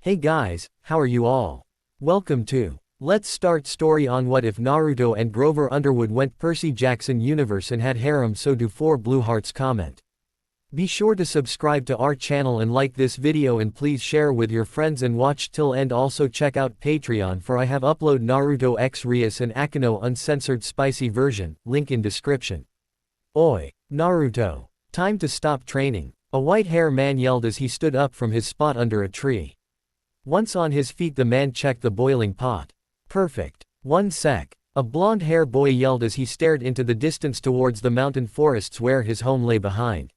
Hey guys, how are you all? Welcome to Let's Start Story on What If Naruto and Grover Underwood went Percy Jackson universe and had harem, so do 4 blue hearts comment. Be sure to subscribe to our channel and like this video, and please share with your friends and watch till end. Also check out Patreon for I have upload Naruto X Rias and Akino uncensored spicy version, link in description. Oi, Naruto. Time to stop training. A white hair man yelled as he stood up from his spot under a tree. Once on his feet, the man checked the boiling pot. Perfect. 1 sec. A blonde hair boy yelled as he stared into the distance towards the mountain forests where his home lay behind.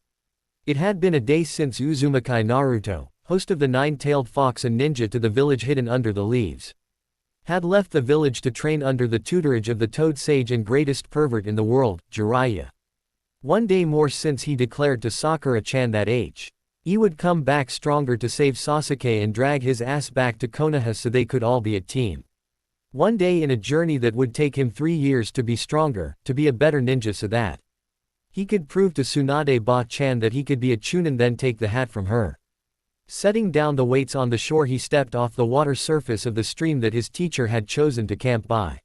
It had been a day since Uzumaki Naruto, host of the 9-tailed fox and ninja to the village hidden under the leaves, had left the village to train under the tutorage of the toad sage and greatest pervert in the world, Jiraiya. One day more since he declared to Sakura-chan that he would come back stronger to save Sasuke and drag his ass back to Konoha so they could all be a team. One day in a journey that would take him 3 years to be stronger, to be a better ninja so that he could prove to Tsunade Ba-chan that he could be a Chunin, then take the hat from her. Setting down the weights on the shore, he stepped off the water surface of the stream that his teacher had chosen to camp by.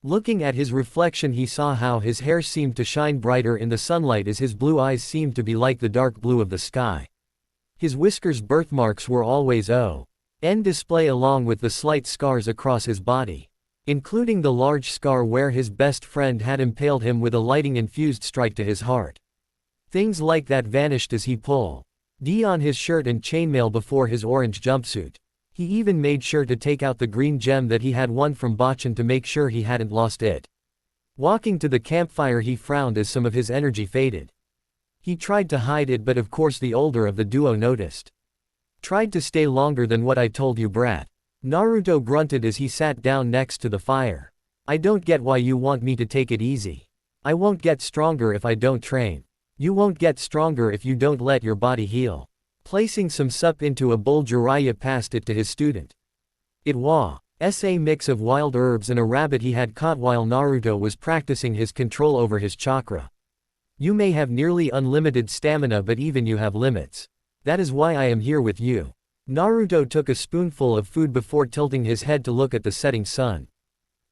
Looking at his reflection, he saw how his hair seemed to shine brighter in the sunlight as his blue eyes seemed to be like the dark blue of the sky. His whiskers' birthmarks were always on display, along with the slight scars across his body, including the large scar where his best friend had impaled him with a lightning-infused strike to his heart. Things like that vanished as he pulled on his shirt and chainmail before his orange jumpsuit. He even made sure to take out the green gem that he had won from Bachan to make sure he hadn't lost it. Walking to the campfire, he frowned as some of his energy faded. He tried to hide it, but of course the older of the duo noticed. "Tried to stay longer than what I told you, brat." Naruto grunted as he sat down next to the fire. "I don't get why you want me to take it easy. I won't get stronger if I don't train. You won't get stronger if you don't let your body heal." Placing some sup into a bowl, Jiraiya passed it to his student. It was a mix of wild herbs and a rabbit he had caught while Naruto was practicing his control over his chakra. "You may have nearly unlimited stamina, but even you have limits. That is why I am here with you." Naruto took a spoonful of food before tilting his head to look at the setting sun.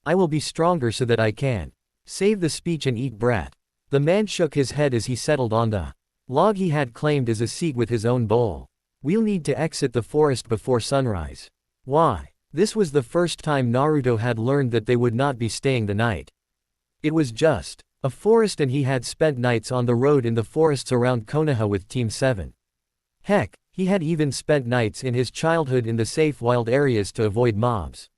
"I will be stronger so that I can save the speech and eat, brat." The man shook his head as he settled on the log he had claimed as a seat with his own bowl. "We'll need to exit the forest before sunrise." Why? This was the first time Naruto had learned that they would not be staying the night. It was just a forest, and he had spent nights on the road in the forests around Konoha with Team 7. Heck, he had even spent nights in his childhood in the safe wild areas to avoid mobs.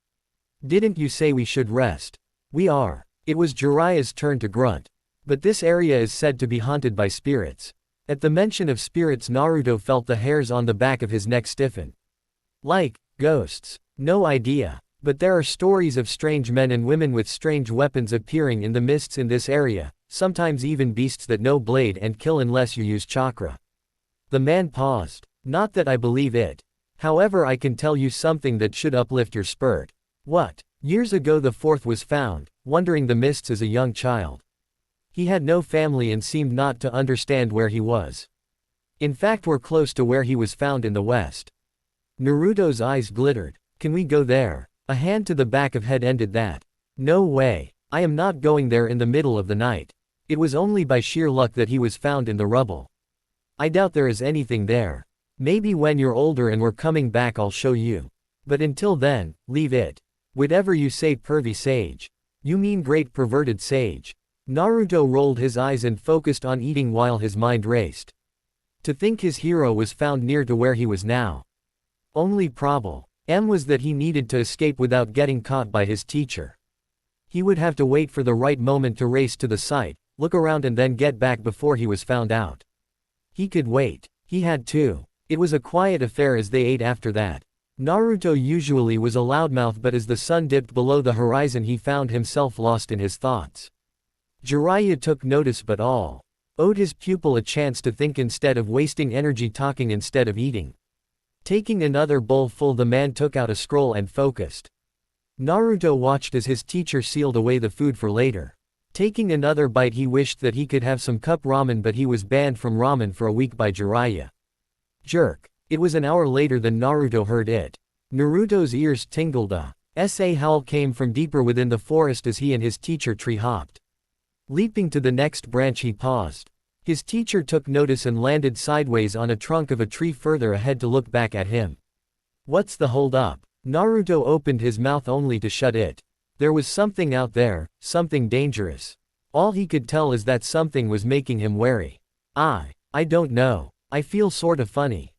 "Didn't you say we should rest?" "We are." It was Jiraiya's turn to grunt. "But this area is said to be haunted by spirits." At the mention of spirits, Naruto felt the hairs on the back of his neck stiffen. "Like ghosts?" "No idea. But there are stories of strange men and women with strange weapons appearing in the mists in this area, sometimes even beasts that no blade and kill unless you use chakra." The man paused. "Not that I believe it. However, I can tell you something that should uplift your spirit." "What?" "Years ago the fourth was found, wandering the mists as a young child. He had no family and seemed not to understand where he was. In fact, we're close to where he was found in the west." Naruto's eyes glittered. "Can we go there?" A hand to the back of head ended that. "No way. I am not going there in the middle of the night. It was only by sheer luck that he was found in the rubble. I doubt there is anything there. Maybe when you're older and we're coming back I'll show you. But until then, leave it." "Whatever you say, pervy sage." "You mean great perverted sage." Naruto rolled his eyes and focused on eating while his mind raced. To think his hero was found near to where he was now. Only problem was that he needed to escape without getting caught by his teacher. He would have to wait for the right moment to race to the site, look around and then get back before he was found out. He could wait. He had to. It was a quiet affair as they ate after that. Naruto usually was a loudmouth, but as the sun dipped below the horizon he found himself lost in his thoughts. Jiraiya took notice but owed his pupil a chance to think instead of wasting energy talking instead of eating. Taking another bowl full, the man took out a scroll and focused. Naruto watched as his teacher sealed away the food for later. Taking another bite, he wished that he could have some cup ramen, but he was banned from ramen for a week by Jiraiya. Jerk. It was an hour later than Naruto heard it. Naruto's ears tingled. A howl came from deeper within the forest as he and his teacher tree-hopped. Leaping to the next branch he paused. His teacher took notice and landed sideways on a trunk of a tree further ahead to look back at him. What's the hold up? Naruto opened his mouth only to shut it. There was something out there, something dangerous. All he could tell is that something was making him wary. I don't know. I feel sorta funny.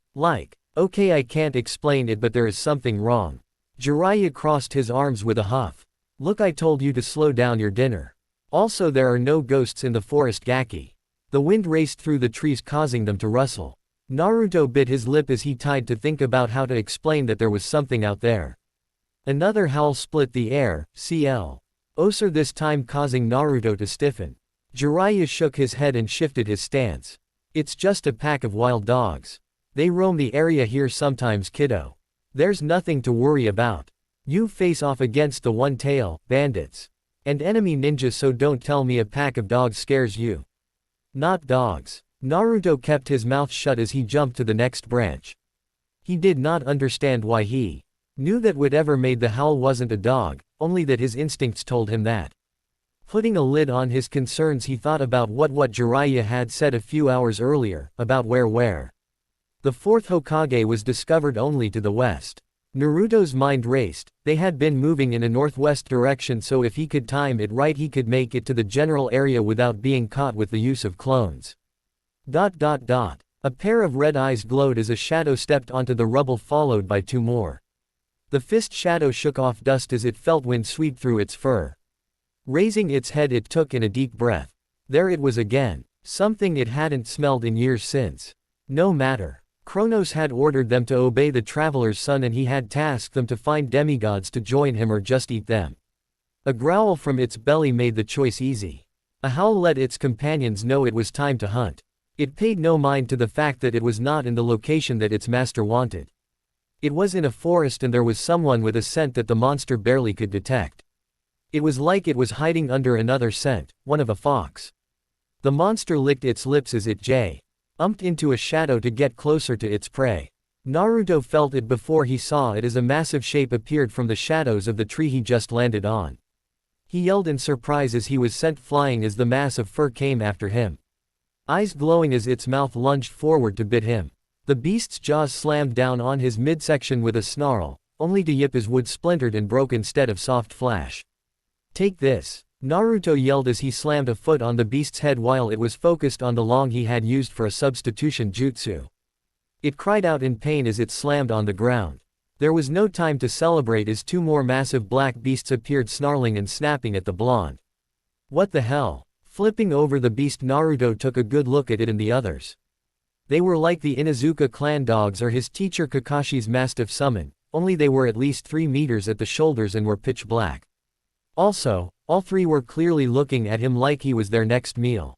Okay, I can't explain it, but there is something wrong. Jiraiya crossed his arms with a huff. Look, I told you to slow down your dinner. Also, there are no ghosts in the forest, Gaki. The wind raced through the trees, causing them to rustle. Naruto bit his lip as he tried to think about how to explain that there was something out there. Another howl split the air, CL. Osir, this time causing Naruto to stiffen. Jiraiya shook his head and shifted his stance. It's just a pack of wild dogs. They roam the area here sometimes, kiddo. There's nothing to worry about. You face off against the one-tail bandits. And enemy ninjas, so don't tell me a pack of dogs scares you. Not dogs. Naruto kept his mouth shut as he jumped to the next branch. He did not understand why he knew that whatever made the howl wasn't a dog, only that his instincts told him that. Putting a lid on his concerns, he thought about what Jiraiya had said a few hours earlier, about where the fourth Hokage was discovered only to the west. Naruto's mind raced. They had been moving in a northwest direction, so if he could time it right he could make it to the general area without being caught with the use of clones. A pair of red eyes glowed as a shadow stepped onto the rubble, followed by two more. The fist shadow shook off dust as it felt wind sweep through its fur. Raising its head, it took in a deep breath. There it was again. Something it hadn't smelled in years since. No matter. Kronos had ordered them to obey the Traveler's Son, and he had tasked them to find demigods to join him or just eat them. A growl from its belly made the choice easy. A howl let its companions know it was time to hunt. It paid no mind to the fact that it was not in the location that its master wanted. It was in a forest, and there was someone with a scent that the monster barely could detect. It was like it was hiding under another scent, one of a fox. The monster licked its lips as it jumped into a shadow to get closer to its prey. Naruto felt it before he saw it as a massive shape appeared from the shadows of the tree he just landed on. He yelled in surprise as he was sent flying as the mass of fur came after him. Eyes glowing as its mouth lunged forward to bit him. The beast's jaws slammed down on his midsection with a snarl, only to yip as wood splintered and broke instead of soft flesh. Take this, Naruto yelled as he slammed a foot on the beast's head while it was focused on the long he had used for a substitution jutsu. It cried out in pain as it slammed on the ground. There was no time to celebrate as two more massive black beasts appeared, snarling and snapping at the blonde. What the hell? Flipping over the beast, Naruto took a good look at it and the others. They were like the Inuzuka clan dogs or his teacher Kakashi's mastiff summon, only they were at least 3 meters at the shoulders and were pitch black. Also, all three were clearly looking at him like he was their next meal.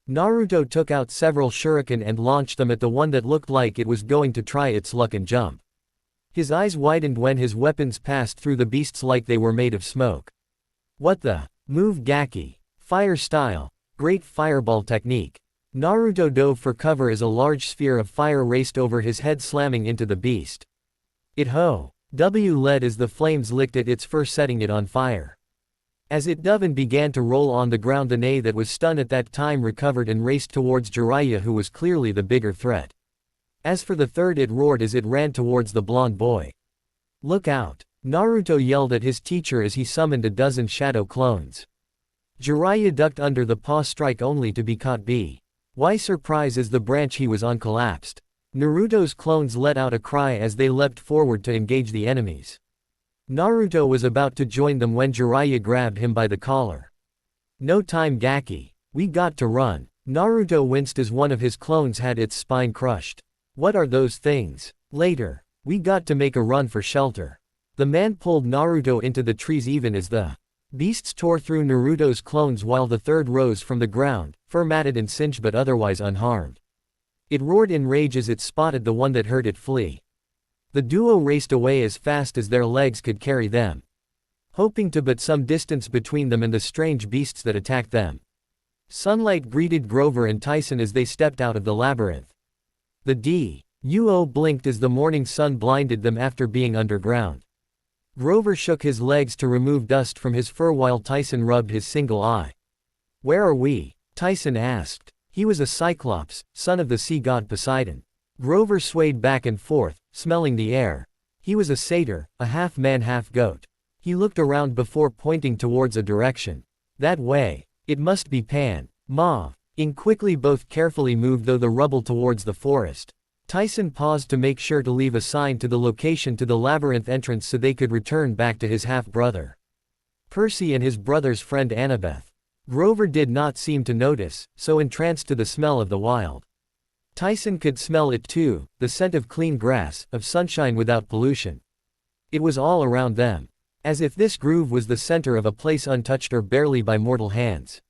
Naruto took out several shuriken and launched them at the one that looked like it was going to try its luck and jump. His eyes widened when his weapons passed through the beasts like they were made of smoke. What the? Move, Gaki. Fire style. Great fireball technique. Naruto dove for cover as a large sphere of fire raced over his head, slamming into the beast. It led as the flames licked at its fur, setting it on fire. As it dove and began to roll on the ground, the Nae that was stunned at that time recovered and raced towards Jiraiya, who was clearly the bigger threat. As for the third, it roared as it ran towards the blonde boy. Look out! Naruto yelled at his teacher as he summoned a dozen shadow clones. Jiraiya ducked under the paw strike only to be caught by surprise as the branch he was on collapsed. Naruto's clones let out a cry as they leapt forward to engage the enemies. Naruto was about to join them when Jiraiya grabbed him by the collar. No time, Gaki. We got to run. Naruto winced as one of his clones had its spine crushed. What are those things? Later. We got to make a run for shelter. The man pulled Naruto into the trees even as the beasts tore through Naruto's clones while the third rose from the ground, fur matted and singed but otherwise unharmed. It roared in rage as it spotted the one that heard it flee. The duo raced away as fast as their legs could carry them, hoping to put some distance between them and the strange beasts that attacked them. Sunlight greeted Grover and Tyson as they stepped out of the labyrinth. The Uo blinked as the morning sun blinded them after being underground. Grover shook his legs to remove dust from his fur while Tyson rubbed his single eye. "Where are we?" Tyson asked. He was a Cyclops, son of the sea god Poseidon. Grover swayed back and forth, smelling the air. He was a satyr, a half-man half-goat. He looked around before pointing towards a direction. "That way. It must be Pan." Ma. Ing quickly both carefully moved through the rubble towards the forest. Tyson paused to make sure to leave a sign to the location to the labyrinth entrance so they could return back to his half-brother Percy and his brother's friend Annabeth. Grover did not seem to notice, so entranced to the smell of the wild. Tyson could smell it too, the scent of clean grass, of sunshine without pollution. It was all around them. As if this groove was the center of a place untouched or barely by mortal hands.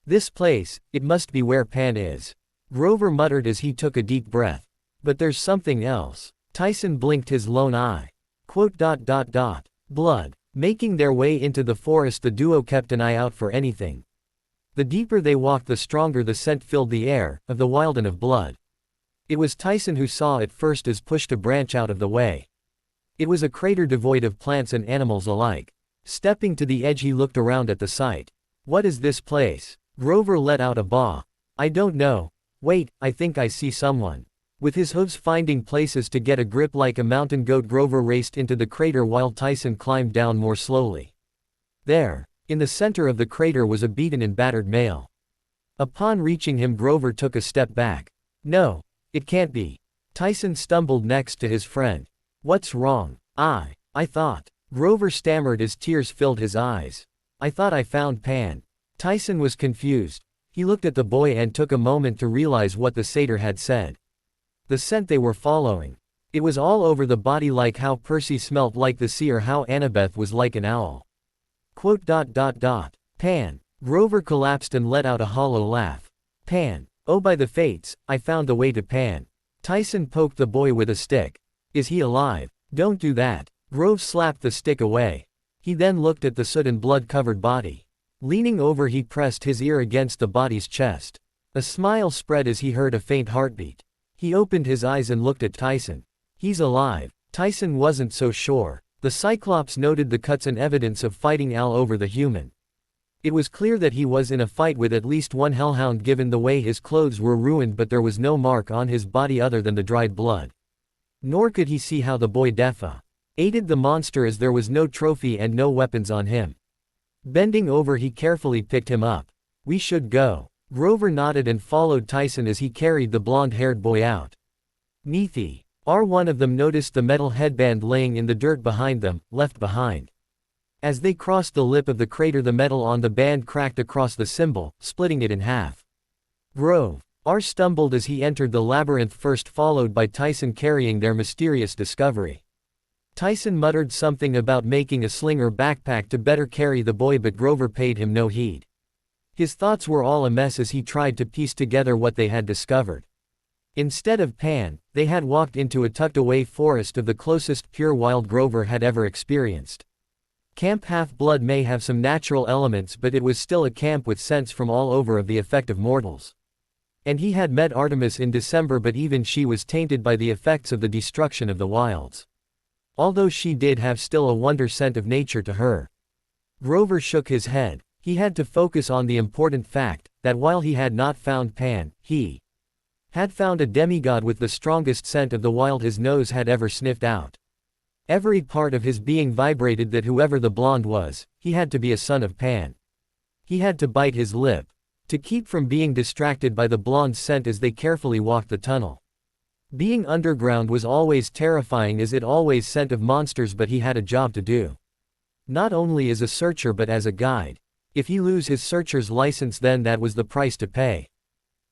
"This place, it must be where Pan is," Grover muttered as he took a deep breath. "But there's something else." Tyson blinked his lone eye. Blood. Making their way into the forest, the duo kept an eye out for anything. The deeper they walked, the stronger the scent filled the air, of the wild and of blood. It was Tyson who saw it first as pushed a branch out of the way. It was a crater devoid of plants and animals alike. Stepping to the edge, he looked around at the site. "What is this place?" Grover let out a baw. "I don't know. Wait, I think I see someone." With his hooves finding places to get a grip like a mountain goat, Grover raced into the crater while Tyson climbed down more slowly. There, in the center of the crater, was a beaten and battered male. Upon reaching him, Grover took a step back. "No, it can't be." Tyson stumbled next to his friend. "What's wrong?" I thought." Grover stammered as tears filled his eyes. "I thought I found Pan." Tyson was confused. He looked at the boy and took a moment to realize what the satyr had said. The scent they were following. It was all over the body, like how Percy smelt like the sea or how Annabeth was like an owl. Pan. Grover collapsed and let out a hollow laugh. "Pan. Oh, by the fates, I found the way to Pan." Tyson poked the boy with a stick. "Is he alive?" "Don't do that." Grove slapped the stick away. He then looked at the soot and blood-covered body. Leaning over, he pressed his ear against the body's chest. A smile spread as he heard a faint heartbeat. He opened his eyes and looked at Tyson. "He's alive." Tyson wasn't so sure. The Cyclops noted the cuts and evidence of fighting all over the human. It was clear that he was in a fight with at least one hellhound given the way his clothes were ruined, but there was no mark on his body other than the dried blood. Nor could he see how the boy aided the monster, as there was no trophy and no weapons on him. Bending over, he carefully picked him up. "We should go." Grover nodded and followed Tyson as he carried the blonde-haired boy out. Neethi. One of them noticed the metal headband laying in the dirt behind them, left behind. As they crossed the lip of the crater, the metal on the band cracked across the symbol, splitting it in half. Grove. Stumbled as he entered the labyrinth first, followed by Tyson carrying their mysterious discovery. Tyson muttered something about making a sling or backpack to better carry the boy, but Grover paid him no heed. His thoughts were all a mess as he tried to piece together what they had discovered. Instead of Pan, they had walked into a tucked-away forest of the closest pure wild Grover had ever experienced. Camp Half-Blood may have some natural elements, but it was still a camp with scents from all over of the effect of mortals. And he had met Artemis in December, but even she was tainted by the effects of the destruction of the wilds. Although she did have still a wonder scent of nature to her. Grover shook his head. He had to focus on the important fact, that while he had not found Pan, he had found a demigod with the strongest scent of the wild his nose had ever sniffed out. Every part of his being vibrated that whoever the blonde was, he had to be a son of Pan. He had to bite his lip to keep from being distracted by the blonde's scent as they carefully walked the tunnel. Being underground was always terrifying as it always scent of monsters, but he had a job to do. Not only as a searcher but as a guide. If he lose his searcher's license, then that was the price to pay.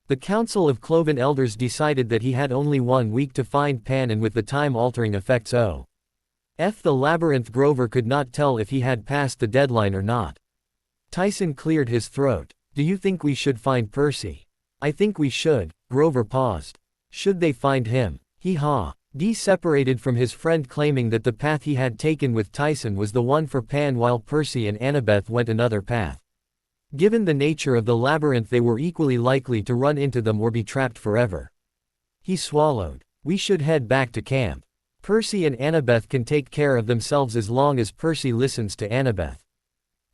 The Council of Cloven Elders decided that he had only 1 week to find Pan, and with the time-altering effects the labyrinth, Grover could not tell if he had passed the deadline or not. Tyson cleared his throat. "Do you think we should find Percy?" "I think we should." Grover paused. "Should they find him?" Dee separated from his friend, claiming that the path he had taken with Tyson was the one for Pan, while Percy and Annabeth went another path. Given the nature of the labyrinth, they were equally likely to run into them or be trapped forever. He swallowed. We should head back to camp. Percy and Annabeth can take care of themselves as long as Percy listens to Annabeth.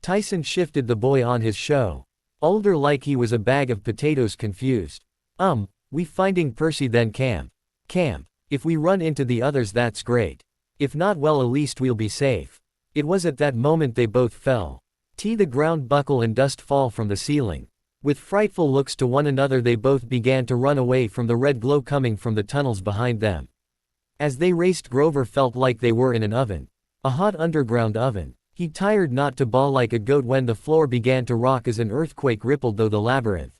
Tyson shifted the boy on his show. Older like he was a bag of potatoes, confused. We finding Percy then camp. Camp. If we run into the others that's great. If not, well, at least we'll be safe. It was at that moment they both fell. The ground buckle and dust fall from the ceiling. With frightful looks to one another they both began to run away from the red glow coming from the tunnels behind them. As they raced, Grover felt like they were in an oven. A hot underground oven. He tired not to bawl like a goat when the floor began to rock as an earthquake rippled through the labyrinth.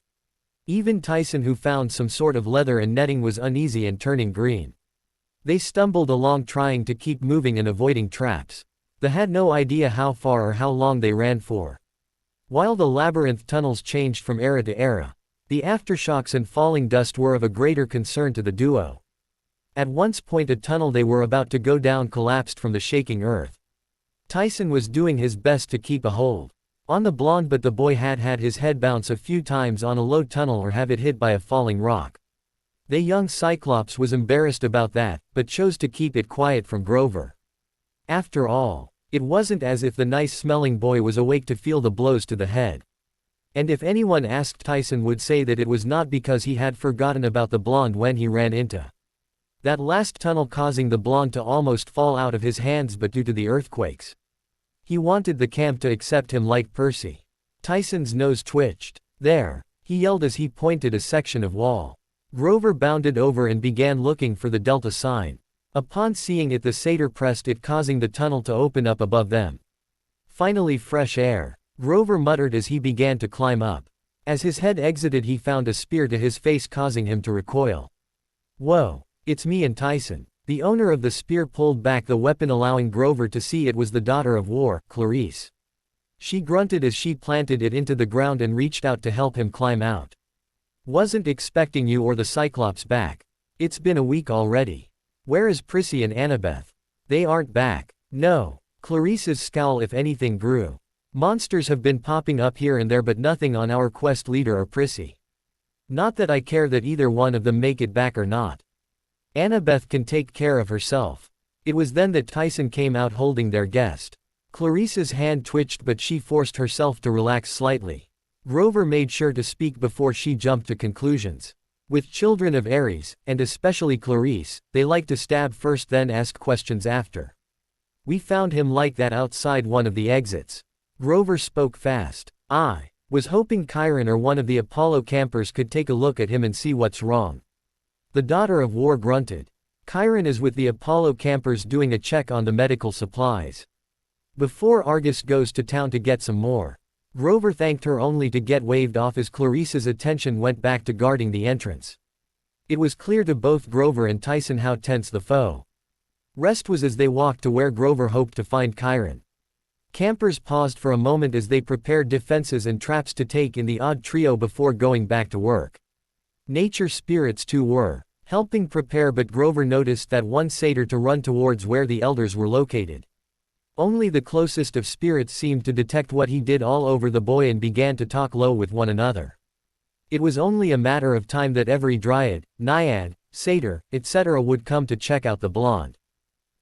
Even Tyson, who found some sort of leather and netting, was uneasy and turning green. They stumbled along trying to keep moving and avoiding traps. They had no idea how far or how long they ran for. While the labyrinth tunnels changed from era to era, the aftershocks and falling dust were of a greater concern to the duo. At one point a tunnel they were about to go down collapsed from the shaking earth. Tyson was doing his best to keep a hold on the blonde, but the boy had his head bounce a few times on a low tunnel or have it hit by a falling rock. The young Cyclops was embarrassed about that, but chose to keep it quiet from Grover. After all, it wasn't as if the nice-smelling boy was awake to feel the blows to the head. And if anyone asked, Tyson would say that it was not because he had forgotten about the blonde when he ran into that last tunnel, causing the blonde to almost fall out of his hands, but due to the earthquakes. He wanted the camp to accept him like Percy. Tyson's nose twitched. There, he yelled as he pointed a section of wall. Grover bounded over and began looking for the delta sign. Upon seeing it, the satyr pressed it, causing the tunnel to open up above them. Finally, fresh air, Grover muttered as he began to climb up. As his head exited, he found a spear to his face, causing him to recoil. Whoa, it's me and Tyson. The owner of the spear pulled back the weapon, allowing Grover to see it was the daughter of War, Clarice. She grunted as she planted it into the ground and reached out to help him climb out. Wasn't expecting you or the Cyclops back. It's been a week already. Where is Percy and Annabeth? They aren't back. No. Clarice's scowl, if anything, grew. Monsters have been popping up here and there, but nothing on our quest leader or Percy. Not that I care that either one of them make it back or not. Annabeth can take care of herself. It was then that Tyson came out holding their guest. Clarice's hand twitched, but she forced herself to relax slightly. Grover made sure to speak before she jumped to conclusions. With children of Ares, and especially Clarice, they like to stab first then ask questions after. We found him like that outside one of the exits. Grover spoke fast. I was hoping Chiron or one of the Apollo campers could take a look at him and see what's wrong. The daughter of War grunted. Chiron is with the Apollo campers doing a check on the medical supplies. Before Argus goes to town to get some more. Grover thanked her only to get waved off as Clarice's attention went back to guarding the entrance. It was clear to both Grover and Tyson how tense the foe rest was as they walked to where Grover hoped to find Chiron. Campers paused for a moment as they prepared defenses and traps to take in the odd trio before going back to work. Nature spirits too were helping prepare, but Grover noticed that one satyr to run towards where the elders were located. Only the closest of spirits seemed to detect what he did all over the boy and began to talk low with one another. It was only a matter of time that every dryad, naiad, satyr, etc. would come to check out the blonde.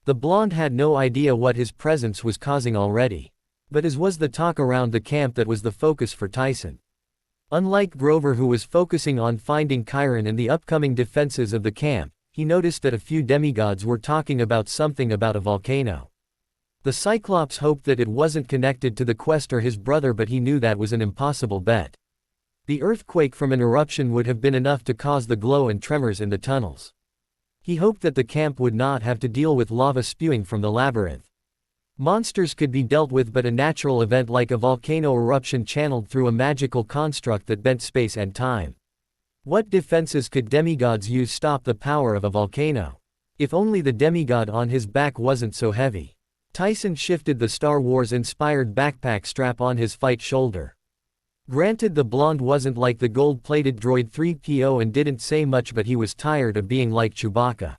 The blonde had no idea what his presence was causing already. But as was the talk around the camp, that was the focus for Tyson. Unlike Grover, who was focusing on finding Chiron and the upcoming defenses of the camp, he noticed that a few demigods were talking about something about a volcano. The Cyclops hoped that it wasn't connected to the quest or his brother, but he knew that was an impossible bet. The earthquake from an eruption would have been enough to cause the glow and tremors in the tunnels. He hoped that the camp would not have to deal with lava spewing from the labyrinth. Monsters could be dealt with, but a natural event like a volcano eruption channeled through a magical construct that bent space and time. What defenses could demigods use stop the power of a volcano? If only the demigod on his back wasn't so heavy. Tyson shifted the Star Wars-inspired backpack strap on his fight shoulder. Granted, the blonde wasn't like the gold-plated droid 3PO and didn't say much, but he was tired of being like Chewbacca.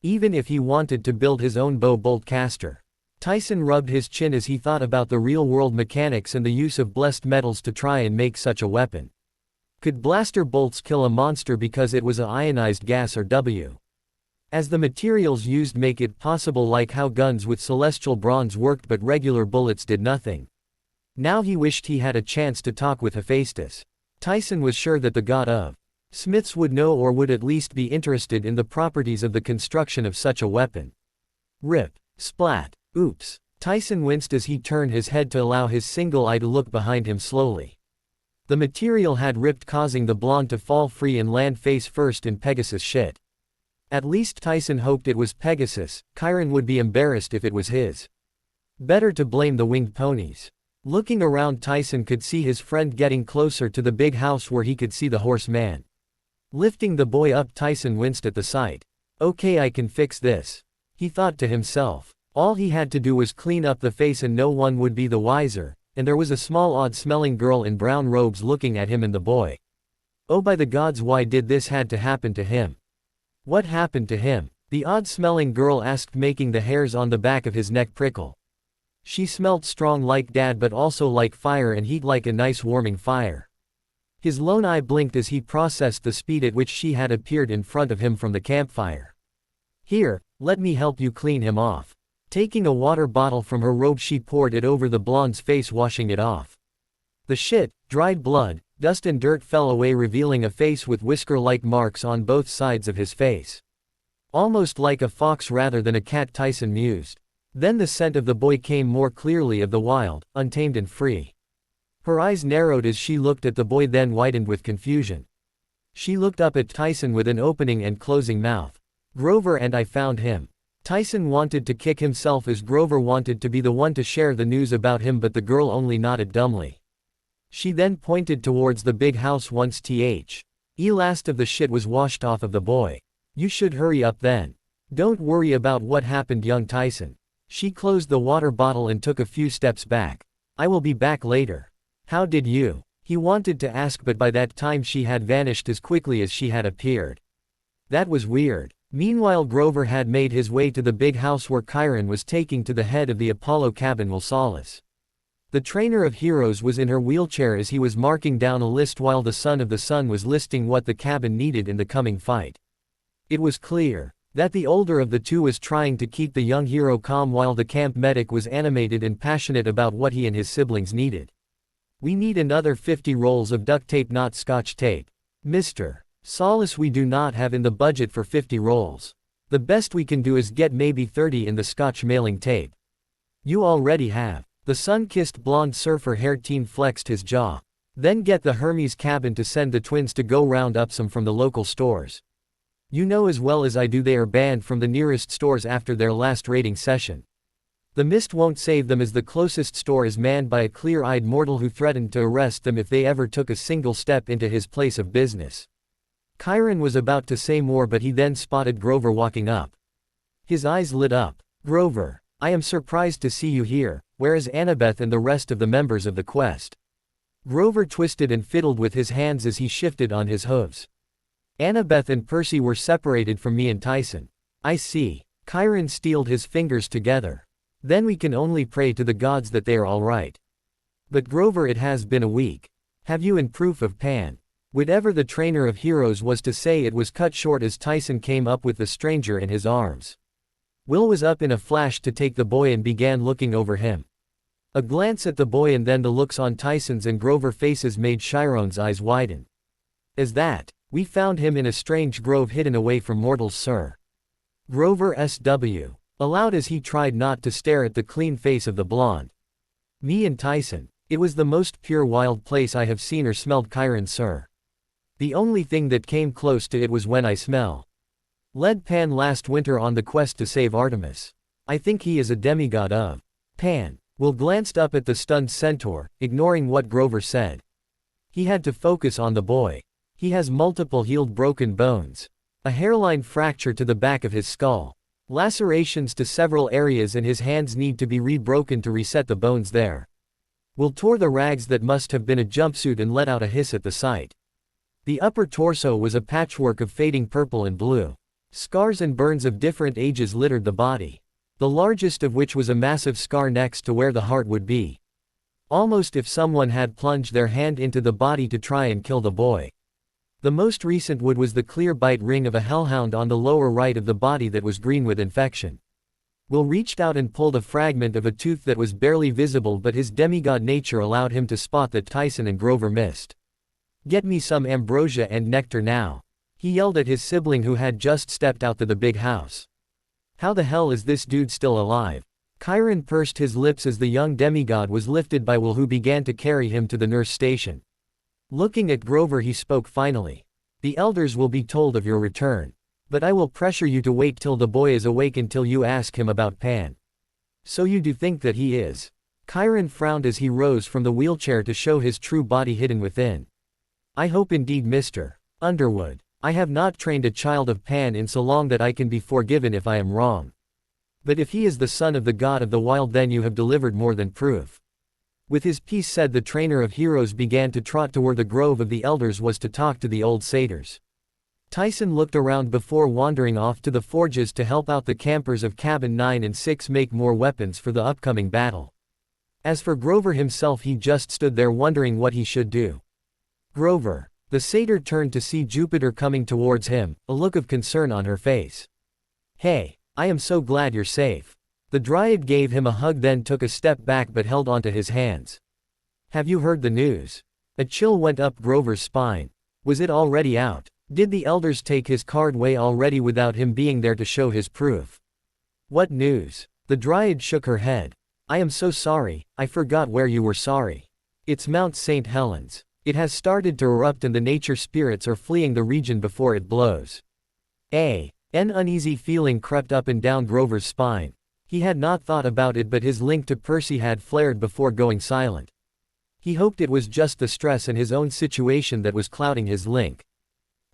Even if he wanted to build his own bolt caster. Tyson rubbed his chin as he thought about the real-world mechanics and the use of blessed metals to try and make such a weapon. Could blaster bolts kill a monster because it was a ionized gas or W? as the materials used make it possible, like how guns with celestial bronze worked but regular bullets did nothing. Now he wished he had a chance to talk with Hephaestus. Tyson was sure that the god of smiths would know, or would at least be interested in, the properties of the construction of such a weapon. Rip. Splat. Oops. Tyson winced as he turned his head to allow his single eye to look behind him slowly. The material had ripped, causing the blonde to fall free and land face first in Pegasus' shit. At least Tyson hoped it was Pegasus. Chiron would be embarrassed if it was his. Better to blame the winged ponies. Looking around, Tyson could see his friend getting closer to the big house where he could see the horseman. Lifting the boy up, Tyson winced at the sight. Okay, I can fix this, he thought to himself. All he had to do was clean up the face and no one would be the wiser, and there was a small odd-smelling girl in brown robes looking at him and the boy. Oh, by the gods, why did this had to happen to him? What happened to him? The odd-smelling girl asked, making the hairs on the back of his neck prickle. She smelled strong like dad, but also like fire and heat, like a nice warming fire. His lone eye blinked as he processed the speed at which she had appeared in front of him from the campfire. Here, let me help you clean him off. Taking a water bottle from her robe, she poured it over the blonde's face, washing it off. The shit, dried blood, dust and dirt fell away, revealing a face with whisker-like marks on both sides of his face. Almost like a fox rather than a cat, Tyson mused. Then the scent of the boy came more clearly, of the wild, untamed and free. Her eyes narrowed as she looked at the boy, then widened with confusion. She looked up at Tyson with an opening and closing mouth. Grover, and I found him. Tyson wanted to kick himself as Grover wanted to be the one to share the news about him, but the girl only nodded dumbly. She then pointed towards the big house. Once last of the shit was washed off of the boy. You should hurry up then. Don't worry about what happened, young Tyson. She closed the water bottle and took a few steps back. I will be back later. How did you? He wanted to ask, but by that time she had vanished as quickly as she had appeared. That was weird. Meanwhile, Grover had made his way to the big house where Chiron was taking to the head of the Apollo cabin, Wilsalis. The trainer of heroes was in her wheelchair as he was marking down a list, while the son of the sun was listing what the cabin needed in the coming fight. It was clear that the older of the two was trying to keep the young hero calm, while the camp medic was animated and passionate about what he and his siblings needed. We need another 50 rolls of duct tape, not scotch tape. Mr. Solis, we do not have in the budget for 50 rolls. The best we can do is get maybe 30 in the scotch mailing tape. You already have. The sun-kissed blonde surfer hair teen flexed his jaw. Then get the Hermes cabin to send the twins to go round up some from the local stores. You know as well as I do they are banned from the nearest stores after their last raiding session. The mist won't save them, as the closest store is manned by a clear-eyed mortal who threatened to arrest them if they ever took a single step into his place of business. Chiron was about to say more, but he then spotted Grover walking up. His eyes lit up. Grover, I am surprised to see you here. Where is Annabeth and the rest of the members of the quest? Grover twisted and fiddled with his hands as he shifted on his hooves. Annabeth and Percy were separated from me and Tyson. I see. Chiron steeled his fingers together. Then we can only pray to the gods that they are all right. But Grover, it has been a week. Have you in proof of Pan? Whatever the trainer of heroes was to say, it was cut short as Tyson came up with the stranger in his arms. Will was up in a flash to take the boy and began looking over him. A glance at the boy and then the looks on Tyson's and Grover faces made Chiron's eyes widen. Is that? We found him in a strange grove hidden away from mortals, sir. Grover S.W. aloud as he tried not to stare at the clean face of the blonde. Me and Tyson. It was the most pure wild place I have seen or smelled, Chiron, sir. The only thing that came close to it was when I led Pan last winter on the quest to save Artemis. I think he is a demigod of Pan. Will glanced up at the stunned centaur, ignoring what Grover said. He had to focus on the boy. He has multiple healed broken bones. A hairline fracture to the back of his skull. Lacerations to several areas, and his hands need to be re-broken to reset the bones there. Will tore the rags that must have been a jumpsuit and let out a hiss at the sight. The upper torso was a patchwork of fading purple and blue. Scars and burns of different ages littered the body. The largest of which was a massive scar next to where the heart would be. Almost if someone had plunged their hand into the body to try and kill the boy. The most recent wood was the clear bite ring of a hellhound on the lower right of the body that was green with infection. Will reached out and pulled a fragment of a tooth that was barely visible, but his demigod nature allowed him to spot that Tyson and Grover missed. "Get me some ambrosia and nectar now," he yelled at his sibling who had just stepped out to the big house. "How the hell is this dude still alive?" Chiron pursed his lips as the young demigod was lifted by Will, who began to carry him to the nurse station. Looking at Grover, he spoke finally. "The elders will be told of your return. But I will pressure you to wait till the boy is awake until you ask him about Pan." "So you do think that he is?" Chiron frowned as he rose from the wheelchair to show his true body hidden within. "I hope indeed, Mr. Underwood. I have not trained a child of Pan in so long that I can be forgiven if I am wrong. But if he is the son of the god of the wild, then you have delivered more than proof." With his piece said, the trainer of heroes began to trot to where the grove of the elders was to talk to the old satyrs. Tyson looked around before wandering off to the forges to help out the campers of cabin 9 and 6 make more weapons for the upcoming battle. As for Grover himself, he just stood there wondering what he should do. "Grover." The satyr turned to see Jupiter coming towards him, a look of concern on her face. "Hey, I am so glad you're safe." The dryad gave him a hug, then took a step back but held onto his hands. "Have you heard the news?" A chill went up Grover's spine. Was it already out? Did the elders take his card way already without him being there to show his proof? "What news?" The dryad shook her head. "I am so sorry, I forgot where you were sorry. It's Mount St. Helens. It has started to erupt and the nature spirits are fleeing the region before it blows." An uneasy feeling crept up and down Grover's spine. He had not thought about it, but his link to Percy had flared before going silent. He hoped it was just the stress and his own situation that was clouding his link.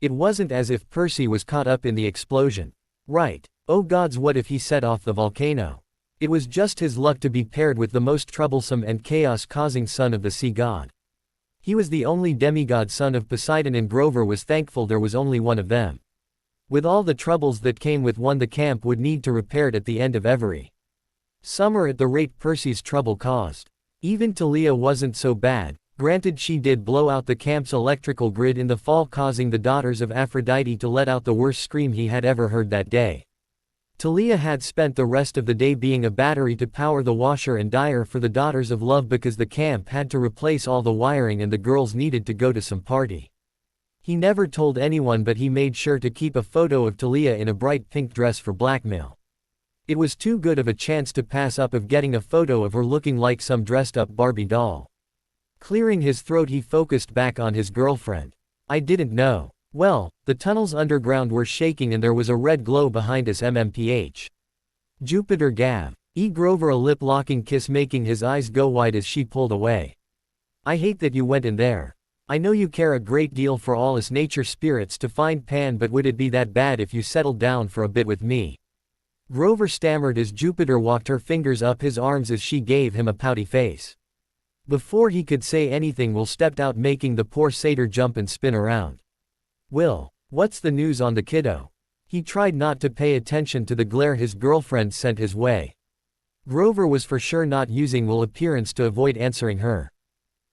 It wasn't as if Percy was caught up in the explosion. Right. Oh gods, what if he set off the volcano? It was just his luck to be paired with the most troublesome and chaos-causing son of the sea god. He was the only demigod son of Poseidon, and Grover was thankful there was only one of them. With all the troubles that came with one, the camp would need to repair it at the end of every summer at the rate Percy's trouble caused. Even Talia wasn't so bad. Granted, she did blow out the camp's electrical grid in the fall, causing the daughters of Aphrodite to let out the worst scream he had ever heard that day. Talia had spent the rest of the day being a battery to power the washer and dryer for the daughters of love, because the camp had to replace all the wiring and the girls needed to go to some party. He never told anyone, but he made sure to keep a photo of Talia in a bright pink dress for blackmail. It was too good of a chance to pass up of getting a photo of her looking like some dressed-up Barbie doll. Clearing his throat, he focused back on his girlfriend. "I didn't know." Well, the tunnels underground were shaking and there was a red glow behind us. MMPH. Jupiter Gav. Grover, a lip-locking kiss making his eyes go wide as she pulled away. "I hate that you went in there. I know you care a great deal for all us nature spirits to find Pan, but would it be that bad if you settled down for a bit with me?" Grover stammered as Jupiter walked her fingers up his arms as she gave him a pouty face. Before he could say anything, Will stepped out, making the poor satyr jump and spin around. "Will, what's the news on the kiddo?" He tried not to pay attention to the glare his girlfriend sent his way. Grover was for sure not using Will's appearance to avoid answering her.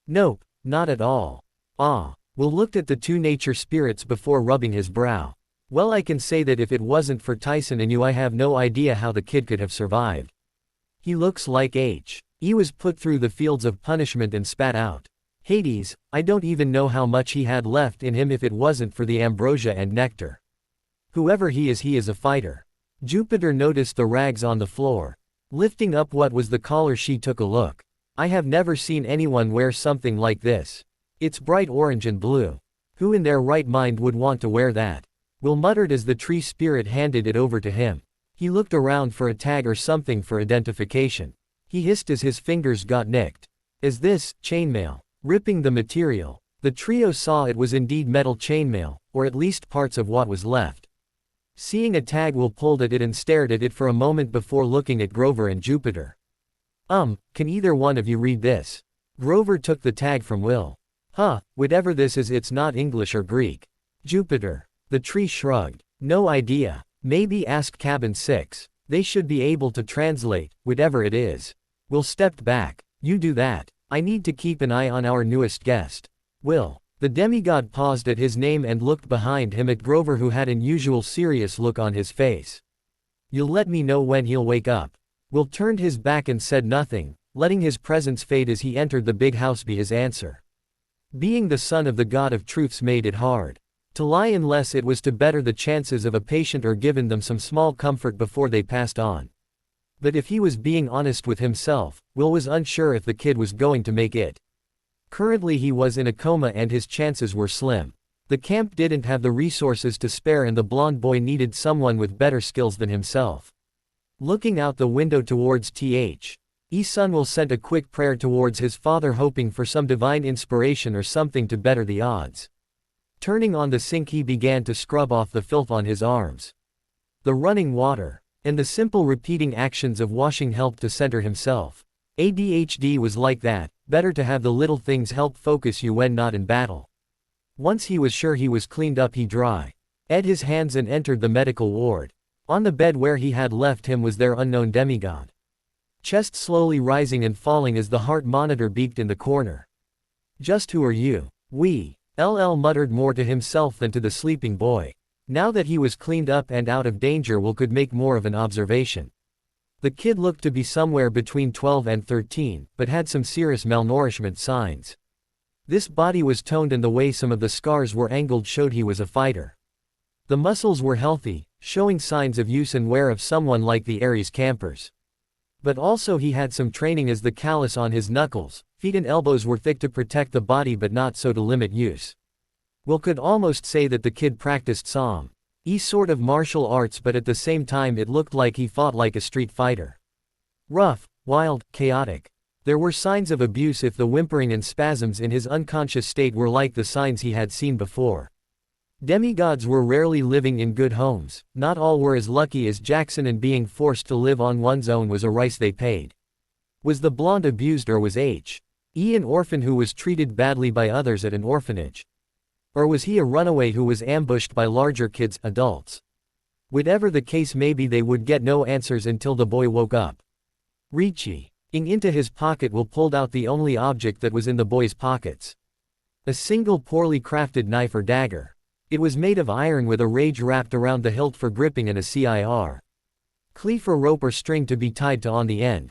"Nope, not at all." Will looked at the two nature spirits before rubbing his brow. "Well, I can say that if it wasn't for Tyson and you, I have no idea how the kid could have survived. He looks like he was put through the fields of punishment and spat out. Hades, I don't even know how much he had left in him if it wasn't for the ambrosia and nectar. Whoever he is a fighter." Jupiter noticed the rags on the floor. Lifting up what was the collar, she took a look. "I have never seen anyone wear something like this. It's bright orange and blue. Who in their right mind would want to wear that?" Will muttered as the tree spirit handed it over to him. He looked around for a tag or something for identification. He hissed as his fingers got nicked. "Is this chainmail?" Ripping the material, the trio saw it was indeed metal chainmail, or at least parts of what was left. Seeing a tag, Will pulled at it and stared at it for a moment before looking at Grover and Jupiter. Can either one of you read this?" Grover took the tag from Will. Whatever this is, it's not English or Greek." Jupiter. The tree shrugged. "No idea. Maybe ask Cabin 6. They should be able to translate, whatever it is." Will stepped back. "You do that. I need to keep an eye on our newest guest." Will. The demigod paused at his name and looked behind him at Grover, who had an unusual serious look on his face. "You'll let me know when he'll wake up." Will turned his back and said nothing, letting his presence fade as he entered the big house. Be his answer. Being the son of the god of truths made it hard to lie unless it was to better the chances of a patient or given them some small comfort before they passed on. But if he was being honest with himself, Will was unsure if the kid was going to make it. Currently he was in a coma and his chances were slim. The camp didn't have the resources to spare and the blonde boy needed someone with better skills than himself. Looking out the window towards Sun, Will sent a quick prayer towards his father, hoping for some divine inspiration or something to better the odds. Turning on the sink, he began to scrub off the filth on his arms. The running water and the simple repeating actions of washing helped to center himself. ADHD was like that, better to have the little things help focus you when not in battle. Once he was sure he was cleaned up, he dried his hands and entered the medical ward. On the bed where he had left him was their unknown demigod. Chest slowly rising and falling as the heart monitor beeped in the corner. "Just who are you?" LL muttered, more to himself than to the sleeping boy. Now that he was cleaned up and out of danger, Will could make more of an observation. The kid looked to be somewhere between 12 and 13, but had some serious malnourishment signs. This body was toned and the way some of the scars were angled showed he was a fighter. The muscles were healthy, showing signs of use and wear of someone like the Aries campers. But also he had some training, as the callus on his knuckles, feet and elbows were thick to protect the body but not so to limit use. Will could almost say that the kid practiced some sort of martial arts, but at the same time it looked like he fought like a street fighter. Rough, wild, chaotic. There were signs of abuse if the whimpering and spasms in his unconscious state were like the signs he had seen before. Demigods were rarely living in good homes, not all were as lucky as Jackson, and being forced to live on one's own was a price they paid. Was the blonde abused, or was an orphan who was treated badly by others at an orphanage? Or was he a runaway who was ambushed by larger kids, adults? Whatever the case may be, they would get no answers until the boy woke up. Reaching into his pocket, Will pulled out the only object that was in the boy's pockets. A single poorly crafted knife or dagger. It was made of iron with a rage wrapped around the hilt for gripping and a cleef or rope or string to be tied to on the end.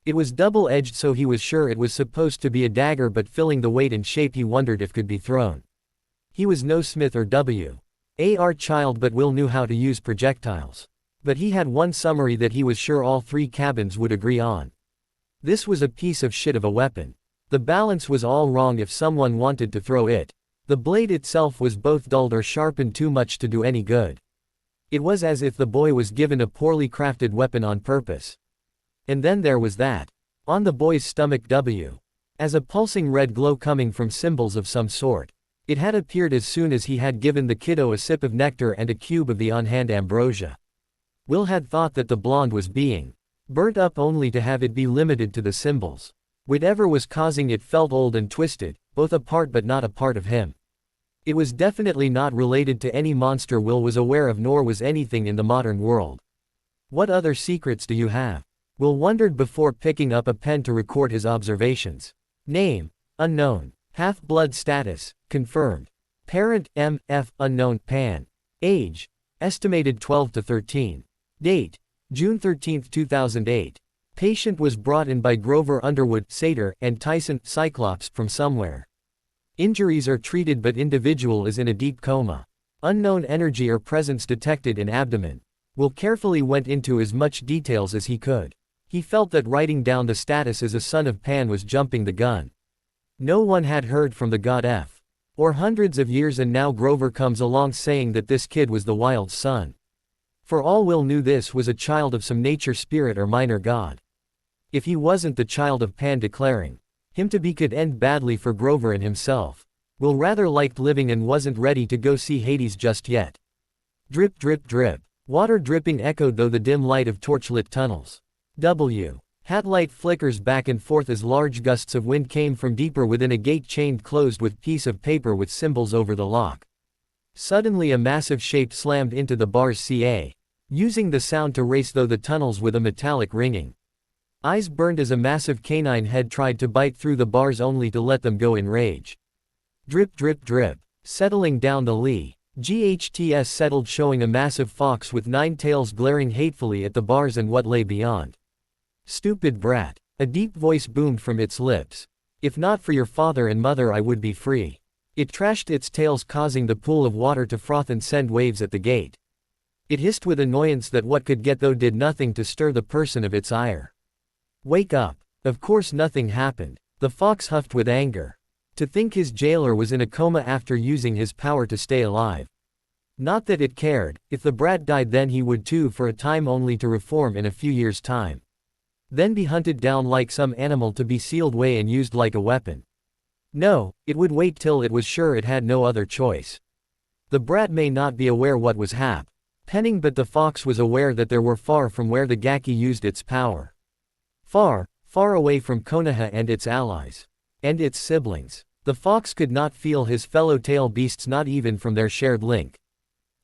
It was double-edged, so he was sure it was supposed to be a dagger, but filling the weight and shape he wondered if could be thrown. He was no smith or war child, but Will knew how to use projectiles. But he had one summary that he was sure all three cabins would agree on. This was a piece of shit of a weapon. The balance was all wrong if someone wanted to throw it. The blade itself was both dulled or sharpened too much to do any good. It was as if the boy was given a poorly crafted weapon on purpose. And then there was that. On the boy's stomach as a pulsing red glow coming from symbols of some sort. It had appeared as soon as he had given the kiddo a sip of nectar and a cube of the on-hand ambrosia. Will had thought that the blonde was being burnt up, only to have it be limited to the symbols. Whatever was causing it felt old and twisted, both a part but not a part of him. It was definitely not related to any monster Will was aware of, nor was anything in the modern world. What other secrets do you have? Will wondered before picking up a pen to record his observations. Name: unknown. Half-blood status: confirmed. Parent: M.F. unknown. Pan. Age: estimated 12 to 13. Date: June 13, 2008. Patient was brought in by Grover Underwood, Satyr, and Tyson, Cyclops, from somewhere. Injuries are treated but individual is in a deep coma. Unknown energy or presence detected in abdomen. Will carefully went into as much details as he could. He felt that writing down the status as a son of Pan was jumping the gun. No one had heard from the god F. or hundreds of years, and now Grover comes along saying that this kid was the wild son. For all Will knew, this was a child of some nature spirit or minor god. If he wasn't the child of Pan, declaring him to be, could end badly for Grover and himself. Will rather liked living and wasn't ready to go see Hades just yet. Drip drip drip. Water dripping echoed through the dim light of torchlit tunnels. Hat light flickers back and forth as large gusts of wind came from deeper within a gate chained closed with piece of paper with symbols over the lock. Suddenly a massive shape slammed into the bars, using the sound to race through the tunnels with a metallic ringing. Eyes burned as a massive canine head tried to bite through the bars, only to let them go in rage. Drip drip drip. Settling down the lee. GHTS settled, showing a massive fox with 9 tails glaring hatefully at the bars and what lay beyond. Stupid brat. A deep voice boomed from its lips. If not for your father and mother I would be free. It trashed its tails, causing the pool of water to froth and send waves at the gate. It hissed with annoyance that what could get though did nothing to stir the person of its ire. Wake up. Of course nothing happened. The fox huffed with anger. To think his jailer was in a coma after using his power to stay alive. Not that it cared, if the brat died then he would too, for a time, only to reform in a few years' time. Then be hunted down like some animal to be sealed away and used like a weapon. No, it would wait till it was sure it had no other choice. The brat may not be aware what was happening, but the fox was aware that there were far from where the Gaki used its power. Far, far away from Konoha and its allies. And its siblings. The fox could not feel his fellow tail beasts, not even from their shared link.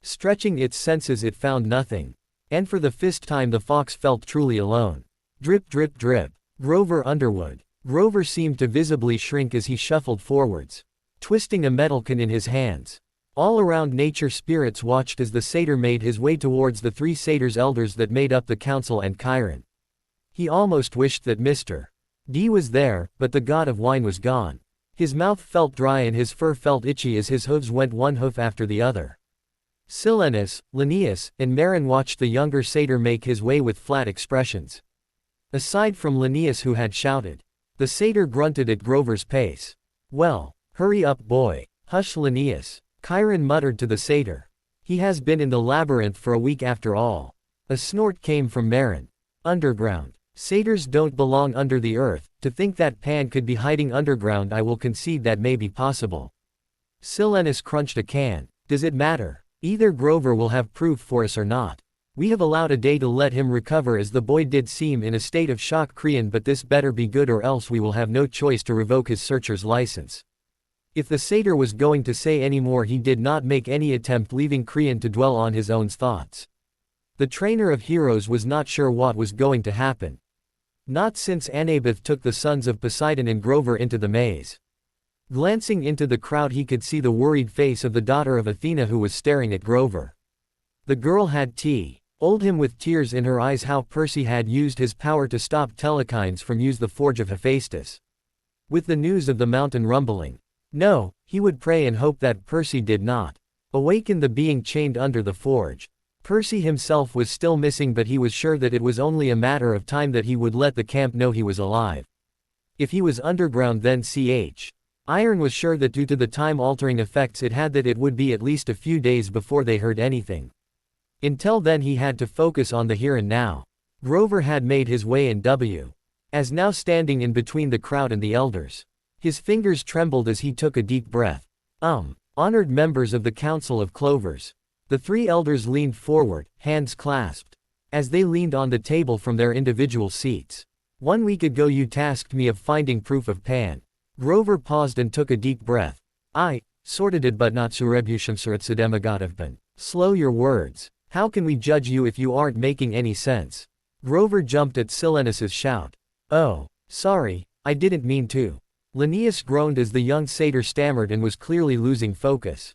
Stretching its senses it found nothing. And for the first time the fox felt truly alone. Drip drip drip. Grover Underwood. Grover seemed to visibly shrink as he shuffled forwards, twisting a metal can in his hands. All around nature spirits watched as the satyr made his way towards the 3 satyrs elders that made up the council and Chiron. He almost wished that Mr. D was there, but the god of wine was gone. His mouth felt dry and his fur felt itchy as his hooves went one hoof after the other. Silenus, Linnaeus, and Marin watched the younger satyr make his way with flat expressions. Aside from Linnaeus, who had shouted, the satyr grunted at Grover's pace. Well, hurry up boy. Hush Linnaeus. Chiron muttered to the satyr. He has been in the labyrinth for a week after all. A snort came from Marin. Underground. Satyrs don't belong under the earth. To think that Pan could be hiding underground, I will concede that may be possible. Silenus crunched a can. Does it matter? Either Grover will have proof for us or not. We have allowed a day to let him recover, as the boy did seem in a state of shock. Krian, but this better be good or else we will have no choice to revoke his searcher's license. If the satyr was going to say any more, he did not make any attempt, leaving Krian to dwell on his own thoughts. The trainer of heroes was not sure what was going to happen. Not since Anabeth took the sons of Poseidon and Grover into the maze. Glancing into the crowd he could see the worried face of the daughter of Athena, who was staring at Grover. The girl had told him with tears in her eyes how Percy had used his power to stop Telekines from use the forge of Hephaestus. With the news of the mountain rumbling. No, he would pray and hope that Percy did not awaken the being chained under the forge. Percy himself was still missing, but he was sure that it was only a matter of time that he would let the camp know he was alive. If he was underground, then Iron was sure that due to the time-altering effects it had, that it would be at least a few days before they heard anything. Until then he had to focus on the here and now. Grover had made his way in as now standing in between the crowd and the elders. His fingers trembled as he took a deep breath. Honored members of the Council of Clovers. The 3 elders leaned forward, hands clasped. As they leaned on the table from their individual seats. 1 week ago you tasked me of finding proof of Pan. Grover paused and took a deep breath. I sorted it, but not surebushamsuratsademagodavban. Slow your words. How can we judge you if you aren't making any sense? Grover jumped at Silenus's shout. Oh, sorry, I didn't mean to. Linnaeus groaned as the young satyr stammered and was clearly losing focus.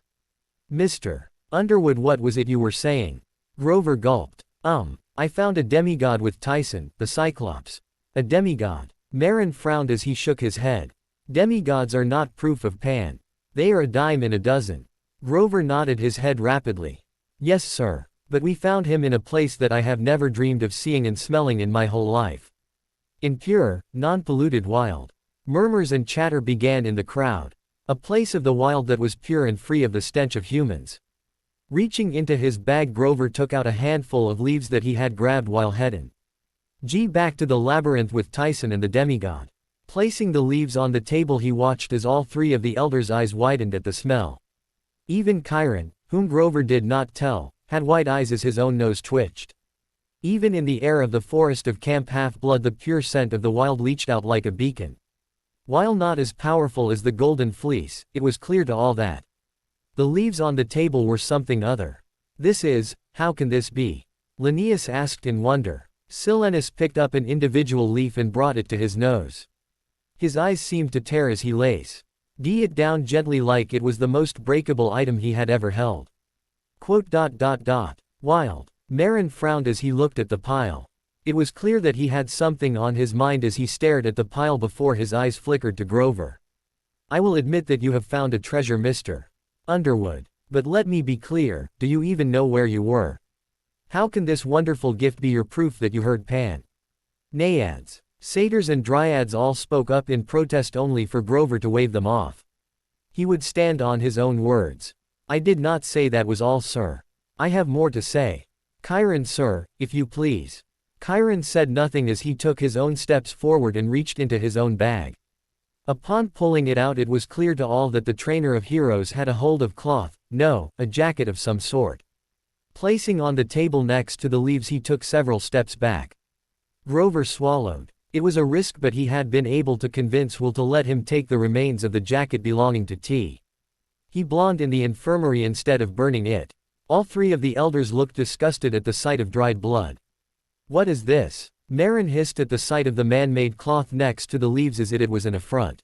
Mr. Underwood, what was it you were saying? Grover gulped. I found a demigod with Tyson, the Cyclops. A demigod. Marin frowned as he shook his head. Demigods are not proof of Pan. They are a dime in a dozen. Grover nodded his head rapidly. Yes sir, but we found him in a place that I have never dreamed of seeing and smelling in my whole life. In pure, non-polluted wild. Murmurs and chatter began in the crowd. A place of the wild that was pure and free of the stench of humans. Reaching into his bag, Grover took out a handful of leaves that he had grabbed while heading back to the labyrinth with Tyson and the demigod. Placing the leaves on the table, he watched as all 3 of the elders' eyes widened at the smell. Even Chiron, whom Grover did not tell, had wide eyes as his own nose twitched. Even in the air of the forest of Camp Half-Blood the pure scent of the wild leached out like a beacon. While not as powerful as the Golden Fleece, it was clear to all that the leaves on the table were something other. How can this be? Linnaeus asked in wonder. Silenus picked up an individual leaf and brought it to his nose. His eyes seemed to tear as he D it down gently like it was the most breakable item he had ever held. Wild. Marin frowned as he looked at the pile. It was clear that he had something on his mind as he stared at the pile before his eyes flickered to Grover. I will admit that you have found a treasure, Mr. Underwood. But let me be clear, do you even know where you were? How can this wonderful gift be your proof that you heard Pan? Naiads, satyrs and dryads all spoke up in protest only for Grover to wave them off. He would stand on his own words. I did not say that was all, sir. I have more to say. Chiron, sir, if you please. Chiron said nothing as he took his own steps forward and reached into his own bag. Upon pulling it out, it was clear to all that the trainer of heroes had a hold of cloth, no, a jacket of some sort. Placing on the table next to the leaves, he took several steps back. Grover swallowed. It was a risk, but he had been able to convince Will to let him take the remains of the jacket belonging to T. He blonde in the infirmary instead of burning it. All three of the elders looked disgusted at the sight of dried blood. What is this? Marin hissed at the sight of the man-made cloth next to the leaves as it was an affront.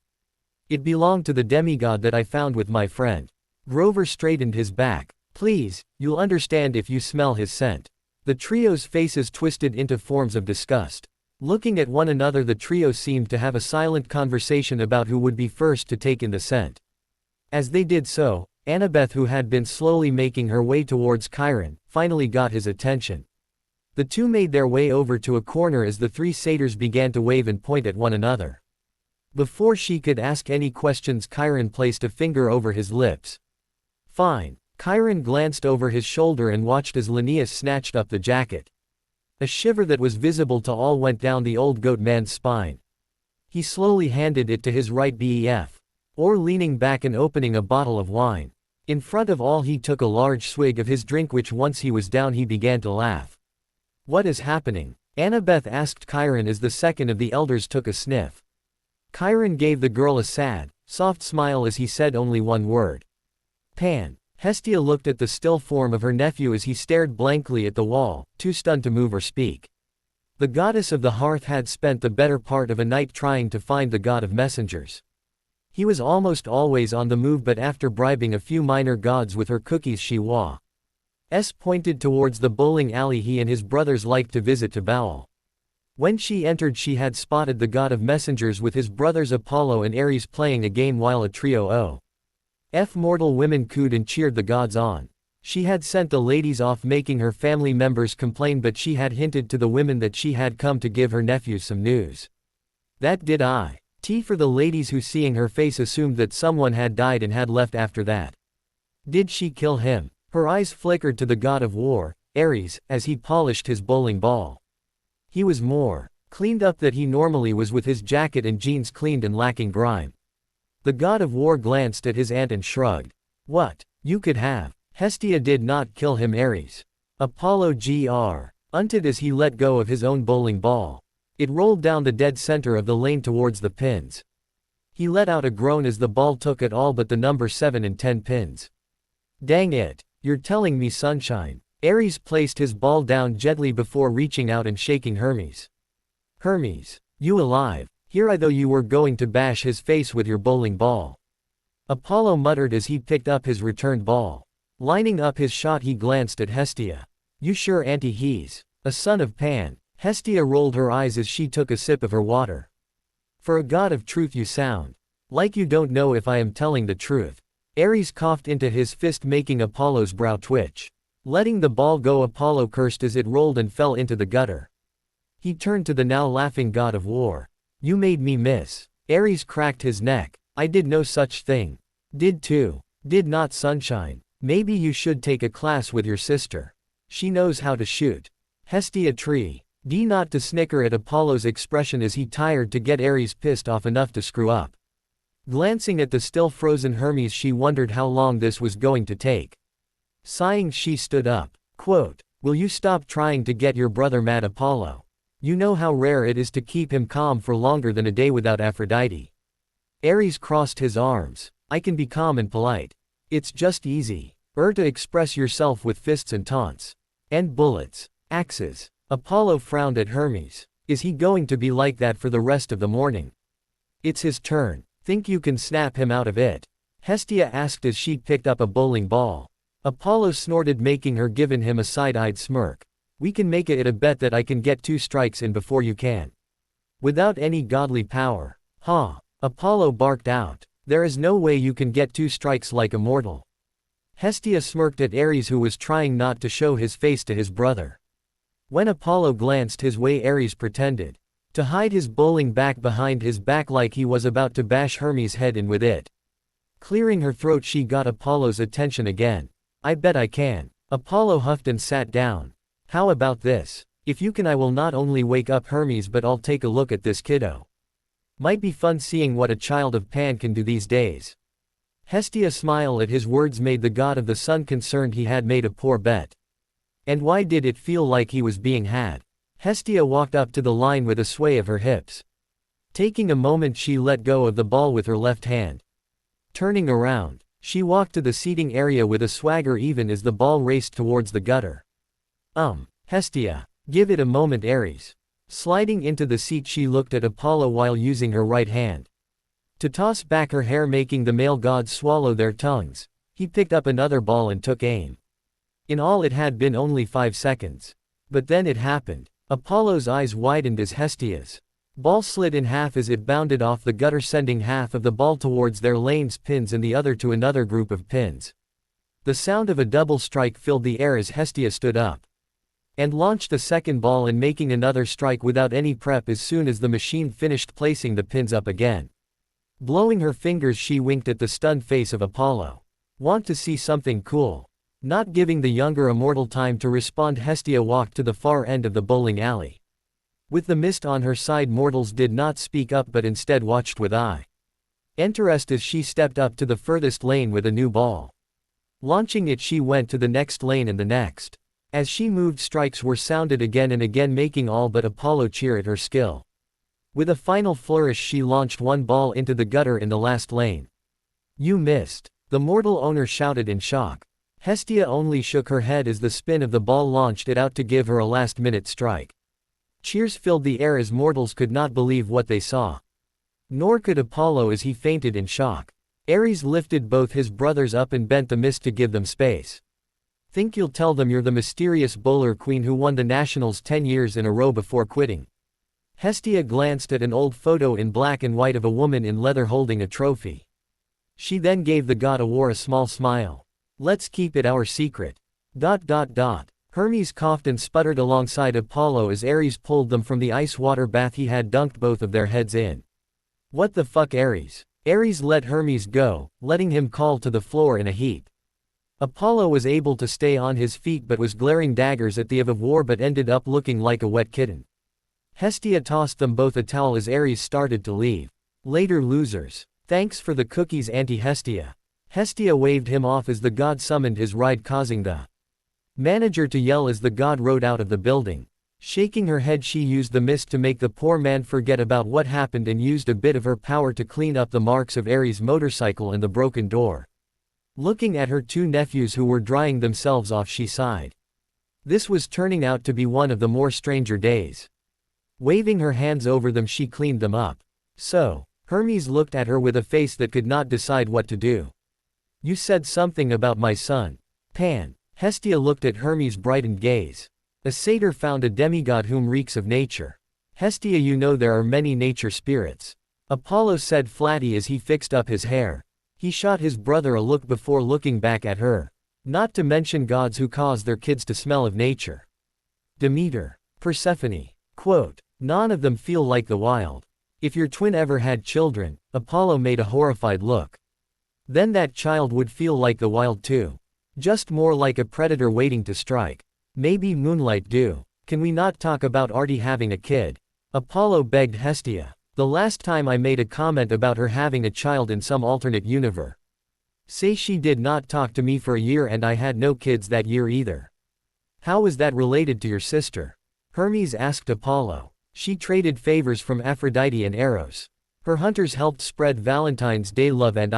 It belonged to the demigod that I found with my friend. Grover straightened his back. Please, you'll understand if you smell his scent. The trio's faces twisted into forms of disgust. Looking at one another, the trio seemed to have a silent conversation about who would be first to take in the scent. As they did so, Annabeth, who had been slowly making her way towards Chiron, finally got his attention. The two made their way over to a corner as the three satyrs began to wave and point at one another. Before she could ask any questions, Chiron placed a finger over his lips. Fine. Chiron glanced over his shoulder and watched as Linnaeus snatched up the jacket. A shiver that was visible to all went down the old goat man's spine. He slowly handed it to his right bef, or leaning back and opening a bottle of wine. In front of all, he took a large swig of his drink, which once he was down he began to laugh. What is happening? Annabeth asked Chiron as the second of the elders took a sniff. Chiron gave the girl a sad, soft smile as he said only one word. Pan. Hestia looked at the still form of her nephew as he stared blankly at the wall, too stunned to move or speak. The goddess of the hearth had spent the better part of a night trying to find the god of messengers. He was almost always on the move, but after bribing a few minor gods with her cookies, she pointed towards the bowling alley he and his brothers liked to visit to bowl. When she entered, she had spotted the god of messengers with his brothers Apollo and Ares playing a game while a trio of mortal women cooed and cheered the gods on. She had sent the ladies off, making her family members complain, but she had hinted to the women that she had come to give her nephews some news. That did I. Tea for the ladies, who seeing her face assumed that someone had died and had left after that. Did she kill him? Her eyes flickered to the god of war, Ares, as he polished his bowling ball. He was more cleaned up than he normally was, with his jacket and jeans cleaned and lacking grime. The god of war glanced at his aunt and shrugged. What? You could have. Hestia did not kill him, Ares. Apollo unted as he let go of his own bowling ball. It rolled down the dead center of the lane towards the pins. He let out a groan as the ball took at all but the number 7 and 10 pins. Dang it. You're telling me, sunshine. Ares placed his ball down gently before reaching out and shaking Hermes. Hermes. You alive? Here I thought you were going to bash his face with your bowling ball. Apollo muttered as he picked up his returned ball. Lining up his shot, he glanced at Hestia. You sure, auntie, he's a son of Pan? Hestia rolled her eyes as she took a sip of her water. For a god of truth, you sound like you don't know if I am telling the truth. Ares coughed into his fist, making Apollo's brow twitch. Letting the ball go, Apollo cursed as it rolled and fell into the gutter. He turned to the now laughing god of war. You made me miss. Ares cracked his neck. I did no such thing. Did too. Did not, sunshine. Maybe you should take a class with your sister. She knows how to shoot. Hestia tree. D not to snicker at Apollo's expression as he tired to get Ares pissed off enough to screw up. Glancing at the still frozen Hermes, she wondered how long this was going to take. Sighing, she stood up. Quote, will you stop trying to get your brother mad, Apollo? You know how rare it is to keep him calm for longer than a day without Aphrodite. Ares crossed his arms. I can be calm and polite. It's just easy. To express yourself with fists and taunts. And bullets. Axes. Apollo frowned at Hermes. Is he going to be like that for the rest of the morning? It's his turn. Think you can snap him out of it? Hestia asked as she picked up a bowling ball. Apollo snorted, making her give him a side-eyed smirk. We can make it a bet that I can get 2 strikes in before you can. Without any godly power. Ha! Apollo barked out. There is no way you can get 2 strikes like a mortal. Hestia smirked at Ares, who was trying not to show his face to his brother. When Apollo glanced his way, Ares pretended to hide his bowling back behind his back like he was about to bash Hermes' head in with it. Clearing her throat, she got Apollo's attention again. I bet I can. Apollo huffed and sat down. How about this? If you can, I will not only wake up Hermes, but I'll take a look at this kiddo. Might be fun seeing what a child of Pan can do these days. Hestia smiled at his words, made the god of the sun concerned he had made a poor bet. And why did it feel like he was being had? Hestia walked up to the line with a sway of her hips. Taking a moment, she let go of the ball with her left hand. Turning around, she walked to the seating area with a swagger even as the ball raced towards the gutter. Hestia. Give it a moment, Ares. Sliding into the seat, she looked at Apollo while using her right hand to toss back her hair, making the male gods swallow their tongues. He picked up another ball and took aim. In all, it had been only 5 seconds. But then it happened. Apollo's eyes widened as Hestia's ball slid in half as it bounded off the gutter, sending half of the ball towards their lane's pins and the other to another group of pins. The sound of a double strike filled the air as Hestia stood up and launched a second ball and making another strike without any prep as soon as the machine finished placing the pins up again. Blowing her fingers, she winked at the stunned face of Apollo. Want to see something cool? Not giving the younger immortal time to respond, Hestia walked to the far end of the bowling alley. With the mist on her side, mortals did not speak up but instead watched with interest as she stepped up to the furthest lane with a new ball. Launching it, she went to the next lane and the next. As she moved, strikes were sounded again and again, making all but Apollo cheer at her skill. With a final flourish, she launched one ball into the gutter in the last lane. You missed. The mortal owner shouted in shock. Hestia only shook her head as the spin of the ball launched it out to give her a last-minute strike. Cheers filled the air as mortals could not believe what they saw. Nor could Apollo as he fainted in shock. Ares lifted both his brothers up and bent the mist to give them space. Think you'll tell them you're the mysterious bowler queen who won the nationals 10 years in a row before quitting? Hestia glanced at an old photo in black and white of a woman in leather holding a trophy. She then gave the god of war a small smile. Let's keep it our secret. ... Hermes coughed and sputtered alongside Apollo as Ares pulled them from the ice water bath he had dunked both of their heads in. What the fuck, Ares? Ares let Hermes go, letting him fall to the floor in a heap. Apollo was able to stay on his feet but was glaring daggers at the of war but ended up looking like a wet kitten. Hestia tossed them both a towel as Ares started to leave. Later, losers. Thanks for the cookies, Hestia. Hestia waved him off as the god summoned his ride, causing the manager to yell as the god rode out of the building. Shaking her head, she used the mist to make the poor man forget about what happened and used a bit of her power to clean up the marks of Ares' motorcycle and the broken door. Looking at her 2 nephews who were drying themselves off, she sighed. This was turning out to be one of the more stranger days. Waving her hands over them, she cleaned them up. So, Hermes looked at her with a face that could not decide what to do. You said something about my son, Pan. Hestia looked at Hermes' brightened gaze. A satyr found a demigod whom reeks of nature. Hestia, you know there are many nature spirits. Apollo said flatly as he fixed up his hair. He shot his brother a look before looking back at her. Not to mention gods who cause their kids to smell of nature. Demeter. Persephone. Quote. None of them feel like the wild. If your twin ever had children, Apollo made a horrified look. Then that child would feel like the wild too. Just more like a predator waiting to strike. Maybe Moonlight do. Can we not talk about Artie having a kid? Apollo begged Hestia. The last time I made a comment about her having a child in some alternate universe. Say she did not talk to me for a year and I had no kids that year either. How is that related to your sister? Hermes asked Apollo. She traded favors from Aphrodite and Eros. Her hunters helped spread Valentine's Day love and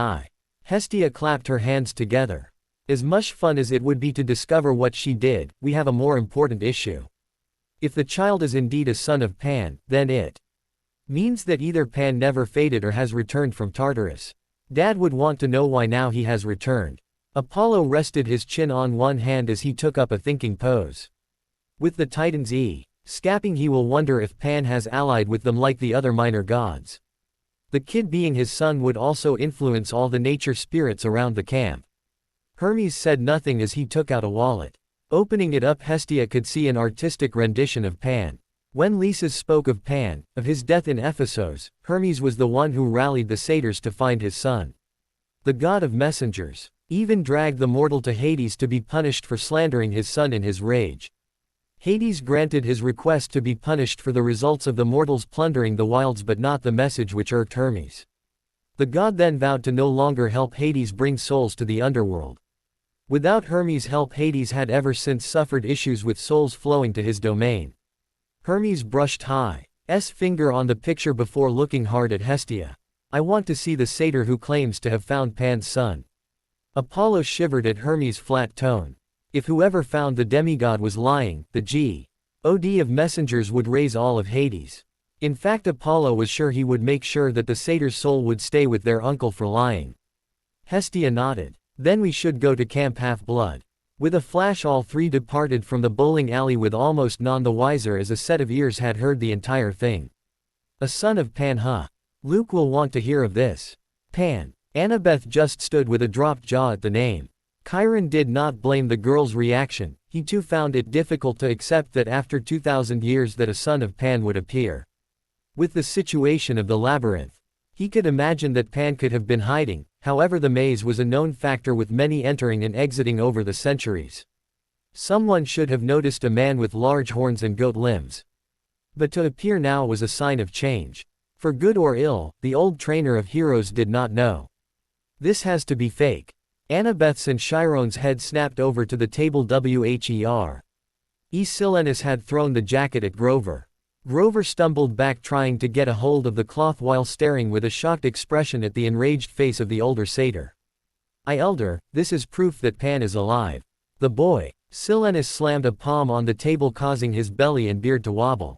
Hestia clapped her hands together. As much fun as it would be to discover what she did, we have a more important issue. If the child is indeed a son of Pan, then it Means that either Pan never faded or has returned from Tartarus. Dad would want to know why now he has returned. Apollo rested his chin on one hand as he took up a thinking pose. With the Titans escaping, he will wonder if Pan has allied with them like the other minor gods. The kid being his son would also influence all the nature spirits around the camp. Hermes said nothing as he took out a wallet. Opening it up, Hestia could see an artistic rendition of Pan. When Lysis spoke of Pan, of his death in Ephesos, Hermes was the one who rallied the satyrs to find his son. The god of messengers even dragged the mortal to Hades to be punished for slandering his son in his rage. Hades granted his request to be punished for the results of the mortals plundering the wilds but not the message which irked Hermes. The god then vowed to no longer help Hades bring souls to the underworld. Without Hermes' help, Hades had ever since suffered issues with souls flowing to his domain. Hermes brushed Hi's finger on the picture before looking hard at Hestia. I want to see the satyr who claims to have found Pan's son. Apollo shivered at Hermes' flat tone. If whoever found the demigod was lying, the god of messengers would raise all of Hades. In fact, Apollo was sure he would make sure that the satyr's soul would stay with their uncle for lying. Hestia nodded. Then we should go to Camp Half-Blood. With a flash, all three departed from the bowling alley with almost none the wiser as a set of ears had heard the entire thing. A son of Pan, huh? Luke will want to hear of this. Pan. Annabeth just stood with a dropped jaw at the name. Chiron did not blame the girl's reaction. He too found it difficult to accept that after 2,000 years that a son of Pan would appear. With the situation of the labyrinth, he could imagine that Pan could have been hiding. However, the maze was a known factor with many entering and exiting over the centuries. Someone should have noticed a man with large horns and goat limbs. But to appear now was a sign of change. For good or ill, the old trainer of heroes did not know. This has to be fake. Annabeth's and Chiron's head snapped over to the table. Silenus had thrown the jacket at Grover. Grover stumbled back trying to get a hold of the cloth while staring with a shocked expression at the enraged face of the older satyr. Elder, this is proof that Pan is alive. The boy. Silenus slammed a palm on the table causing his belly and beard to wobble.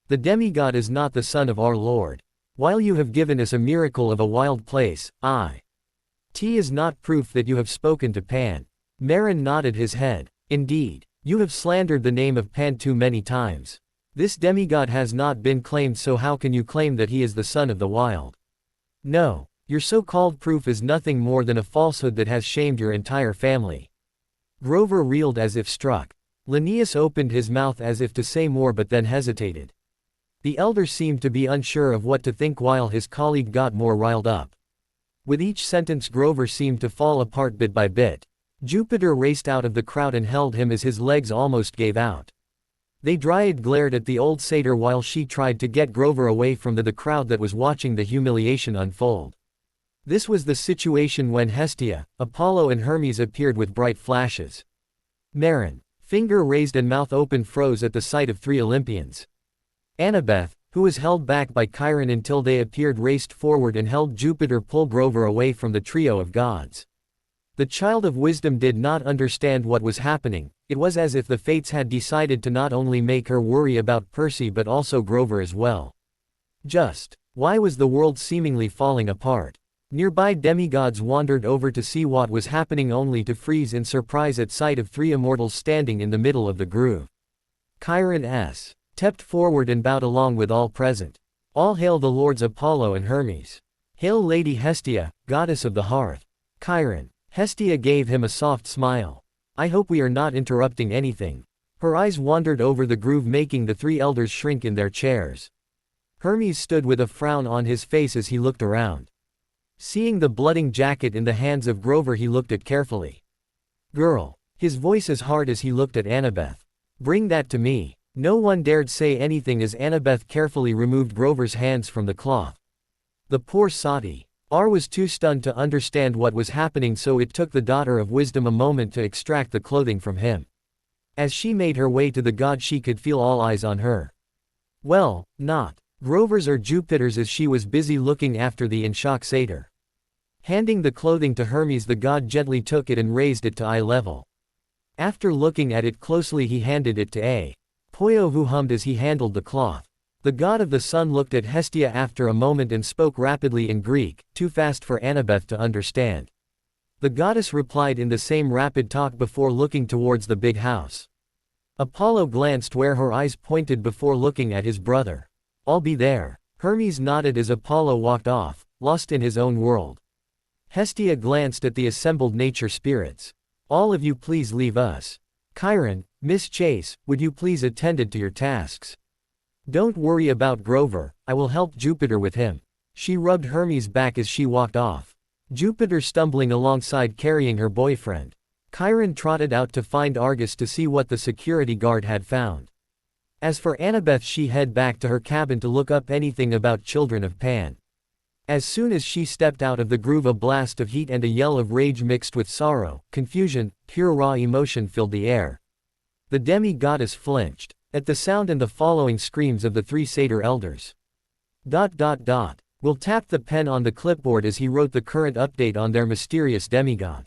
The demigod is not the son of our Lord. While you have given us a miracle of a wild place, it is not proof that you have spoken to Pan. Marin nodded his head. Indeed. You have slandered the name of Pan too many times. This demigod has not been claimed, so how can you claim that he is the son of the wild? No, your so-called proof is nothing more than a falsehood that has shamed your entire family. Grover reeled as if struck. Linnaeus opened his mouth as if to say more but then hesitated. The elder seemed to be unsure of what to think while his colleague got more riled up. With each sentence, Grover seemed to fall apart bit by bit. Jupiter raced out of the crowd and held him as his legs almost gave out. They Dryad glared at the old satyr while she tried to get Grover away from the crowd that was watching the humiliation unfold. This was the situation when Hestia, Apollo and Hermes appeared with bright flashes. Marin, finger raised and mouth open, froze at the sight of three Olympians. Annabeth, who was held back by Chiron until they appeared, raced forward and helped Jupiter pull Grover away from the trio of gods. The child of wisdom did not understand what was happening. It was as if the fates had decided to not only make her worry about Percy but also Grover as well. Why was the world seemingly falling apart? Nearby demigods wandered over to see what was happening only to freeze in surprise at sight of three immortals standing in the middle of the groove. Chiron stepped forward and bowed along with all present. All hail the lords Apollo and Hermes. Hail Lady Hestia, goddess of the hearth. Chiron. Hestia gave him a soft smile. I hope we are not interrupting anything. Her eyes wandered over the groove, making the three elders shrink in their chairs. Hermes stood with a frown on his face as he looked around. Seeing the blooding jacket in the hands of Grover, he looked at carefully. Girl. His voice as hard as he looked at Annabeth. Bring that to me. No one dared say anything as Annabeth carefully removed Grover's hands from the cloth. The poor soti. Was too stunned to understand what was happening, so it took the daughter of wisdom a moment to extract the clothing from him. As she made her way to the god, she could feel all eyes on her. Well, not Grover's or Jupiter's, as she was busy looking after the in shock satyr. Handing the clothing to Hermes, the god gently took it and raised it to eye level. After looking at it closely, he handed it to Poyo, who hummed as he handled the cloth. The god of the sun looked at Hestia after a moment and spoke rapidly in Greek, too fast for Annabeth to understand. The goddess replied in the same rapid talk before looking towards the big house. Apollo glanced where her eyes pointed before looking at his brother. "I'll be there." Hermes nodded as Apollo walked off, lost in his own world. Hestia glanced at the assembled nature spirits. "All of you please leave us. Chiron, Miss Chase, would you please attend to your tasks? Don't worry about Grover, I will help Jupiter with him." She rubbed Hermes' back as she walked off. Jupiter stumbling alongside carrying her boyfriend. Chiron trotted out to find Argus to see what the security guard had found. As for Annabeth, she headed back to her cabin to look up anything about Children of Pan. As soon as she stepped out of the groove, a blast of heat and a yell of rage mixed with sorrow, confusion, pure raw emotion filled the air. The demi-goddess flinched at the sound and the following screams of the three satyr elders. Will tapped the pen on the clipboard as he wrote the current update on their mysterious demigod.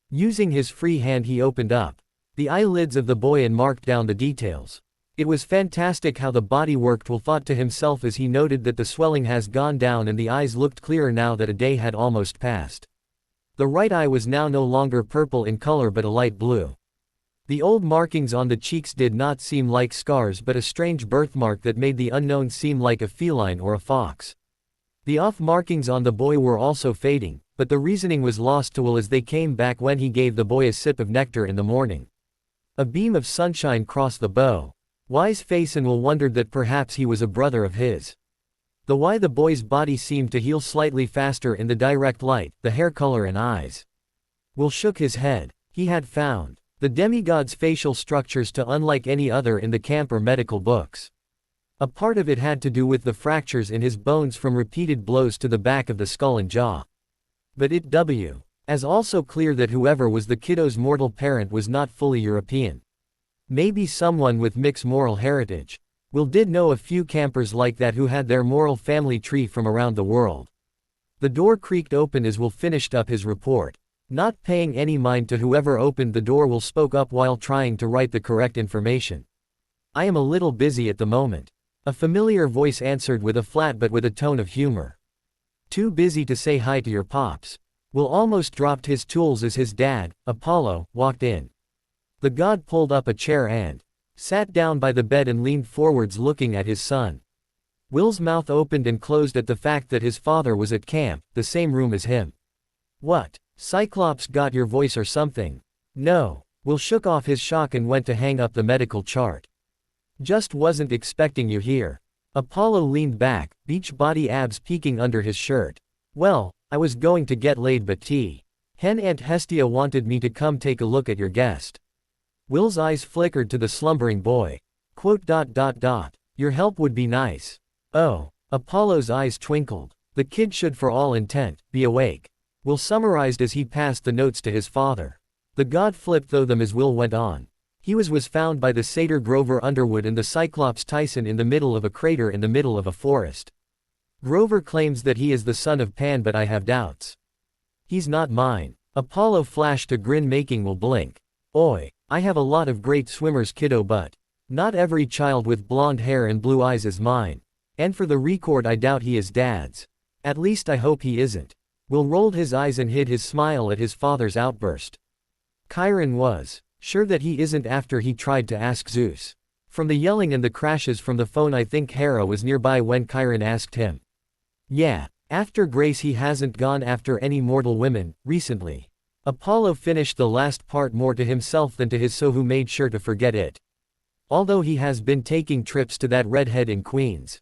Using his free hand, he opened up the eyelids of the boy and marked down the details. "It was fantastic how the body worked," Will thought to himself as he noted that the swelling has gone down and the eyes looked clearer now that a day had almost passed. The right eye was now no longer purple in color but a light blue. The old markings on the cheeks did not seem like scars but a strange birthmark that made the unknown seem like a feline or a fox. The off markings on the boy were also fading, but the reasoning was lost to Will as they came back when he gave the boy a sip of nectar in the morning. A beam of sunshine crossed the boy's face and Will wondered that perhaps he was a brother of his. The boy's body seemed to heal slightly faster in the direct light, the hair color and eyes. Will shook his head. He had found the demigod's facial structures to unlike any other in the camp or medical books. A part of it had to do with the fractures in his bones from repeated blows to the back of the skull and jaw. But it was also clear that whoever was the kiddo's mortal parent was not fully European. Maybe someone with mixed moral heritage. Will did know a few campers like that who had their moral family tree from around the world. The door creaked open as Will finished up his report. Not paying any mind to whoever opened the door, Will spoke up while trying to write the correct information. "I am a little busy at the moment." A familiar voice answered with a flat but with a tone of humor. "Too busy to say hi to your pops." Will almost dropped his tools as his dad, Apollo, walked in. The god pulled up a chair and sat down by the bed and leaned forwards looking at his son. Will's mouth opened and closed at the fact that his father was at camp, the same room as him. "What? Cyclops got your voice or something?" "No." Will shook off his shock and went to hang up the medical chart. "Just wasn't expecting you here." Apollo leaned back, beach body abs peeking under his shirt. "Well, I was going to get laid but Aunt Hestia wanted me to come take a look at your guest." Will's eyes flickered to the slumbering boy. "Your help would be nice." "Oh." Apollo's eyes twinkled. "The kid should for all intent be awake." Will summarized as he passed the notes to his father. The god flipped through them as Will went on. He was found by the satyr Grover Underwood and the Cyclops Tyson in the middle of a crater in the middle of a forest. Grover claims that he is the son of Pan, but I have doubts. "He's not mine." Apollo flashed a grin making Will blink. "Oi, I have a lot of great swimmers, kiddo, but not every child with blonde hair and blue eyes is mine. And for the record, I doubt he is dad's. At least I hope he isn't." Will rolled his eyes and hid his smile at his father's outburst. Chiron was sure that he isn't after he tried to ask Zeus. From the yelling and the crashes from the phone, I think Hera was nearby when Chiron asked him. "Yeah, after Grace he hasn't gone after any mortal women, recently." Apollo finished the last part more to himself than to his so who made sure to forget it. "Although he has been taking trips to that redhead in Queens.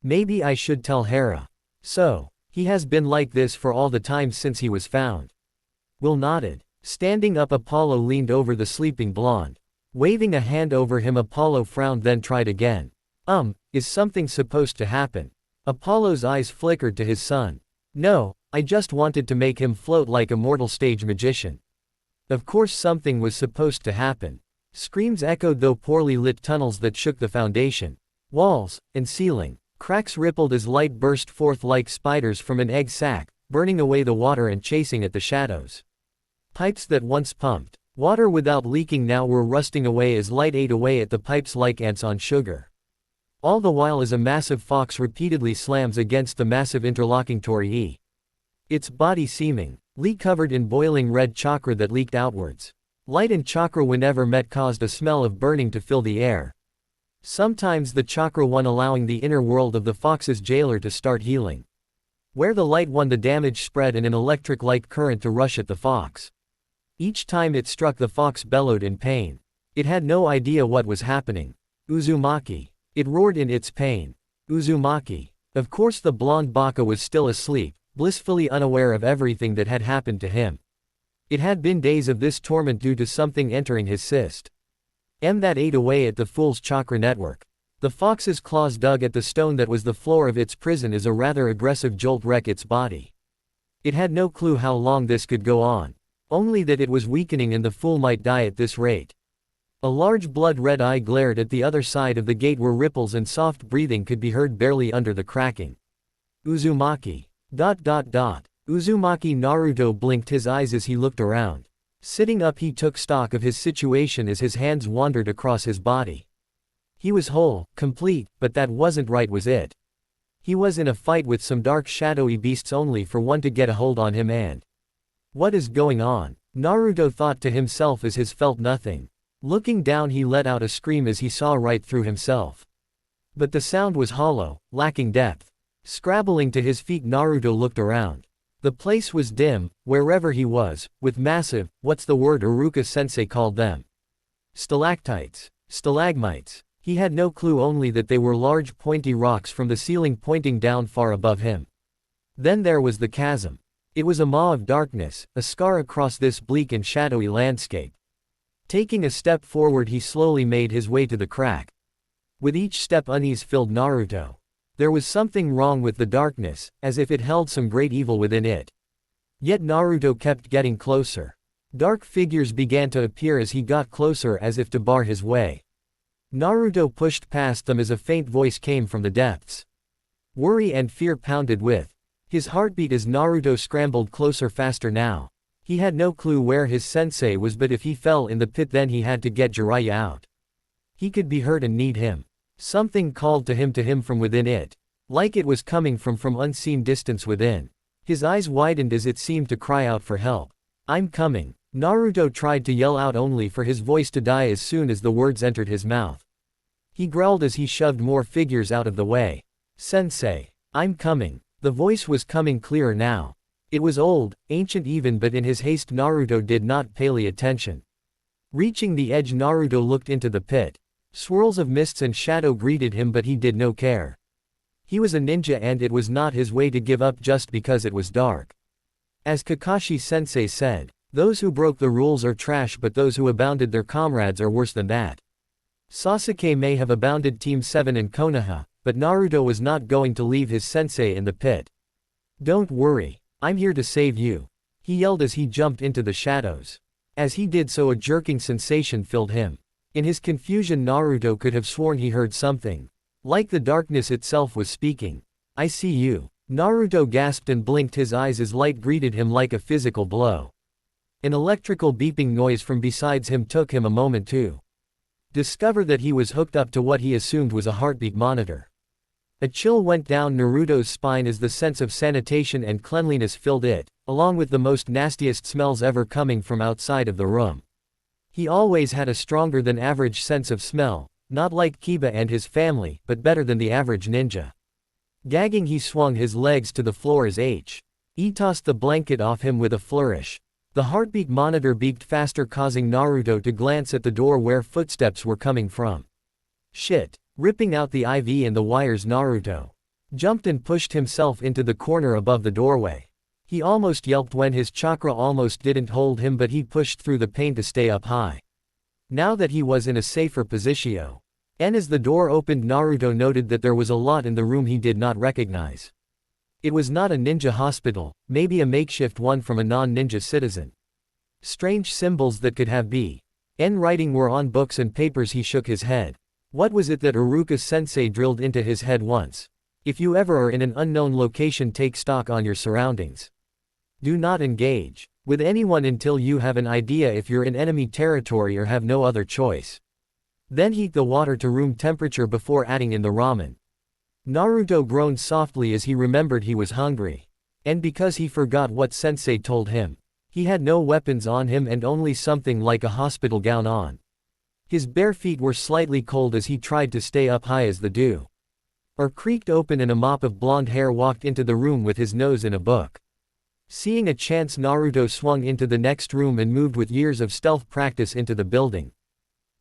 Maybe I should tell Hera." "So, he has been like this for all the time since he was found." Will nodded. Standing up, Apollo leaned over the sleeping blonde. Waving a hand over him, Apollo frowned then tried again. Is something supposed to happen?" Apollo's eyes flickered to his son. "No, I just wanted to make him float like a mortal stage magician." Of course something was supposed to happen. Screams echoed through poorly lit tunnels that shook the foundation, walls, and ceiling. Cracks rippled as light burst forth like spiders from an egg sac, burning away the water and chasing at the shadows. Pipes that once pumped water without leaking now were rusting away as light ate away at the pipes like ants on sugar. All the while as a massive fox repeatedly slams against the massive interlocking torii. Its body seemingly covered in boiling red chakra that leaked outwards. Light and chakra whenever met caused a smell of burning to fill the air. Sometimes the chakra won, allowing the inner world of the fox's jailer to start healing. Where the light won, the damage spread in an electric light current to rush at the fox. Each time it struck, the fox bellowed in pain. It had no idea what was happening. Uzumaki. It roared in its pain. Uzumaki. Of course the blonde baka was still asleep, blissfully unaware of everything that had happened to him. It had been days of this torment due to something entering his cyst. That ate away at the fool's chakra network. The fox's claws dug at the stone that was the floor of its prison as a rather aggressive jolt wrecked its body. It had no clue how long this could go on. Only that it was weakening and the fool might die at this rate. A large blood-red eye glared at the other side of the gate where ripples and soft breathing could be heard barely under the cracking. Uzumaki. Uzumaki Naruto blinked his eyes as he looked around. Sitting up, he took stock of his situation as his hands wandered across his body. He was whole, complete, but that wasn't right, was it? He was in a fight with some dark shadowy beasts only for one to get a hold on him and… What is going on? Naruto thought to himself as his felt nothing. Looking down, he let out a scream as he saw right through himself. But the sound was hollow, lacking depth. Scrabbling to his feet, Naruto looked around. The place was dim, wherever he was, with massive, what's the word Iruka-sensei called them? Stalactites. Stalagmites. He had no clue, only that they were large pointy rocks from the ceiling pointing down far above him. Then there was the chasm. It was a maw of darkness, a scar across this bleak and shadowy landscape. Taking a step forward, he slowly made his way to the crack. With each step unease filled Naruto. There was something wrong with the darkness, as if it held some great evil within it. Yet Naruto kept getting closer. Dark figures began to appear as he got closer, as if to bar his way. Naruto pushed past them as a faint voice came from the depths. Worry and fear pounded with his heartbeat as Naruto scrambled closer, faster now. He had no clue where his sensei was, but if he fell in the pit, then he had to get Jiraiya out. He could be hurt and need him. Something called to him from within it. Like it was coming from unseen distance within. His eyes widened as it seemed to cry out for help. I'm coming. Naruto tried to yell out, only for his voice to die as soon as the words entered his mouth. He growled as he shoved more figures out of the way. Sensei. I'm coming. The voice was coming clearer now. It was old, ancient even, but in his haste Naruto did not pay attention. Reaching the edge, Naruto looked into the pit. Swirls of mists and shadow greeted him, but he did no care. He was a ninja and it was not his way to give up just because it was dark. As Kakashi-sensei said, those who broke the rules are trash, but those who abounded their comrades are worse than that. Sasuke may have abounded Team 7 and Konoha, but Naruto was not going to leave his sensei in the pit. Don't worry. I'm here to save you, he yelled as he jumped into the shadows. As he did so, a jerking sensation filled him. In his confusion, Naruto could have sworn he heard something. Like the darkness itself was speaking. I see you. Naruto gasped and blinked his eyes as light greeted him like a physical blow. An electrical beeping noise from beside him took him a moment to discover that he was hooked up to what he assumed was a heartbeat monitor. A chill went down Naruto's spine as the sense of sanitation and cleanliness filled it, along with the most nastiest smells ever coming from outside of the room. He always had a stronger than average sense of smell, not like Kiba and his family, but better than the average ninja. Gagging, he swung his legs to the floor as he tossed the blanket off him with a flourish. The heartbeat monitor beeped faster, causing Naruto to glance at the door where footsteps were coming from. Shit. Ripping out the IV and the wires, Naruto jumped and pushed himself into the corner above the doorway. He almost yelped when his chakra almost didn't hold him, but he pushed through the pain to stay up high. Now that he was in a safer position. And as the door opened, Naruto noted that there was a lot in the room he did not recognize. It was not a ninja hospital, maybe a makeshift one from a non-ninja citizen. Strange symbols that could have B.N. writing were on books and papers. He shook his head. What was it that Iruka-sensei drilled into his head once? If you ever are in an unknown location, take stock on your surroundings. Do not engage with anyone until you have an idea if you're in enemy territory or have no other choice. Then heat the water to room temperature before adding in the ramen. Naruto groaned softly as he remembered he was hungry. And because he forgot what sensei told him. He had no weapons on him and only something like a hospital gown on. His bare feet were slightly cold as he tried to stay up high as the dew. Creaked open and a mop of blonde hair walked into the room with his nose in a book. Seeing a chance, Naruto swung into the next room and moved with years of stealth practice into the building.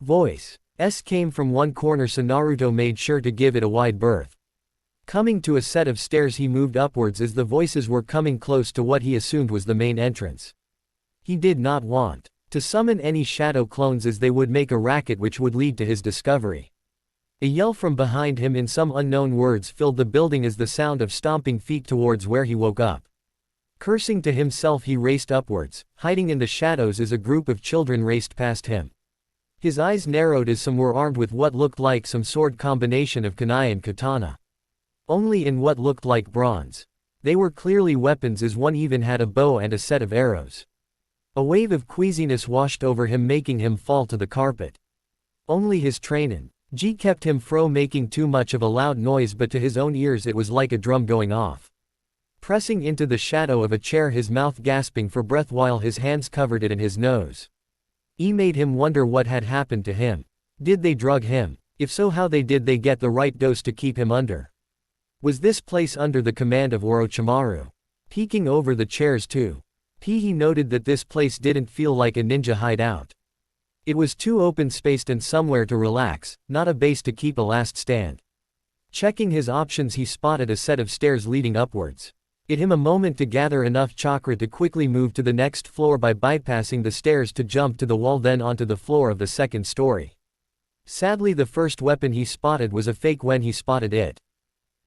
Voice came from one corner, so Naruto made sure to give it a wide berth. Coming to a set of stairs, he moved upwards as the voices were coming close to what he assumed was the main entrance. He did not want to summon any shadow clones as they would make a racket which would lead to his discovery. A yell from behind him in some unknown words filled the building as the sound of stomping feet towards where he woke up. Cursing to himself, he raced upwards, hiding in the shadows as a group of children raced past him. His eyes narrowed as some were armed with what looked like some sword combination of kunai and katana. Only in what looked like bronze. They were clearly weapons, as one even had a bow and a set of arrows. A wave of queasiness washed over him, making him fall to the carpet. Only his trainin' kept him from making too much of a loud noise, but to his own ears it was like a drum going off. Pressing into the shadow of a chair, his mouth gasping for breath while his hands covered it in his nose. Made him wonder what had happened to him. Did they drug him? If so, how did they get the right dose to keep him under? Was this place under the command of Orochimaru? Peeking over the chairs too. He noted that this place didn't feel like a ninja hideout. It was too open-spaced and somewhere to relax, not a base to keep a last stand. Checking his options, he spotted a set of stairs leading upwards. It took him a moment to gather enough chakra to quickly move to the next floor by bypassing the stairs to jump to the wall, then onto the floor of the second story. Sadly, the first weapon he spotted was a fake when he spotted it.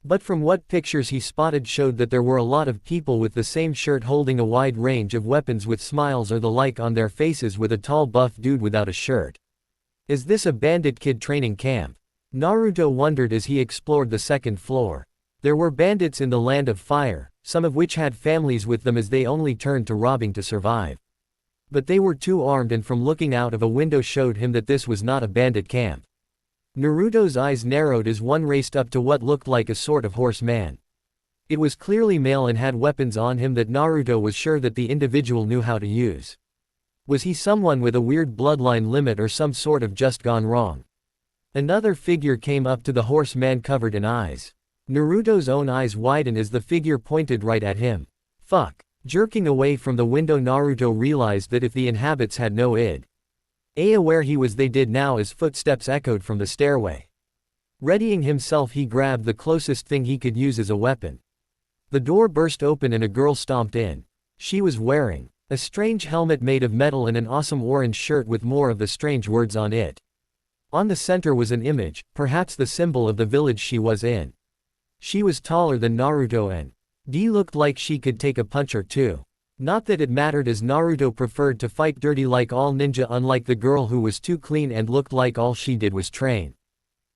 But from what pictures he spotted showed that there were a lot of people with the same shirt holding a wide range of weapons with smiles or the like on their faces, with a tall buff dude without a shirt. Is this a bandit kid training camp? Naruto wondered as he explored the second floor. There were bandits in the land of fire, some of which had families with them as they only turned to robbing to survive. But they were too armed, and from looking out of a window showed him that this was not a bandit camp. Naruto's eyes narrowed as one raced up to what looked like a sort of horseman. It was clearly male and had weapons on him that Naruto was sure that the individual knew how to use. Was he someone with a weird bloodline limit or some sort of just gone wrong? Another figure came up to the horseman covered in eyes. Naruto's own eyes widened as the figure pointed right at him. Fuck. Jerking away from the window, Naruto realized that if the inhabitants had no id. Aware he was, they did now, as footsteps echoed from the stairway. Readying himself, he grabbed the closest thing he could use as a weapon. The door burst open and a girl stomped in. She was wearing a strange helmet made of metal and an awesome orange shirt with more of the strange words on it. On the center was an image, perhaps the symbol of the village she was in. She was taller than Naruto and looked like she could take a punch or two. Not that it mattered, as Naruto preferred to fight dirty like all ninja, unlike the girl who was too clean and looked like all she did was train.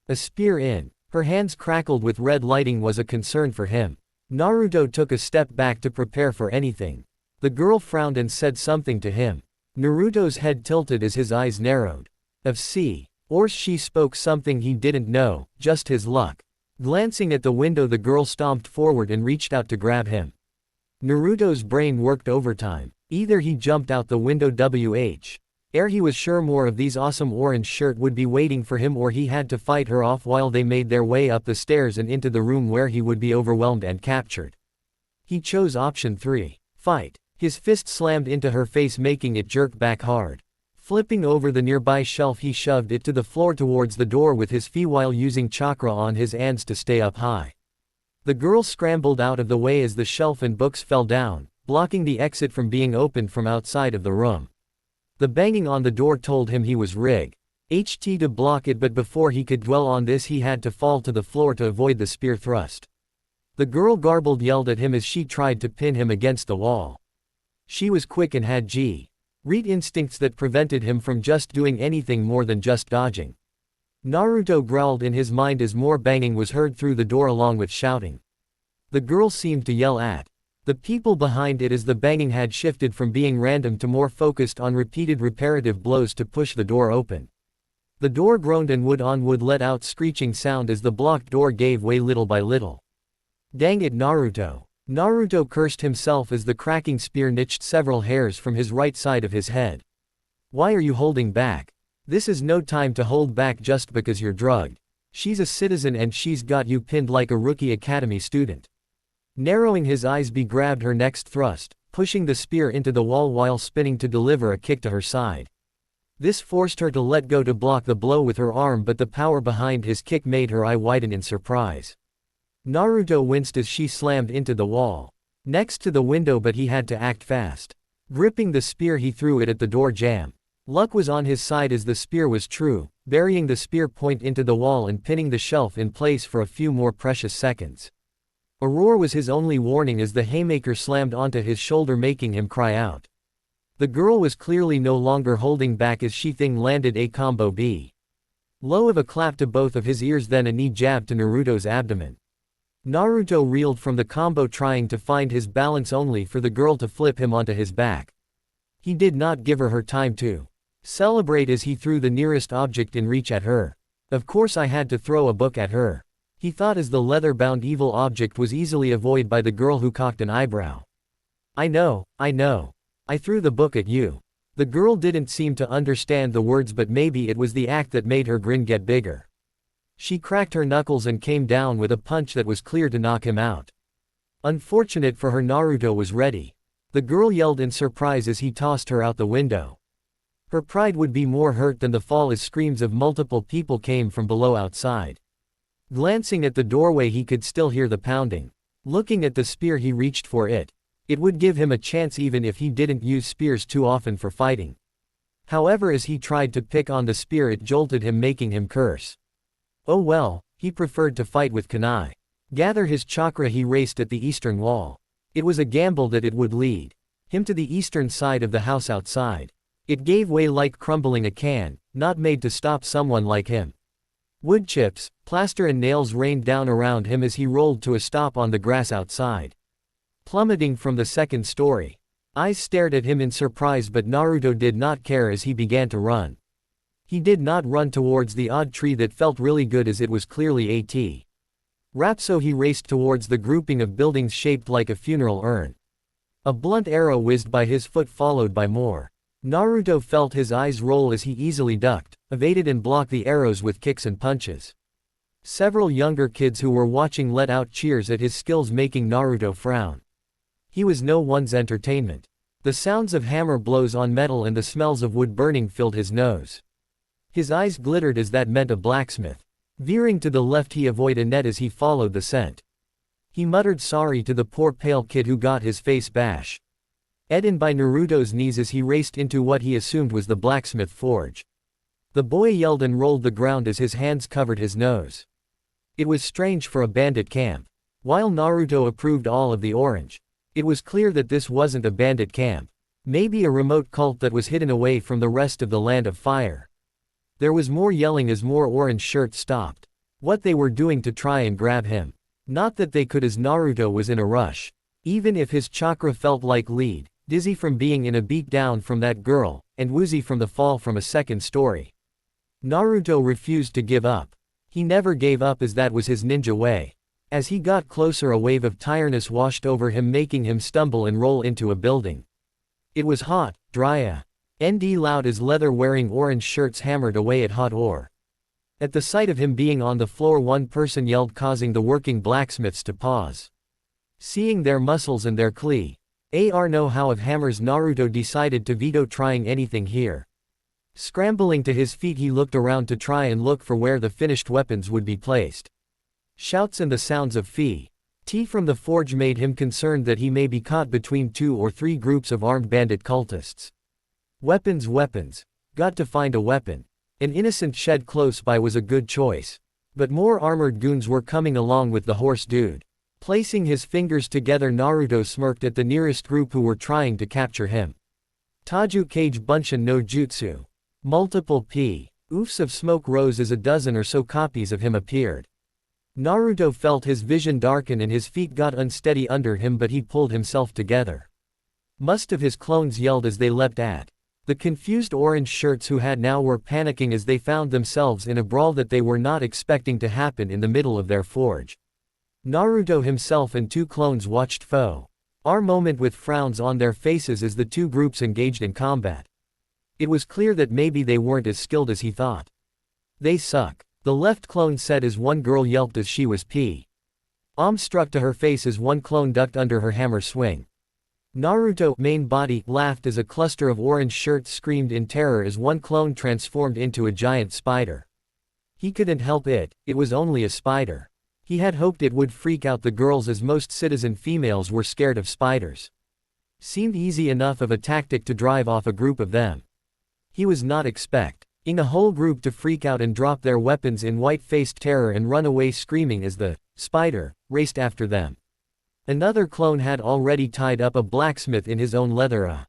A spear in her hands crackled with red lighting was a concern for him. Naruto took a step back to prepare for anything. The girl frowned and said something to him. Naruto's head tilted as his eyes narrowed. Or she spoke something he didn't know, just his luck. Glancing at the window, the girl stomped forward and reached out to grab him. Naruto's brain worked overtime. Either he jumped out the window he was sure more of these awesome orange shirt would be waiting for him, or he had to fight her off while they made their way up the stairs and into the room where he would be overwhelmed and captured. He chose option 3. Fight. His fist slammed into her face, making it jerk back hard. Flipping over the nearby shelf, he shoved it to the floor towards the door with his feet while using chakra on his hands to stay up high. The girl scrambled out of the way as the shelf and books fell down, blocking the exit from being opened from outside of the room. The banging on the door told him he was rigged to block it, but before he could dwell on this, he had to fall to the floor to avoid the spear thrust. The girl garbled yelled at him as she tried to pin him against the wall. She was quick and had read instincts that prevented him from just doing anything more than just dodging. Naruto growled in his mind as more banging was heard through the door along with shouting. The girl seemed to yell at the people behind it as the banging had shifted from being random to more focused on repeated repetitive blows to push the door open. The door groaned and would let out screeching sound as the blocked door gave way little by little. Dang it, Naruto. Naruto cursed himself as the cracking spear niched several hairs from his right side of his head. Why are you holding back? This is no time to hold back just because you're drugged. She's a citizen and she's got you pinned like a rookie academy student. Narrowing his eyes, B grabbed her next thrust, pushing the spear into the wall while spinning to deliver a kick to her side. This forced her to let go to block the blow with her arm, but the power behind his kick made her eye widen in surprise. Naruto winced as she slammed into the wall next to the window, but he had to act fast. Gripping the spear, he threw it at the door jamb. Luck was on his side as the spear was true, burying the spear point into the wall and pinning the shelf in place for a few more precious seconds. A roar was his only warning as the haymaker slammed onto his shoulder, making him cry out. The girl was clearly no longer holding back as she thing landed a combo B. Low of a clap to both of his ears, then a knee jab to Naruto's abdomen. Naruto reeled from the combo, trying to find his balance, only for the girl to flip him onto his back. He did not give her time to celebrate as he threw the nearest object in reach at her. Of course I had to throw a book at her, he thought as the leather-bound evil object was easily avoided by the girl, who cocked an eyebrow. I know. I threw the book at you. The girl didn't seem to understand the words, but maybe it was the act that made her grin get bigger. She cracked her knuckles and came down with a punch that was clear to knock him out. Unfortunate for her, Naruto was ready. The girl yelled in surprise as he tossed her out the window. Her pride would be more hurt than the fall as screams of multiple people came from below outside. Glancing at the doorway, he could still hear the pounding. Looking at the spear, he reached for it. It would give him a chance even if he didn't use spears too often for fighting. However, as he tried to pick on the spear, it jolted him, making him curse. Oh well, he preferred to fight with kunai. Gather his chakra, he raced at the eastern wall. It was a gamble that it would lead him to the eastern side of the house outside. It gave way like crumbling a can, not made to stop someone like him. Wood chips, plaster and nails rained down around him as he rolled to a stop on the grass outside. Plummeting from the second story. Eyes stared at him in surprise, but Naruto did not care as he began to run. He did not run towards the odd tree that felt really good as it was clearly a wrap, so he raced towards the grouping of buildings shaped like a funeral urn. A blunt arrow whizzed by his foot, followed by more. Naruto felt his eyes roll as he easily ducked, evaded and blocked the arrows with kicks and punches. Several younger kids who were watching let out cheers at his skills, making Naruto frown. He was no one's entertainment. The sounds of hammer blows on metal and the smells of wood burning filled his nose. His eyes glittered as that meant a blacksmith. Veering to the left, he avoided a net as he followed the scent. He muttered sorry to the poor pale kid who got his face bashed in by Naruto's knees as he raced into what he assumed was the blacksmith forge. The boy yelled and rolled the ground as his hands covered his nose. It was strange for a bandit camp. While Naruto approved all of the orange, it was clear that this wasn't a bandit camp. Maybe a remote cult that was hidden away from the rest of the Land of Fire. There was more yelling as more orange shirts stopped what they were doing to try and grab him. Not that they could, as Naruto was in a rush. Even if his chakra felt like lead, dizzy from being in a beat down from that girl, and woozy from the fall from a second story. Naruto refused to give up. He never gave up as that was his ninja way. As he got closer, a wave of tiredness washed over him, making him stumble and roll into a building. It was hot, dry, and loud as leather-wearing orange shirts hammered away at hot ore. At the sight of him being on the floor, one person yelled, causing the working blacksmiths to pause. Seeing their muscles and their know-how of hammers, Naruto decided to veto trying anything here. Scrambling to his feet, he looked around to try and look for where the finished weapons would be placed. Shouts and the sounds of tea from the forge made him concerned that he may be caught between 2 or 3 groups of armed bandit cultists. Weapons. Got to find a weapon. An innocent shed close by was a good choice. But more armored goons were coming along with the horse dude. Placing his fingers together, Naruto smirked at the nearest group who were trying to capture him. Taju Kage Bunshin no Jutsu. Multiple oofs of smoke rose as a dozen or so copies of him appeared. Naruto felt his vision darken and his feet got unsteady under him, but he pulled himself together. Most of his clones yelled as they leapt at The confused orange shirts who had now were panicking as they found themselves in a brawl that they were not expecting to happen in the middle of their forge. Naruto himself and two clones watched our moment with frowns on their faces as the two groups engaged in combat. It was clear that maybe they weren't as skilled as he thought. They suck, the left clone said as one girl yelped as she was struck to her face as one clone ducked under her hammer swing. Naruto, main body, laughed as a cluster of orange shirts screamed in terror as one clone transformed into a giant spider. He couldn't help it was only a spider. He had hoped it would freak out the girls as most citizen females were scared of spiders. Seemed easy enough of a tactic to drive off a group of them. He was not expecting a whole group to freak out and drop their weapons in white-faced terror and run away screaming as the spider raced after them. Another clone had already tied up a blacksmith in his own leather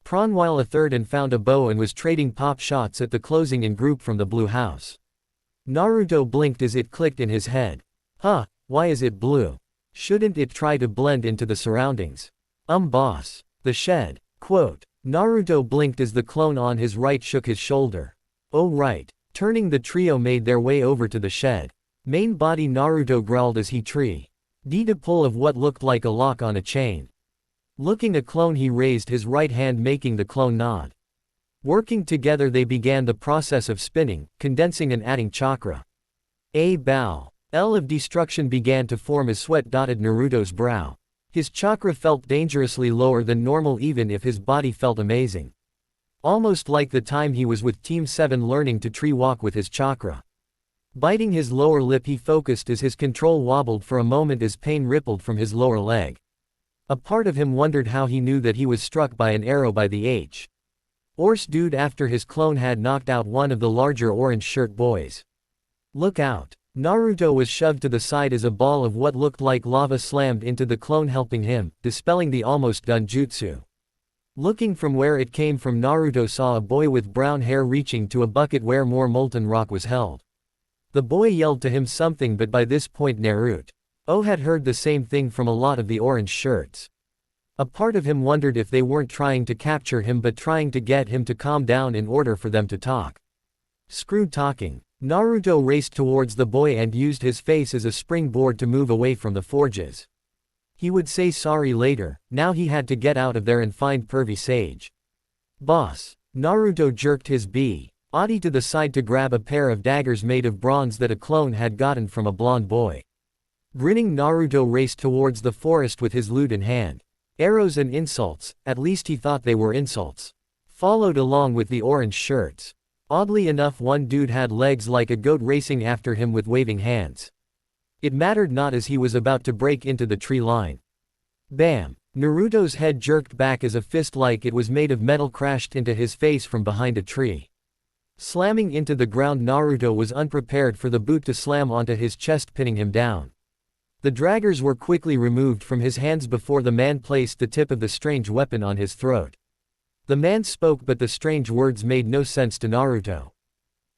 apron while a third and found a bow and was trading pop shots at the closing in group from the blue house. Naruto blinked as it clicked in his head. Why is it blue? Shouldn't it try to blend into the surroundings? Boss. The shed. Quote. Naruto blinked as the clone on his right shook his shoulder. Oh right. Turning, the trio made their way over to the shed. Main body Naruto growled as he did a pull of what looked like a lock on a chain. Looking a clone, he raised his right hand, making the clone nod. Working together they began the process of spinning, condensing and adding chakra. A bow. L of destruction began to form as sweat dotted Naruto's brow. His chakra felt dangerously lower than normal even if his body felt amazing. Almost like the time he was with Team 7 learning to tree walk with his chakra. Biting his lower lip, he focused as his control wobbled for a moment as pain rippled from his lower leg. A part of him wondered how he knew that he was struck by an arrow by the horse dude after his clone had knocked out one of the larger orange shirt boys. Look out. Naruto was shoved to the side as a ball of what looked like lava slammed into the clone, helping him, dispelling the almost done jutsu. Looking from where it came from, Naruto saw a boy with brown hair reaching to a bucket where more molten rock was held. The boy yelled to him something, but by this point Naruto had heard the same thing from a lot of the orange shirts. A part of him wondered if they weren't trying to capture him but trying to get him to calm down in order for them to talk. Screw talking. Naruto raced towards the boy and used his face as a springboard to move away from the forges. He would say sorry later, now he had to get out of there and find pervy sage. Boss. Naruto jerked his body to the side to grab a pair of daggers made of bronze that a clone had gotten from a blonde boy. Grinning, Naruto raced towards the forest with his lute in hand. Arrows and insults, at least he thought they were insults, followed along with the orange shirts. Oddly enough, one dude had legs like a goat racing after him with waving hands. It mattered not as he was about to break into the tree line. Bam! Naruto's head jerked back as a fist like it was made of metal crashed into his face from behind a tree. Slamming into the ground, Naruto was unprepared for the boot to slam onto his chest, pinning him down. The daggers were quickly removed from his hands before the man placed the tip of the strange weapon on his throat. The man spoke, but the strange words made no sense to Naruto.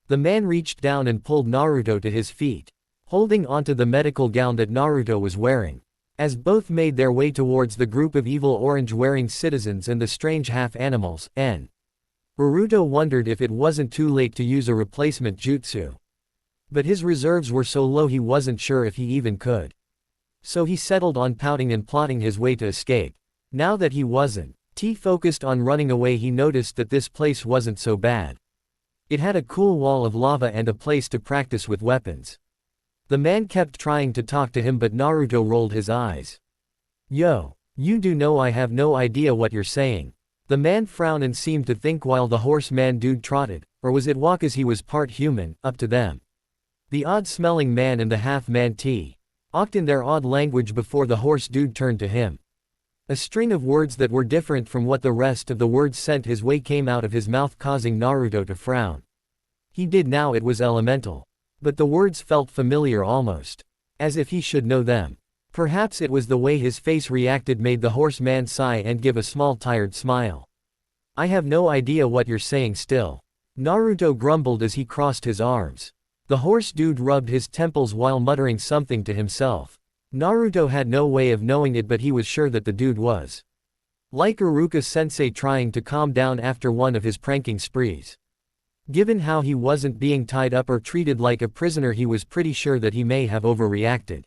The man reached down and pulled Naruto to his feet, holding onto the medical gown that Naruto was wearing. As both made their way towards the group of evil orange-wearing citizens and the strange half-animals, Naruto wondered if it wasn't too late to use a replacement jutsu. But his reserves were so low he wasn't sure if he even could. So he settled on pouting and plotting his way to escape. Now that he wasn't focused on running away, he noticed that this place wasn't so bad. It had a cool wall of lava and a place to practice with weapons. The man kept trying to talk to him, but Naruto rolled his eyes. Yo, you do know I have no idea what you're saying. The man frowned and seemed to think while the horseman dude trotted, or was it walk, as he was part human, up to them. The odd-smelling man and the half-man talked in their odd language before the horse dude turned to him. A string of words that were different from what the rest of the words sent his way came out of his mouth, causing Naruto to frown. He did now, it was elemental. But the words felt familiar, almost as if he should know them. Perhaps it was the way his face reacted made the horseman sigh and give a small tired smile. I have no idea what you're saying still. Naruto grumbled as he crossed his arms. The horse dude rubbed his temples while muttering something to himself. Naruto had no way of knowing it, but he was sure that the dude was Like Iruka-sensei trying to calm down after one of his pranking sprees. Given how he wasn't being tied up or treated like a prisoner, he was pretty sure that he may have overreacted.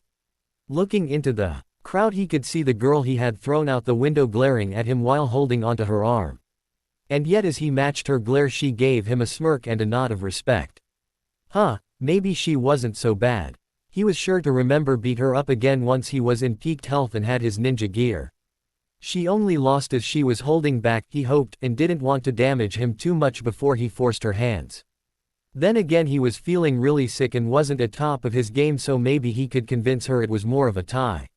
Looking into the crowd, he could see the girl he had thrown out the window glaring at him while holding onto her arm. And yet as he matched her glare, she gave him a smirk and a nod of respect. Maybe she wasn't so bad. He was sure to remember beat her up again once he was in peaked health and had his ninja gear. She only lost as she was holding back, he hoped, and didn't want to damage him too much before he forced her hands. Then again, he was feeling really sick and wasn't at top of his game, so maybe he could convince her it was more of a tie.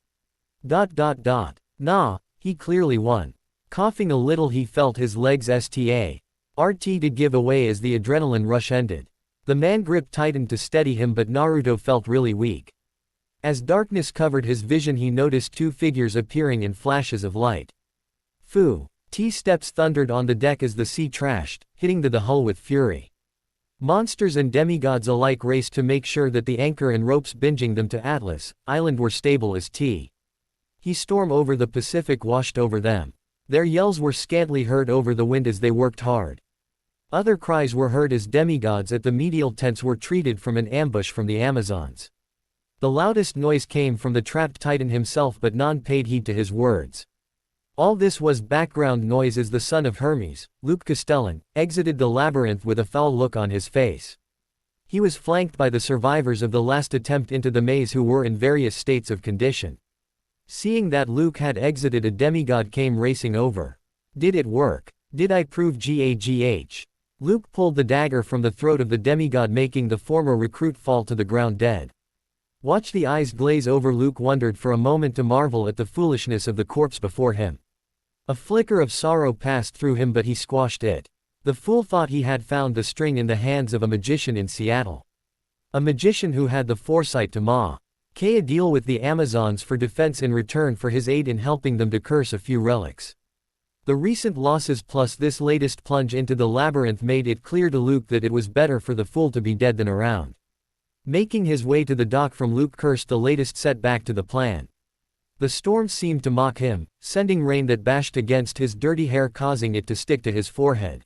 Nah, he clearly won. Coughing a little, he felt his legs did give away as the adrenaline rush ended. The man grip tightened to steady him, but Naruto felt really weak. As darkness covered his vision, he noticed two figures appearing in flashes of light. Steps thundered on the deck as the sea trashed, hitting the hull with fury. Monsters and demigods alike raced to make sure that the anchor and ropes binging them to Atlas Island were stable as He storm over the Pacific washed over them. Their yells were scantly heard over the wind as they worked hard. Other cries were heard as demigods at the medial tents were treated from an ambush from the Amazons. The loudest noise came from the trapped Titan himself, but none paid heed to his words. All this was background noise as the son of Hermes, Luke Castellan, exited the labyrinth with a foul look on his face. He was flanked by the survivors of the last attempt into the maze who were in various states of condition. Seeing that Luke had exited, a demigod came racing over. Did it work? Did I prove GAGH? Luke pulled the dagger from the throat of the demigod, making the former recruit fall to the ground dead. Watch the eyes glaze over. Luke wondered for a moment to marvel at the foolishness of the corpse before him. A flicker of sorrow passed through him, but he squashed it. The fool thought he had found the string in the hands of a magician in Seattle. A magician who had the foresight to a deal with the Amazons for defense in return for his aid in helping them to curse a few relics. The recent losses plus this latest plunge into the labyrinth made it clear to Luke that it was better for the fool to be dead than around. Making his way to the dock from, Luke cursed the latest setback to the plan. The storm seemed to mock him, sending rain that bashed against his dirty hair, causing it to stick to his forehead.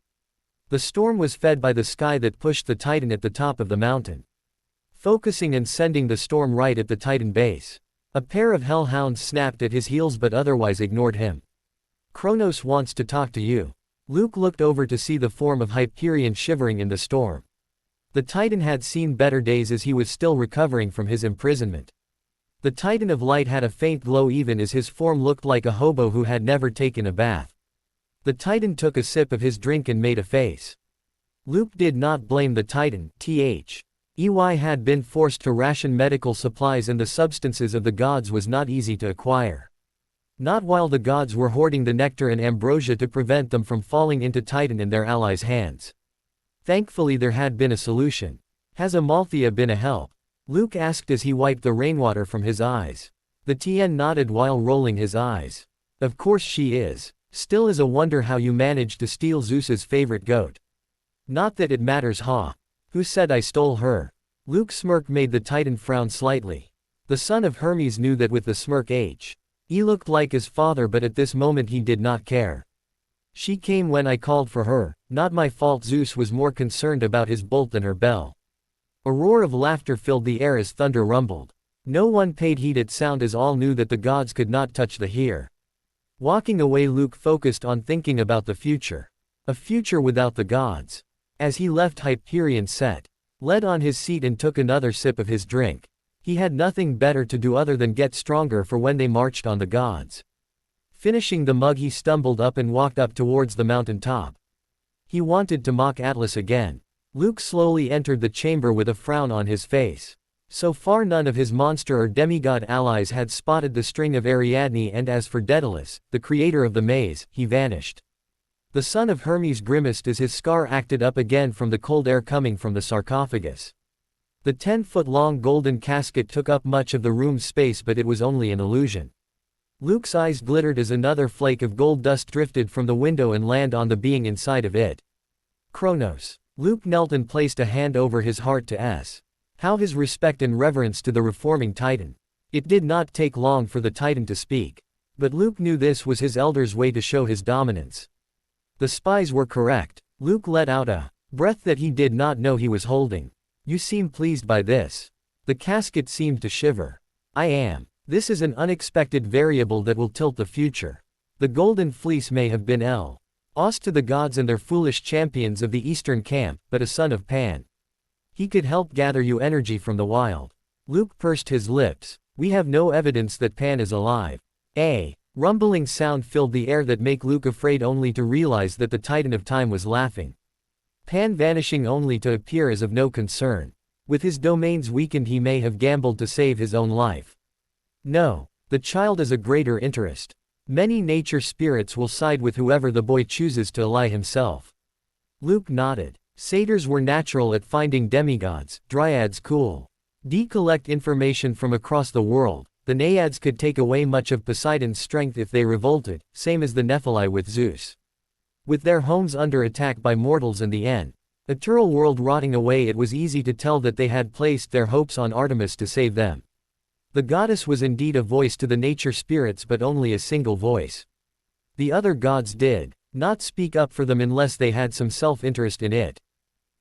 The storm was fed by the sky that pushed the Titan at the top of the mountain, focusing and sending the storm right at the Titan base. A pair of hellhounds snapped at his heels but otherwise ignored him. Kronos wants to talk to you. Luke looked over to see the form of Hyperion shivering in the storm. The Titan had seen better days as he was still recovering from his imprisonment. The Titan of Light had a faint glow even as his form looked like a hobo who had never taken a bath. The Titan took a sip of his drink and made a face. Luke did not blame the Titan. EY had been forced to ration medical supplies, and the substances of the gods was not easy to acquire. Not while the gods were hoarding the nectar and ambrosia to prevent them from falling into Titan and their allies' hands. Thankfully there had been a solution. Has Amalthea been a help? Luke asked as he wiped the rainwater from his eyes. The Tien nodded while rolling his eyes. Of course she is. Still is a wonder how you managed to steal Zeus's favorite goat. Not that it matters, Who said I stole her? Luke's smirk made the Titan frown slightly. The son of Hermes knew that with the smirk he looked like his father, but at this moment he did not care. She came when I called for her, not my fault. Zeus was more concerned about his bolt than her bell. A roar of laughter filled the air as thunder rumbled. No one paid heed its sound as all knew that the gods could not touch the here. Walking away, Luke focused on thinking about the future. A future without the gods. As he left, Hyperion led on his seat and took another sip of his drink. He had nothing better to do other than get stronger for when they marched on the gods. Finishing the mug, he stumbled up and walked up towards the mountain top. He wanted to mock Atlas again. Luke slowly entered the chamber with a frown on his face. So far none of his monster or demigod allies had spotted the string of Ariadne, and as for Daedalus, the creator of the maze, he vanished. The son of Hermes grimaced as his scar acted up again from the cold air coming from the sarcophagus. The 10-foot-long golden casket took up much of the room's space, but it was only an illusion. Luke's eyes glittered as another flake of gold dust drifted from the window and landed on the being inside of it. Kronos. Luke knelt and placed a hand over his heart to ask how his respect and reverence to the reforming Titan. It did not take long for the Titan to speak. But Luke knew this was his elder's way to show his dominance. The spies were correct. Luke let out a breath that he did not know he was holding. You seem pleased by this. The casket seemed to shiver. I am. This is an unexpected variable that will tilt the future. The golden fleece may have been lost to the gods and their foolish champions of the eastern camp, but a son of Pan. He could help gather you energy from the wild. Luke pursed his lips. We have no evidence that Pan is alive. A rumbling sound filled the air that made Luke afraid only to realize that the Titan of Time was laughing. Pan vanishing only to appear as of no concern. With his domains weakened he may have gambled to save his own life. No, the child is a greater interest. Many nature spirits will side with whoever the boy chooses to ally himself. Luke nodded. Satyrs were natural at finding demigods, dryads cool. Collect information from across the world. The naiads could take away much of Poseidon's strength if they revolted, same as the Nephilim with Zeus. With their homes under attack by mortals and the eternal world rotting away, it was easy to tell that they had placed their hopes on Artemis to save them. The goddess was indeed a voice to the nature spirits, but only a single voice. The other gods did not speak up for them unless they had some self-interest in it.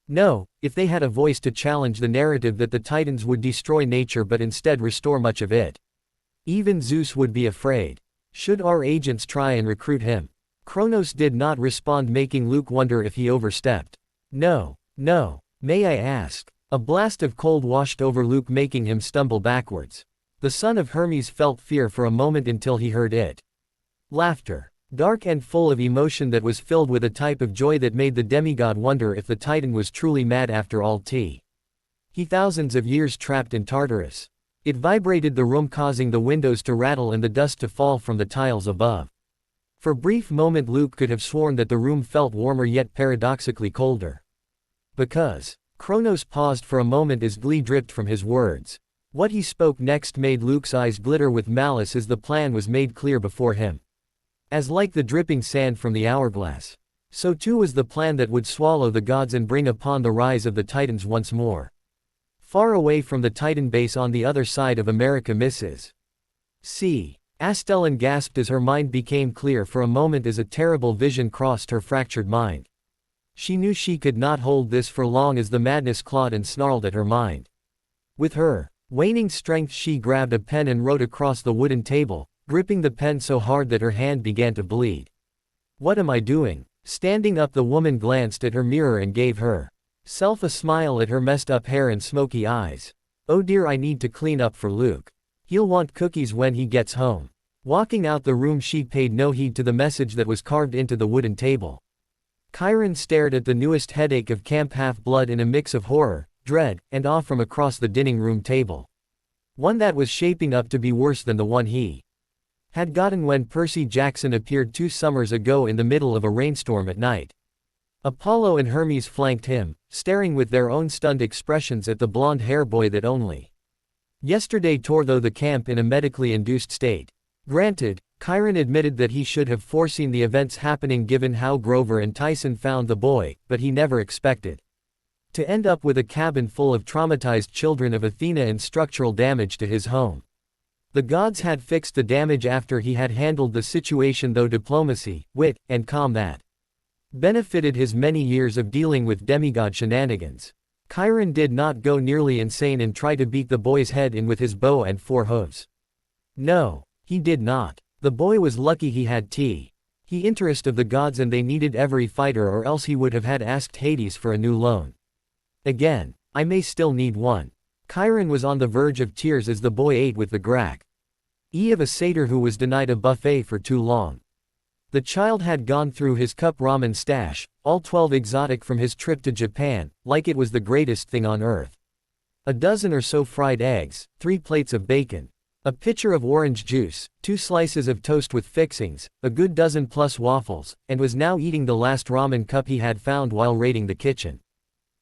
No, if they had a voice to challenge the narrative that the Titans would destroy nature but instead restore much of it. Even Zeus would be afraid. Should our agents try and recruit him? Kronos did not respond, making Luke wonder if he overstepped. No, no, may I ask? A blast of cold washed over Luke, making him stumble backwards. The son of Hermes felt fear for a moment until he heard it. Laughter. Dark and full of emotion that was filled with a type of joy that made the demigod wonder if the Titan was truly mad after all. He thousands of years trapped in Tartarus. It vibrated the room, causing the windows to rattle and the dust to fall from the tiles above. For a brief moment Luke could have sworn that the room felt warmer yet paradoxically colder. Because Kronos paused for a moment as glee dripped from his words. What he spoke next made Luke's eyes glitter with malice as the plan was made clear before him. As like the dripping sand from the hourglass, so too was the plan that would swallow the gods and bring upon the rise of the Titans once more. Far away from the Titan base on the other side of America, Mrs. C. Astellan gasped as her mind became clear for a moment as a terrible vision crossed her fractured mind. She knew she could not hold this for long as the madness clawed and snarled at her mind. With her waning strength she grabbed a pen and wrote across the wooden table, gripping the pen so hard that her hand began to bleed. What am I doing? Standing up, the woman glanced at her mirror and gave herself a smile at her messed up hair and smoky eyes. Oh dear, I need to clean up for Luke. He'll want cookies when he gets home. Walking out the room she paid no heed to the message that was carved into the wooden table. Chiron stared at the newest headache of Camp Half-Blood in a mix of horror, dread, and awe from across the dining room table. One that was shaping up to be worse than the one he had gotten when Percy Jackson appeared 2 summers ago in the middle of a rainstorm at night. Apollo and Hermes flanked him, staring with their own stunned expressions at the blonde hair boy that only yesterday tore through the camp in a medically induced state. Granted, Chiron admitted that he should have foreseen the events happening given how Grover and Tyson found the boy, but he never expected to end up with a cabin full of traumatized children of Athena and structural damage to his home. The gods had fixed the damage after he had handled the situation, though diplomacy, wit, and calm that benefited his many years of dealing with demigod shenanigans. Chiron did not go nearly insane and try to beat the boy's head in with his bow and 4 hooves. No, he did not. The boy was lucky he had he interest of the gods, and they needed every fighter, or else he would have had asked Hades for a new loan. Again, I may still need one. Chiron was on the verge of tears as the boy ate with the grack of a satyr who was denied a buffet for too long. The child had gone through his cup ramen stash, all 12 exotic from his trip to Japan, like it was the greatest thing on earth. A dozen or so fried eggs, 3 plates of bacon, a pitcher of orange juice, 2 slices of toast with fixings, a good dozen plus waffles, and was now eating the last ramen cup he had found while raiding the kitchen.